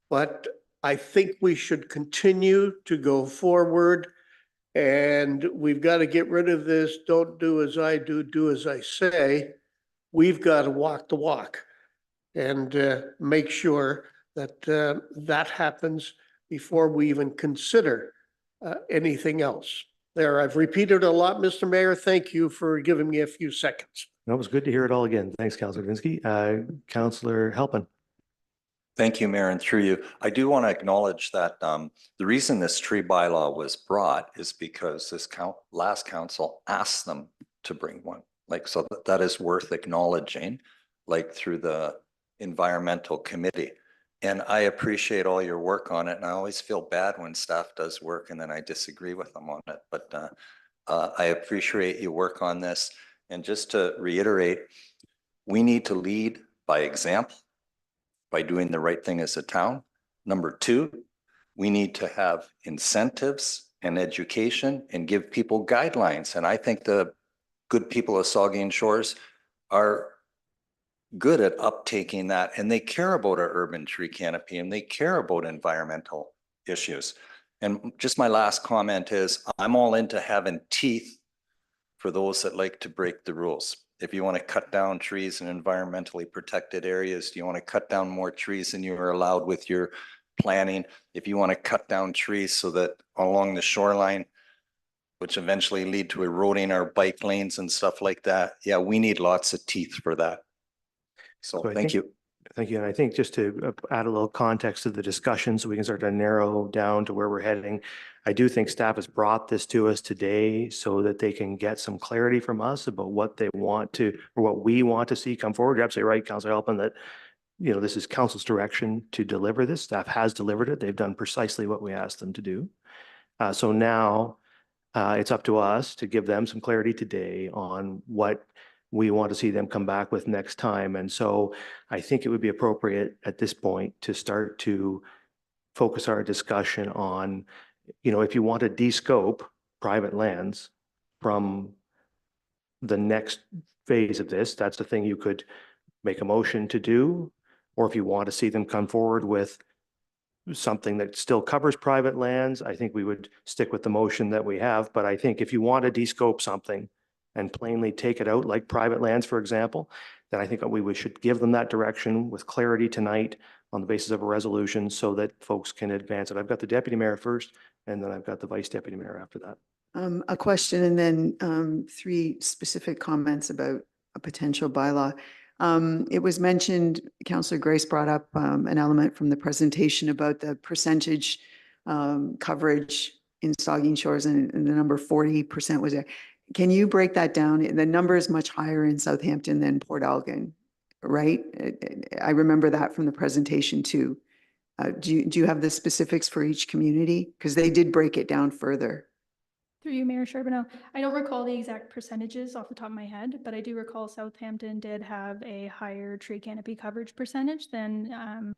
But I think we should continue to go forward, and we've got to get rid of this, don't do as I do, do as I say. We've got to walk the walk and make sure that that happens before we even consider anything else. There, I've repeated a lot, Mr. Mayor. Thank you for giving me a few seconds. That was good to hear it all again. Thanks, Councillor Vinsky. Councillor Halpin. Thank you, Mayor, and through you. I do want to acknowledge that the reason this tree bylaw was brought is because this last council asked them to bring one. Like, so that is worth acknowledging, like through the environmental committee. And I appreciate all your work on it. And I always feel bad when staff does work and then I disagree with them on it. But I appreciate your work on this. And just to reiterate, we need to lead by example, by doing the right thing as a town. Number two, we need to have incentives and education and give people guidelines. And I think the good people of Saugeen Shores are good at uptaking that, and they care about our urban tree canopy and they care about environmental issues. And just my last comment is I'm all into having teeth for those that like to break the rules. If you want to cut down trees in environmentally protected areas, do you want to cut down more trees than you are allowed with your planning? If you want to cut down trees so that along the shoreline, which eventually lead to eroding our bike lanes and stuff like that, yeah, we need lots of teeth for that. So thank you. Thank you. And I think just to add a little context to the discussion so we can start to narrow down to where we're heading, I do think staff has brought this to us today so that they can get some clarity from us about what they want to, or what we want to see come forward. You're absolutely right, Councillor Halpin, that this is council's direction to deliver this. Staff has delivered it. They've done precisely what we asked them to do. So now it's up to us to give them some clarity today on what we want to see them come back with next time. And so I think it would be appropriate at this point to start to focus our discussion on, if you want to de-scope private lands from the next phase of this, that's the thing you could make a motion to do. Or if you want to see them come forward with something that still covers private lands, I think we would stick with the motion that we have. But I think if you want to de-scope something and plainly take it out, like private lands, for example, then I think we should give them that direction with clarity tonight on the basis of a resolution so that folks can advance it. I've got the deputy mayor first, and then I've got the vice deputy mayor after that. A question and then three specific comments about a potential bylaw. It was mentioned, Councillor Grace brought up an element from the presentation about the percentage coverage in Saugeen Shores, and the number 40% was there. Can you break that down? The number is much higher in Southampton than Port Elgin, right? I remember that from the presentation too. Do you have the specifics for each community? Because they did break it down further. Through you, Mayor Charbonneau. I don't recall the exact percentages off the top of my head, but I do recall Southampton did have a higher tree canopy coverage percentage than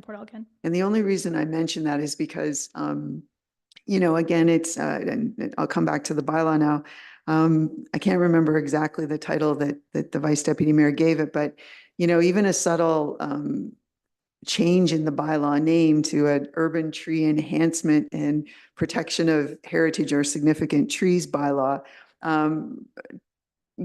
Port Elgin. And the only reason I mention that is because, again, it's, and I'll come back to the bylaw now. I can't remember exactly the title that the vice deputy mayor gave it, but, even a subtle change in the bylaw name to an urban tree enhancement and protection of heritage or significant trees bylaw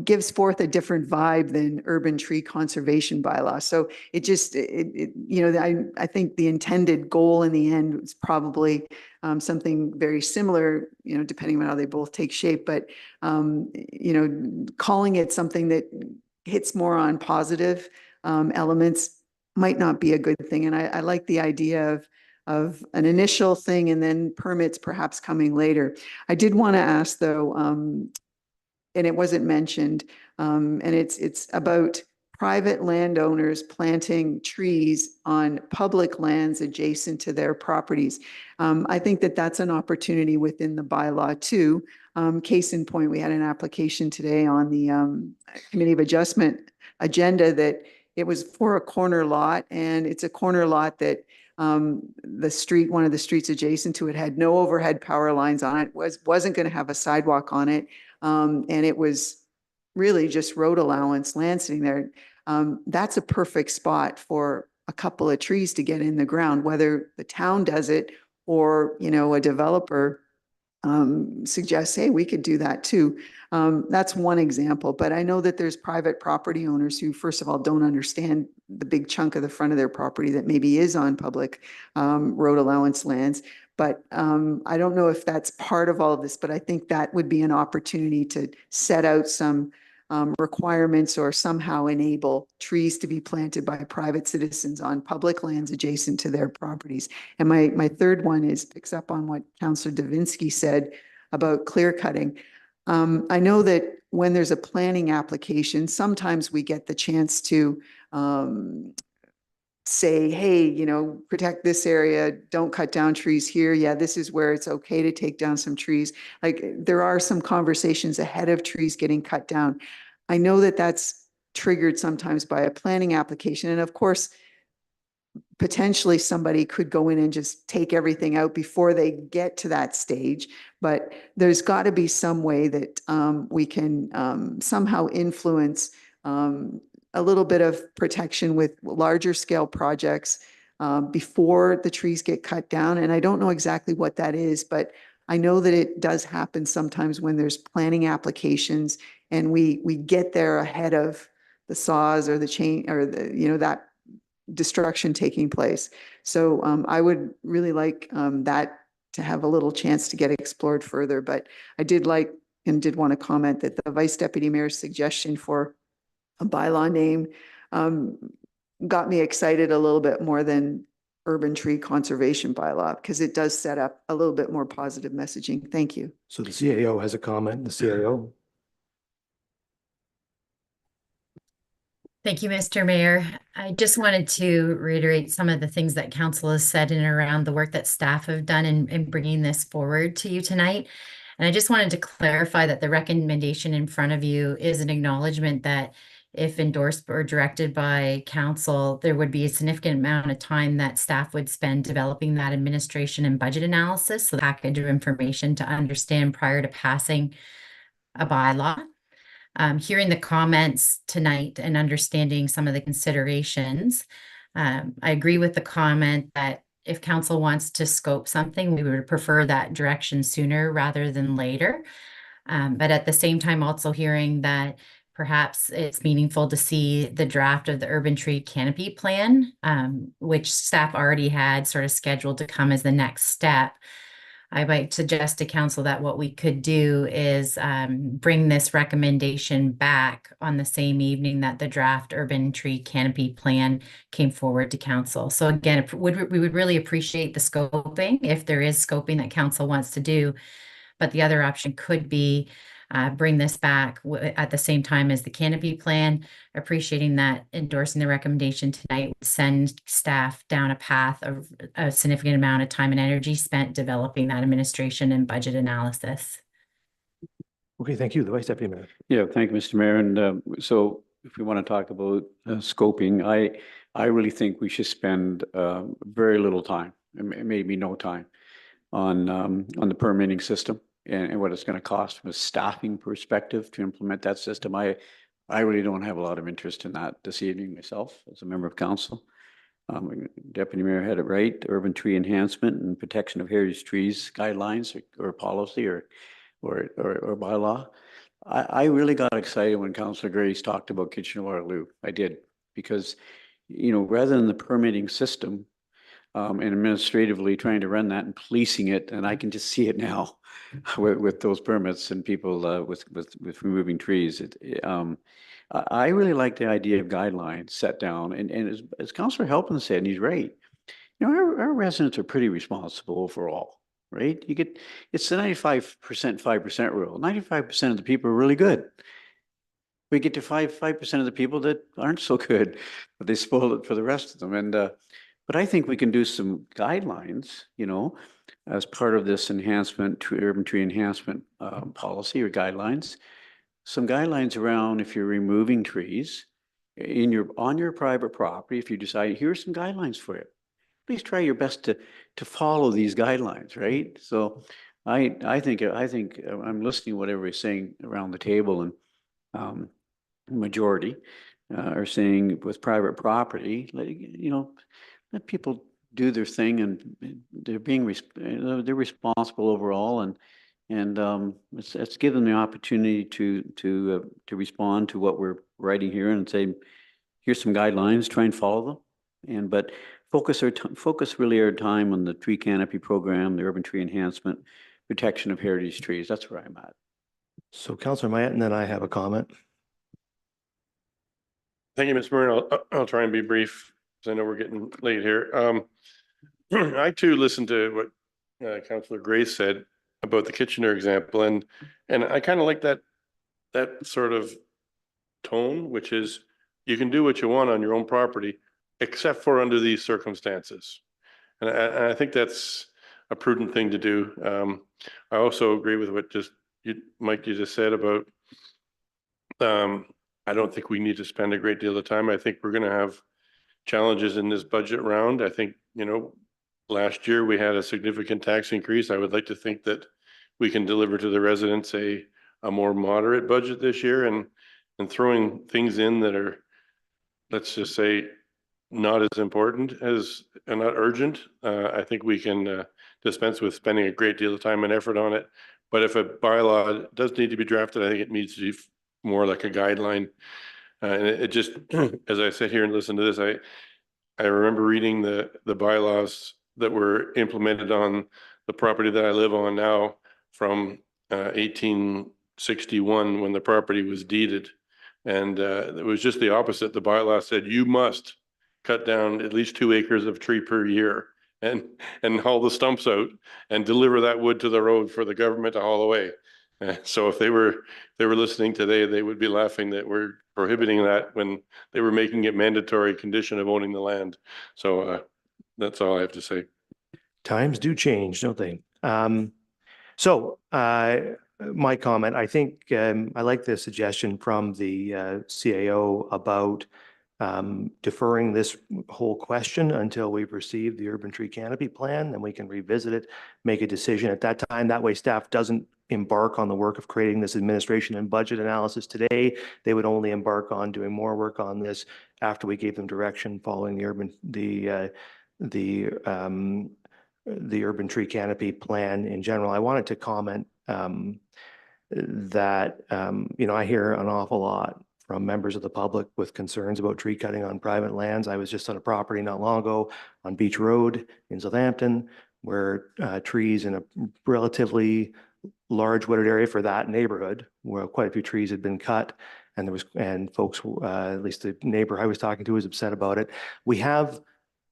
gives forth a different vibe than urban tree conservation bylaw. So it just, I think the intended goal in the end was probably something very similar, depending on how they both take shape, but, calling it something that hits more on positive elements might not be a good thing. And I like the idea of an initial thing and then permits perhaps coming later. I did want to ask though, and it wasn't mentioned, and it's about private landowners planting trees on public lands adjacent to their properties. I think that that's an opportunity within the bylaw too. Case in point, we had an application today on the Committee of Adjustment agenda that it was for a corner lot, and it's a corner lot that the street, one of the streets adjacent to it, had no overhead power lines on it, wasn't going to have a sidewalk on it. And it was really just road allowance land sitting there. That's a perfect spot for a couple of trees to get in the ground, whether the town does it or, a developer suggests, hey, we could do that too. That's one example, but I know that there's private property owners who, first of all, don't understand the big chunk of the front of their property that maybe is on public road allowance lands. But I don't know if that's part of all of this, but I think that would be an opportunity to set out some requirements or somehow enable trees to be planted by private citizens on public lands adjacent to their properties. And my third one picks up on what Councillor Davinsky said about clear cutting. I know that when there's a planning application, sometimes we get the chance to say, hey, protect this area, don't cut down trees here. Yeah, this is where it's okay to take down some trees. Like there are some conversations ahead of trees getting cut down. I know that that's triggered sometimes by a planning application. And of course, potentially somebody could go in and just take everything out before they get to that stage. But there's got to be some way that we can somehow influence a little bit of protection with larger scale projects before the trees get cut down. And I don't know exactly what that is, but I know that it does happen sometimes when there's planning applications and we get there ahead of the saws or the chain or that destruction taking place. So I would really like that to have a little chance to get explored further. But I did like and did want to comment that the Vice Deputy Mayor's suggestion for a bylaw name got me excited a little bit more than urban tree conservation bylaw, because it does set up a little bit more positive messaging. Thank you. So the CAO has a comment. The CAO. Thank you, Mr. Mayor. I just wanted to reiterate some of the things that council has said in and around the work that staff have done in bringing this forward to you tonight. And I just wanted to clarify that the recommendation in front of you is an acknowledgement that if endorsed or directed by council, there would be a significant amount of time that staff would spend developing that administration and budget analysis, so the package of information to understand prior to passing a bylaw. Hearing the comments tonight and understanding some of the considerations, I agree with the comment that if council wants to scope something, we would prefer that direction sooner rather than later. But at the same time, also hearing that perhaps it's meaningful to see the draft of the urban tree canopy plan, which staff already had sort of scheduled to come as the next step. I might suggest to council that what we could do is bring this recommendation back on the same evening that the draft urban tree canopy plan came forward to council. So again, we would really appreciate the scoping if there is scoping that council wants to do. But the other option could be bring this back at the same time as the canopy plan, appreciating that endorsing the recommendation tonight would send staff down a path of a significant amount of time and energy spent developing that administration and budget analysis. Okay, thank you. The Vice Deputy Mayor. Yeah, thank you, Mr. Mayor. And so if we want to talk about scoping, I really think we should spend very little time, maybe no time, on the permitting system and what it's going to cost from a staffing perspective to implement that system. I really don't have a lot of interest in that this evening myself as a member of council. Deputy Mayor had it right. Urban tree enhancement and protection of heritage trees guidelines or policy or bylaw. I really got excited when Councillor Grace talked about Kitchener-Waterloo. I did, because, you know, rather than the permitting system, and administratively trying to run that and policing it, and I can just see it now with those permits and people with removing trees. I really like the idea of guidelines set down, and as Councillor Halpin said, and he's right. You know, our residents are pretty responsible overall, right? It's the 95%, 5% rule. 95% of the people are really good. We get to 5% of the people that aren't so good, but they spoil it for the rest of them. And but I think we can do some guidelines, you know, as part of this enhancement to urban tree enhancement policy or guidelines. Some guidelines around if you're removing trees on your private property. If you decide, here's some guidelines for it. Please try your best to follow these guidelines, right? So I think I'm listening to what everybody's saying around the table, and majority are saying with private property, you know, let people do their thing, and they're they're responsible overall, and let's give them the opportunity to respond to what we're writing here and say, here's some guidelines, try and follow them, but focus really our time on the tree canopy program, the urban tree enhancement, protection of heritage trees. That's where I'm at. So Councillor Mayette, and then I have a comment. Thank you, Ms. Marin. I'll try and be brief because I know we're getting late here. I too listened to what Councillor Grace said about the Kitchener example, and I kind of like that sort of tone, which is you can do what you want on your own property, except for under these circumstances. And I think that's a prudent thing to do. I also agree with what Mike, you just said about I don't think we need to spend a great deal of time. I think we're going to have challenges in this budget round. I think, you know, last year we had a significant tax increase. I would like to think that we can deliver to the residents a more moderate budget this year, and throwing things in that are, let's just say, not as important as and not urgent. I think we can dispense with spending a great deal of time and effort on it. But if a bylaw does need to be drafted, I think it needs to be more like a guideline. And it just, as I sit here and listen to this, I remember reading the bylaws that were implemented on the property that I live on now from 1861 when the property was deeded. And it was just the opposite. The bylaw said you must cut down at least 2 acres of tree per year and haul the stumps out and deliver that wood to the road for the government to haul away. So if they were listening today, they would be laughing that we're prohibiting that when they were making it mandatory condition of owning the land. So that's all I have to say. Times do change, don't they? My comment, I think I like the suggestion from the CAO about deferring this whole question until we've received the urban tree canopy plan, then we can revisit it, make a decision at that time. That way staff doesn't embark on the work of creating this administration and budget analysis today. They would only embark on doing more work on this after we gave them direction following the urban tree canopy plan in general. I wanted to comment that, you know, I hear an awful lot from members of the public with concerns about tree cutting on private lands. I was just on a property not long ago on Beach Road in Southampton, where trees in a relatively large wooded area for that neighborhood, where quite a few trees had been cut, and folks, at least the neighbor I was talking to was upset about it. We have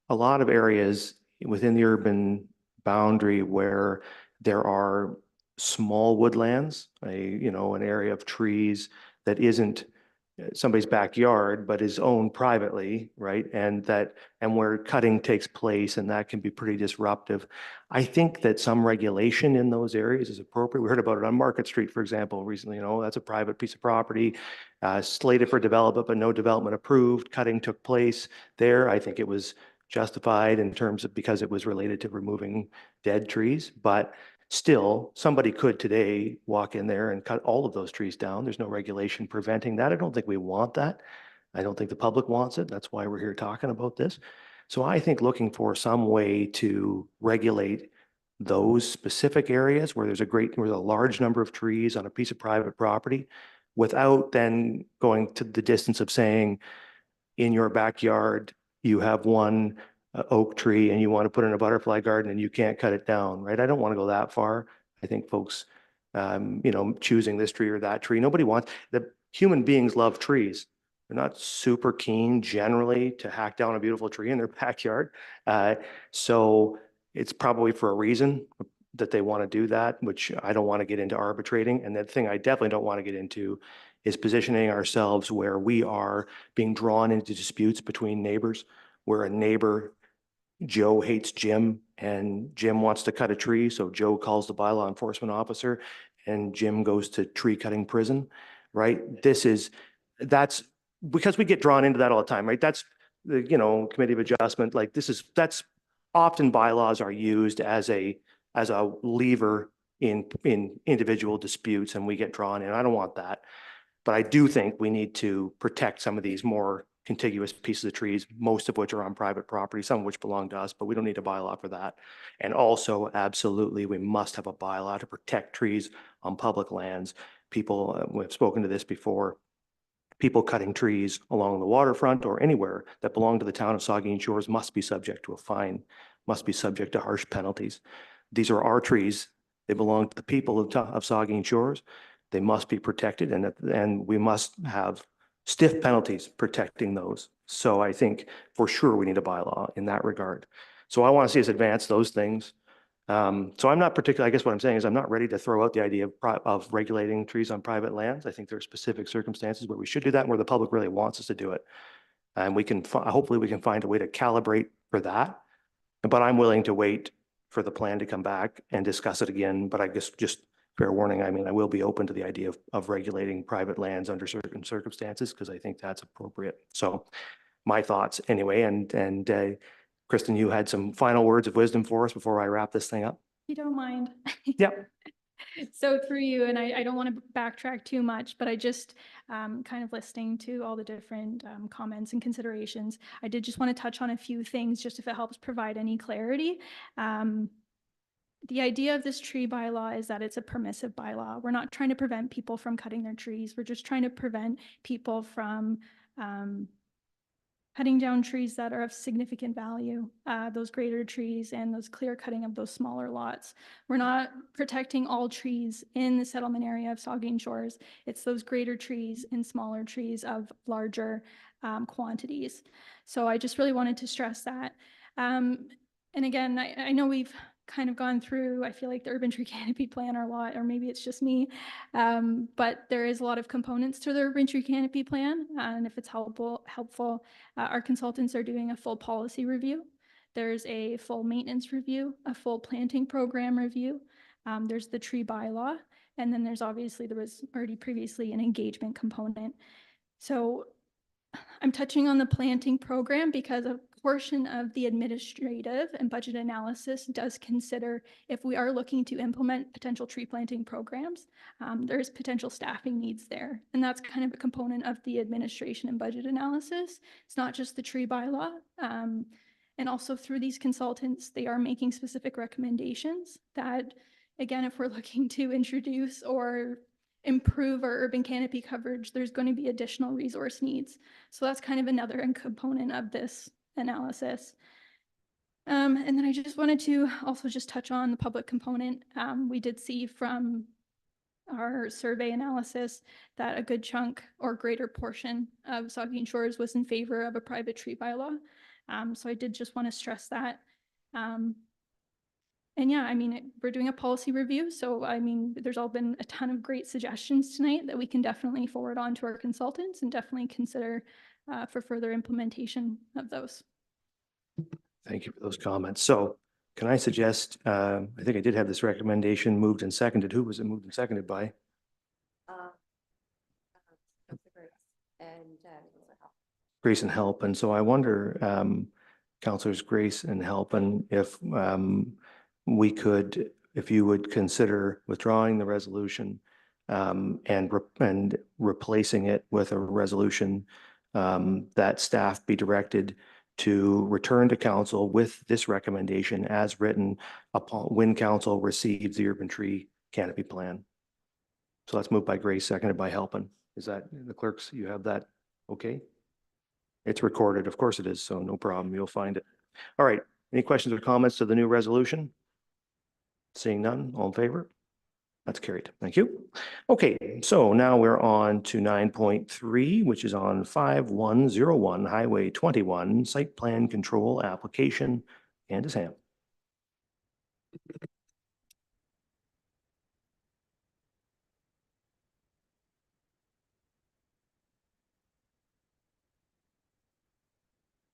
a lot of areas within the urban boundary where there are small woodlands, an area of trees that isn't somebody's backyard, but is owned privately, right? And where cutting takes place, and that can be pretty disruptive. I think that some regulation in those areas is appropriate. We heard about it on Market Street, for example, recently. That's a private piece of property, slated for development, but no development approved. Cutting took place there. I think it was justified in terms of because it was related to removing dead trees, but still, somebody could today walk in there and cut all of those trees down. There's no regulation preventing that. I don't think we want that. I don't think the public wants it. That's why we're here talking about this. So I think looking for some way to regulate those specific areas where there's a large number of trees on a piece of private property without then going to the distance of saying in your backyard, you have one oak tree and you want to put in a butterfly garden and you can't cut it down, right? I don't want to go that far. I think folks, choosing this tree or that tree, nobody wants, the human beings love trees. They're not super keen generally to hack down a beautiful tree in their backyard. So it's probably for a reason that they want to do that, which I don't want to get into arbitrating. And the thing I definitely don't want to get into is positioning ourselves where we are being drawn into disputes between neighbors, where a neighbor, Joe, hates Jim and Jim wants to cut a tree. So Joe calls the bylaw enforcement officer and Jim goes to tree cutting prison, right? That's because we get drawn into that all the time, right? That's the, committee of adjustment, like that's often bylaws are used as a lever in individual disputes and we get drawn in. I don't want that. But I do think we need to protect some of these more contiguous pieces of trees, most of which are on private property, some of which belong to us, but we don't need a bylaw for that. And also, absolutely, we must have a bylaw to protect trees on public lands. People, we've spoken to this before, people cutting trees along the waterfront or anywhere that belong to the town of Saugeen Shores must be subject to a fine, must be subject to harsh penalties. These are our trees. They belong to the people of Saugeen Shores. They must be protected and we must have stiff penalties protecting those. So I think for sure we need a bylaw in that regard. So I want to see us advance those things. So I'm not particularly, I guess what I'm saying is I'm not ready to throw out the idea of regulating trees on private lands. I think there are specific circumstances where we should do that and where the public really wants us to do it. And we can, hopefully we can find a way to calibrate for that. But I'm willing to wait for the plan to come back and discuss it again. But I guess just fair warning, I mean, I will be open to the idea of regulating private lands under certain circumstances because I think that's appropriate. So my thoughts anyway, and Kristen, you had some final words of wisdom for us before I wrap this thing up? You don't mind? Yep. So through you, and I don't want to backtrack too much, but I just kind of listening to all the different comments and considerations. I did just want to touch on a few things, just if it helps provide any clarity. The idea of this tree bylaw is that it's a permissive bylaw. We're not trying to prevent people from cutting their trees. We're just trying to prevent people from cutting down trees that are of significant value, those greater trees and those clear cutting of those smaller lots. We're not protecting all trees in the settlement area of Saugeen Shores. It's those greater trees and smaller trees of larger quantities. So I just really wanted to stress that. And again, I know we've kind of gone through, I feel like the urban tree canopy plan a lot, or maybe it's just me, but there is a lot of components to the urban tree canopy plan. And if it's helpful, our consultants are doing a full policy review. There's a full maintenance review, a full planting program review. There's the tree bylaw. And then there was already previously an engagement component. So I'm touching on the planting program because a portion of the administrative and budget analysis does consider if we are looking to implement potential tree planting programs, there's potential staffing needs there. And that's kind of a component of the administration and budget analysis. It's not just the tree bylaw. And also through these consultants, they are making specific recommendations that, again, if we're looking to introduce or improve our urban canopy coverage, there's going to be additional resource needs. So that's kind of another component of this analysis. And then I just wanted to also just touch on the public component. We did see from our survey analysis that a good chunk or greater portion of Saugeen Shores was in favor of a private tree bylaw. So I did just want to stress that. And yeah, I mean, we're doing a policy review. So, I mean, there's all been a ton of great suggestions tonight that we can definitely forward on to our consultants and definitely consider for further implementation of those. Thank you for those comments. So can I suggest, I think I did have this recommendation moved and seconded. Who was it moved and seconded by? Grace and Help. And so I wonder, Councillors Grace and Help, and if we could, if you would consider withdrawing the resolution and replacing it with a resolution that staff be directed to return to council with this recommendation as written upon when council receives the urban tree canopy plan. So that's moved by Grace, seconded by Halpin. Is that the clerks? You have that? Okay. It's recorded. Of course it is. So no problem. You'll find it. All right. Any questions or comments to the new resolution? Seeing none, all in favor? That's carried. Thank you. Okay, so now we're on to 9.3, which is on 5101 Highway 21 Site Plan Control Application. Candace Ham.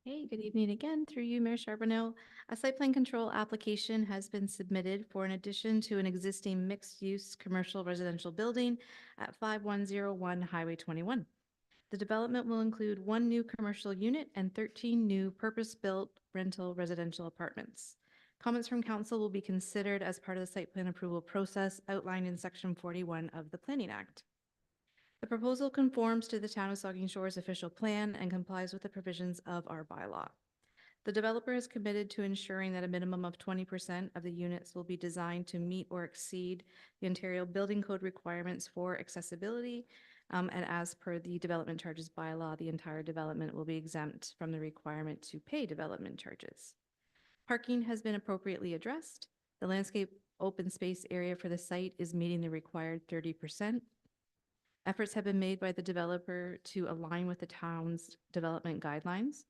Hey, good evening again. Through you, Mayor Charbonneau. A site plan control application has been submitted for an addition to an existing mixed-use commercial residential building at 5101 Highway 21. The development will include 1 new commercial unit and 13 new purpose-built rental residential apartments. Comments from council will be considered as part of the site plan approval process outlined in Section 41 of the Planning Act. The proposal conforms to the Town of Saugeen Shores official plan and complies with the provisions of our bylaw. The developer is committed to ensuring that a minimum of 20% of the units will be designed to meet or exceed the Ontario Building Code requirements for accessibility. And as per the development charges bylaw, the entire development will be exempt from the requirement to pay development charges. Parking has been appropriately addressed. The landscape open space area for the site is meeting the required 30%. Efforts have been made by the developer to align with the town's development guidelines.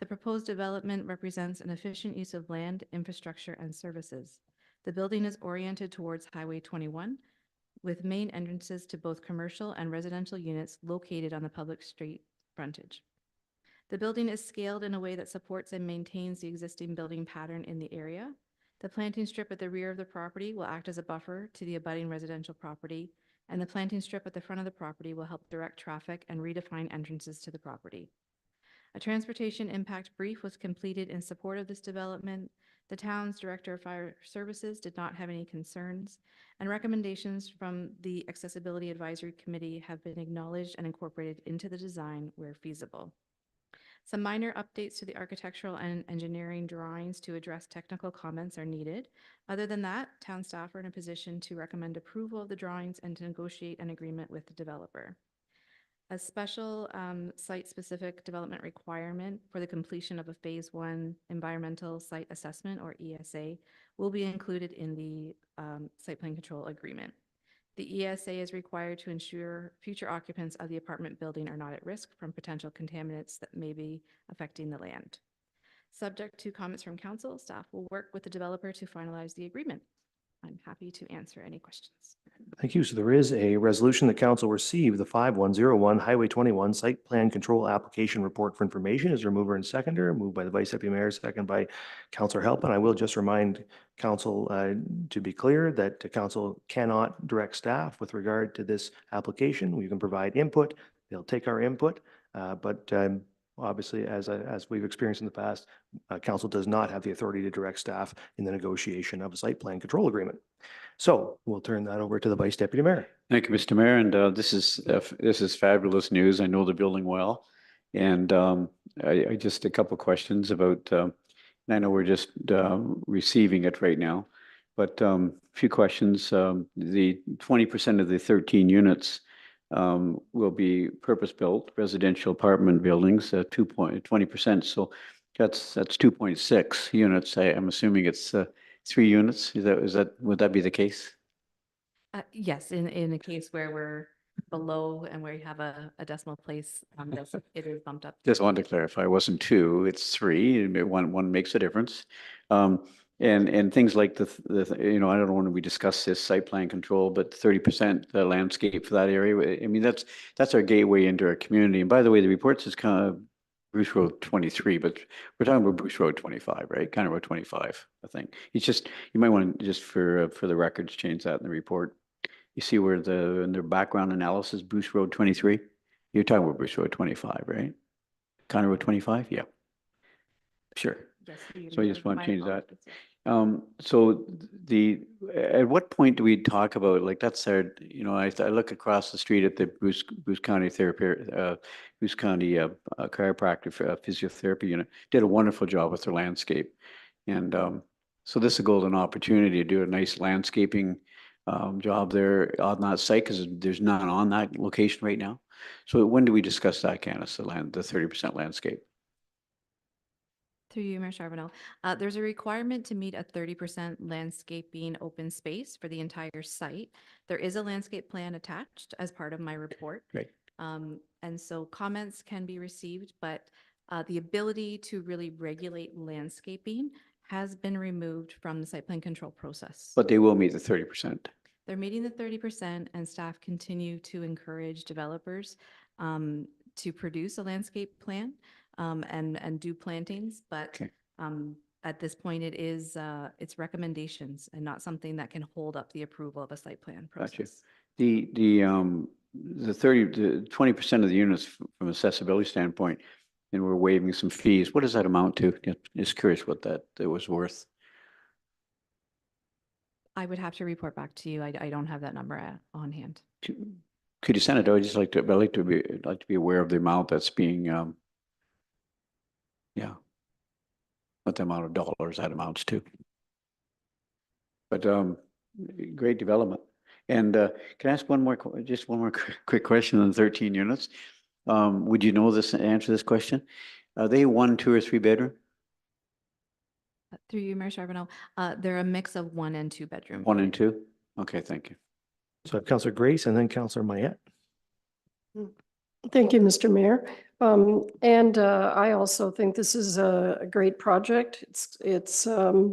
The proposed development represents an efficient use of land, infrastructure, and services. The building is oriented towards Highway 21, with main entrances to both commercial and residential units located on the public street frontage. The building is scaled in a way that supports and maintains the existing building pattern in the area. The planting strip at the rear of the property will act as a buffer to the abutting residential property, and the planting strip at the front of the property will help direct traffic and redefine entrances to the property. A transportation impact brief was completed in support of this development. The town's Director of Fire Services did not have any concerns, and recommendations from the Accessibility Advisory Committee have been acknowledged and incorporated into the design where feasible. Some minor updates to the architectural and engineering drawings to address technical comments are needed. Other than that, town staff are in a position to recommend approval of the drawings and to negotiate an agreement with the developer. A special site-specific development requirement for the completion of a Phase 1 Environmental Site Assessment, or ESA, will be included in the site plan control agreement. The ESA is required to ensure future occupants of the apartment building are not at risk from potential contaminants that may be affecting the land. Subject to comments from council, staff will work with the developer to finalize the agreement. I'm happy to answer any questions. Thank you. So there is a resolution that council received, the 5101 Highway 21 Site Plan Control Application Report for information. Is there a mover and seconder? Moved by the Vice Deputy Mayor, second by Councillor Halpin. I will just remind council to be clear that the council cannot direct staff with regard to this application. We can provide input. They'll take our input, but obviously, as we've experienced in the past, council does not have the authority to direct staff in the negotiation of a site plan control agreement. So we'll turn that over to the Vice Deputy Mayor. Thank you, Mr. Mayor. And this is fabulous news. I know the building well. And I just a couple questions about, and I know we're just receiving it right now, but a few questions. The 20% of the 13 units will be purpose-built residential apartment buildings, 20%. So that's 2.6 units. I'm assuming it's 3 units. Would that be the case? Yes, in a case where we're below and where you have a decimal place, yes, it is bumped up. Just wanted to clarify, it wasn't 2, it's 3. One makes a difference. And things like I don't know when we discuss this site plan control, but 30% the landscape for that area. I mean, that's our gateway into our community. And by the way, the reports is kind of Bruce Road 23, but we're talking about Bruce Road 25, right? Kind of Road 25, I think. It's just, you might want to just for the records, change that in the report. You see where in their background analysis, Bruce Road 23? You're talking about Bruce Road 25, right? Kind of Road 25? Yeah. Sure. Yes, through you, So you Mayor. just want My to change that? apologies, yeah. So at what point do we talk about, like, that's our, I look across the street at the Bruce County Bruce County chiropractic physiotherapy unit, did a wonderful job with their landscape. And so this is a golden opportunity to do a nice landscaping job there on that site, because there's none on that location right now. So when do we discuss that, Candace, the 30% landscape? Through you, Mayor Charbonneau. There's a requirement to meet a 30% landscaping open space for the entire site. There is a landscape plan attached as part of my report. Great. And so comments can be received, but the ability to really regulate landscaping has been removed from the site plan control process. But they will meet the 30%. They're meeting the 30%, and staff continue to encourage developers to produce a landscape plan and do plantings, but Okay. at this point, it's recommendations and not something that can hold up the approval of a site plan Gotcha. process. The 20% of the units from accessibility standpoint, and we're waiving some fees, what does that amount to? Just curious what that was worth. I would have to report back to you. I don't have that number on hand. Could you send it? I'd like to be aware of the amount that's being, what the amount of dollars that amounts to. But great development. And can I ask just one more quick question on the 13 units? Would you know this, answer this question? Are they 1, 2, or 3 bedroom? Through you, Mayor Charbonneau, they're a mix of 1 and 2 bedroom. 1 and 2? Okay, thank you. So I have Councillor Grace and then Councillor Mayette. Thank you, Mr. Mayor. And I also think this is a great project. It's a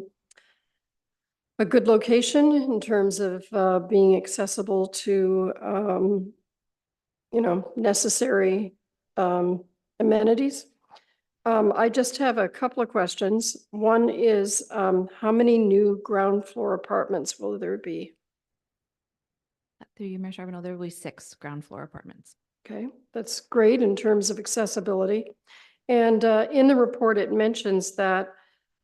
good location in terms of being accessible to, necessary amenities. I just have a couple of questions. One is, how many new ground floor apartments will there be? Through you, Mayor Charbonneau, there will be 6 ground floor apartments. Okay, that's great in terms of accessibility. And in the report, it mentions that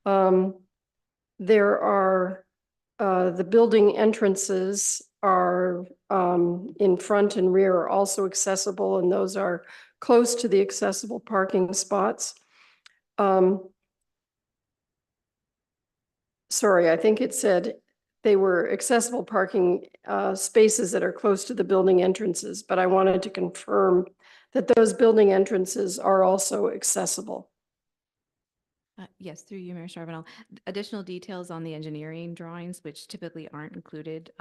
there are, the building entrances are in front and rear are also accessible, and those are close to the accessible parking spots. Sorry, I think it said they were accessible parking spaces that are close to the building entrances, but I wanted to confirm that those building entrances are also accessible. Yes, through you, Mayor Charbonneau. Additional details on the engineering drawings, which typically aren't included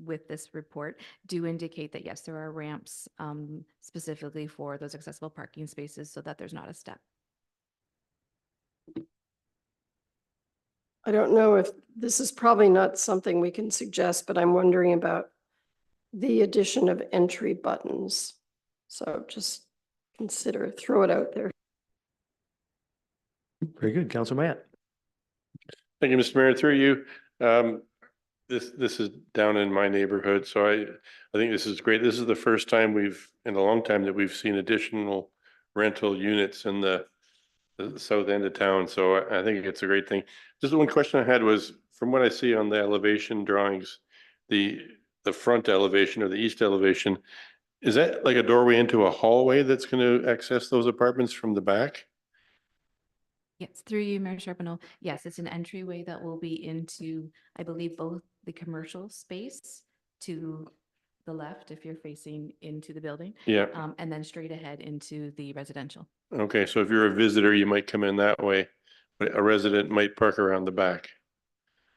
with this report, do indicate that, yes, there are ramps specifically for those accessible parking spaces so that there's not a step. I don't know if this is probably not something we can suggest, but I'm wondering about the addition of entry buttons. So just throw it out there. Very good. Councillor Mayette. Thank you, Mr. Mayor. Through you, this is down in my neighborhood, so I think this is great. This is the first time in a long time that we've seen additional rental units in the south end of town. So I think it's a great thing. Just one question I had was, from what I see on the elevation drawings, the front elevation or the east elevation, is that like a doorway into a hallway that's going to access those apartments from the back? Yes, through you, Mayor Charbonneau. Yes, it's an entryway that will be into, I believe, both the commercial space to the left, if you're facing into the building. Yeah. And then straight ahead into the residential. Okay, so if you're a visitor, you might come in that way, but a resident might park around the back.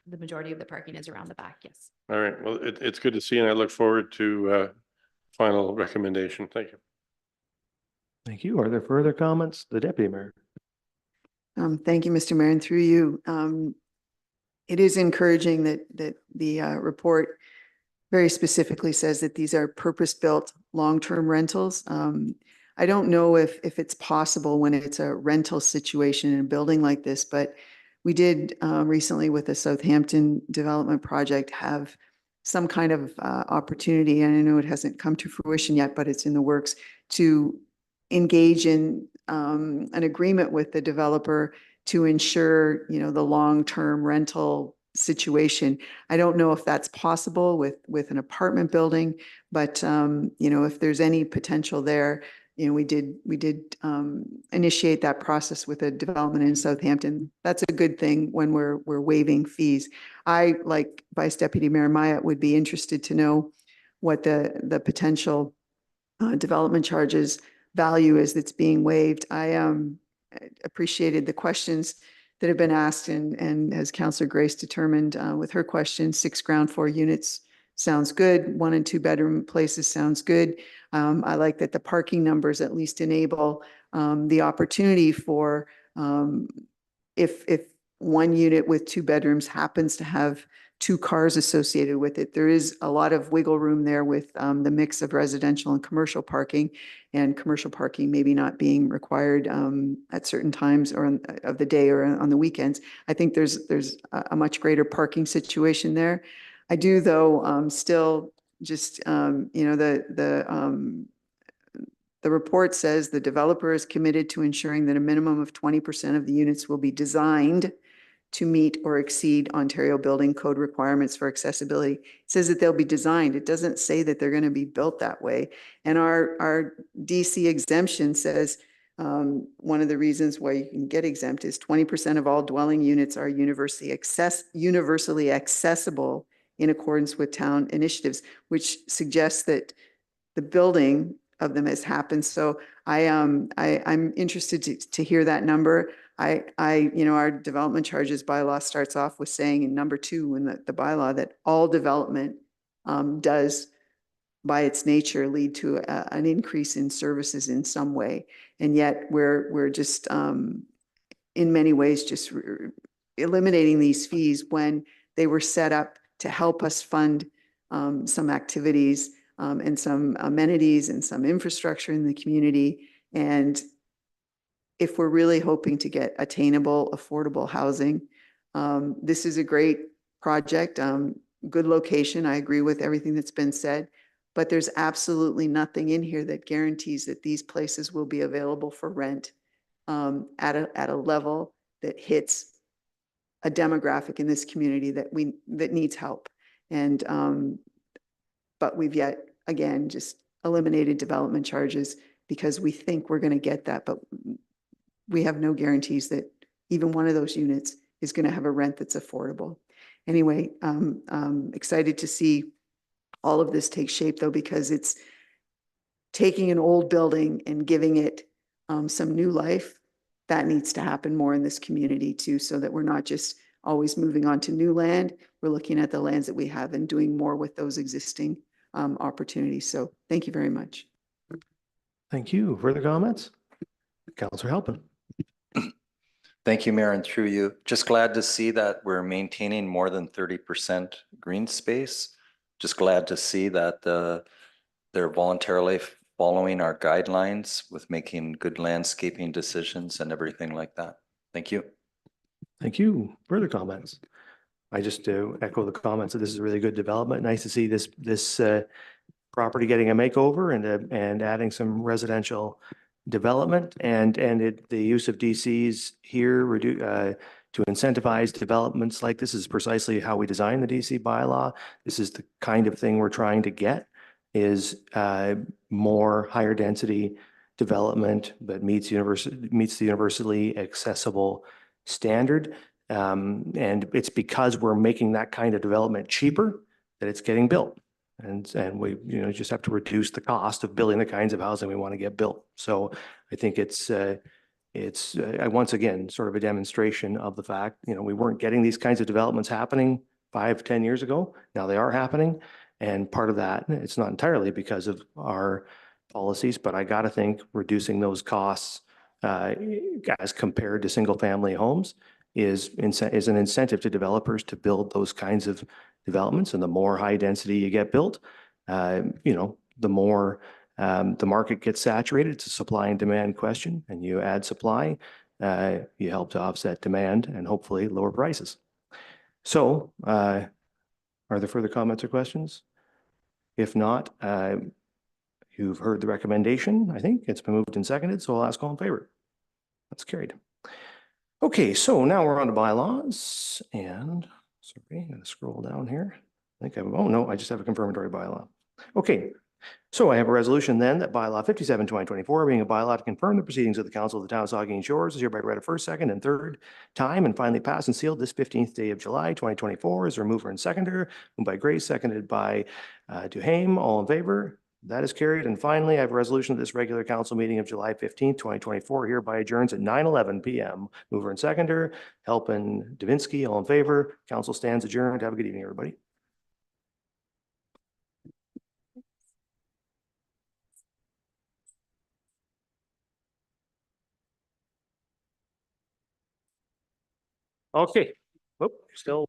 The majority of the parking is around the back, yes. All right, well, it's good to see, and I look forward to final recommendation. Thank you. Thank you. Are there further comments? The Deputy Mayor. Thank you, Mr. Mayor, and through you. It is encouraging that the report very specifically says that these are purpose-built long-term rentals. I don't know if it's possible when it's a rental situation in a building like this, but we did recently with the Southampton development project have some kind of opportunity, and I know it hasn't come to fruition yet, but it's in the works, to engage in an agreement with the developer to ensure, the long-term rental situation. I don't know if that's possible with an apartment building, but, if there's any potential there, we did initiate that process with a development in Southampton. That's a good thing when we're waiving fees. I, like Vice Deputy Mayor Myatt, would be interested to know what the potential development charges value is that's being waived. I appreciated the questions that have been asked, and as Councillor Grace determined with her question, 6 ground floor units sounds good. 1 and 2 bedroom places sounds good. I like that the parking numbers at least enable the opportunity for if 1 unit with 2 bedrooms happens to have 2 cars associated with it. There is a lot of wiggle room there with the mix of residential and commercial parking, and commercial parking maybe not being required at certain times of the day or on the weekends. I think there's a much greater parking situation there. I do, though, still just, the report says the developer is committed to ensuring that a minimum of 20% of the units will be designed to meet or exceed Ontario Building Code requirements for accessibility. It says that they'll be designed. It doesn't say that they're going to be built that way. And our DC exemption says one of the reasons why you can get exempt is 20% of all dwelling units are universally accessible in accordance with town initiatives, which suggests that the building of them has happened. So I'm interested to hear that number. Our development charges bylaw starts off with saying in number 2 in the bylaw that all development does by its nature lead to an increase in services in some way. And yet we're just in many ways just eliminating these fees when they were set up to help us fund some activities and some amenities and some infrastructure in the community. And if we're really hoping to get attainable, affordable housing, this is a great project, good location. I agree with everything that's been said, but there's absolutely nothing in here that guarantees that these places will be available for rent at a level that hits a demographic in this community that needs help. And but we've yet again just eliminated development charges because we think we're going to get that, but we have no guarantees that even one of those units is going to have a rent that's affordable. Anyway, excited to see all of this take shape, though, because it's taking an old building and giving it some new life. That needs to happen more in this community too, so that we're not just always moving on to new land. We're looking at the lands that we have and doing more with those existing opportunities. So thank you very much. Thank you. Further comments? Councillor Halpin. Thank you, Mayor, and through you. Just glad to see that we're maintaining more than 30% green space. Just glad to see that they're voluntarily following our guidelines with making good landscaping decisions and everything like that. Thank you. Thank you. Further comments? I just echo the comments that this is a really good development. Nice to see this property getting a makeover and adding some residential development and the use of DCs here to incentivize developments like this is precisely how we design the DC bylaw. This is the kind of thing we're trying to get is more higher density development, but meets the universally accessible standard. And it's because we're making that kind of development cheaper that it's getting built. And we just have to reduce the cost of building the kinds of housing we want to get built. So I think it's once again sort of a demonstration of the fact, we weren't getting these kinds of developments happening 5-10 years ago. Now they are happening. And part of that, it's not entirely because of our policies, but I got to think reducing those costs as compared to single family homes is an incentive to developers to build those kinds of developments. And the more high density you get built, the more the market gets saturated. It's a supply and demand question, and you add supply, you help to offset demand and hopefully lower prices. So are there further comments or questions? If not, you've heard the recommendation. I think it's been moved and seconded, so I'll ask all in favor. That's carried. Okay, so now we're on to bylaws and, sorry, I'm gonna scroll down here. I think I have, oh no, I just have a confirmatory bylaw. Okay, so I have a resolution then that bylaw 57, 2024, being a bylaw to confirm the proceedings of the Council of the Town of Saugeen Shores, is hereby read a first, second, and third time and finally passed and sealed this 15th day of July, 2024. Is there a mover and seconder? Moved by Grace, seconded by Duhame. All in favor? That is carried. And finally, I have a resolution of this regular council meeting of July 15th, 2024, hereby adjourns at 9:11 PM. Mover and seconder, Halpin Davinsky. All in favor? Council stands adjourned. Have a good evening, everybody. Okay. Oh, still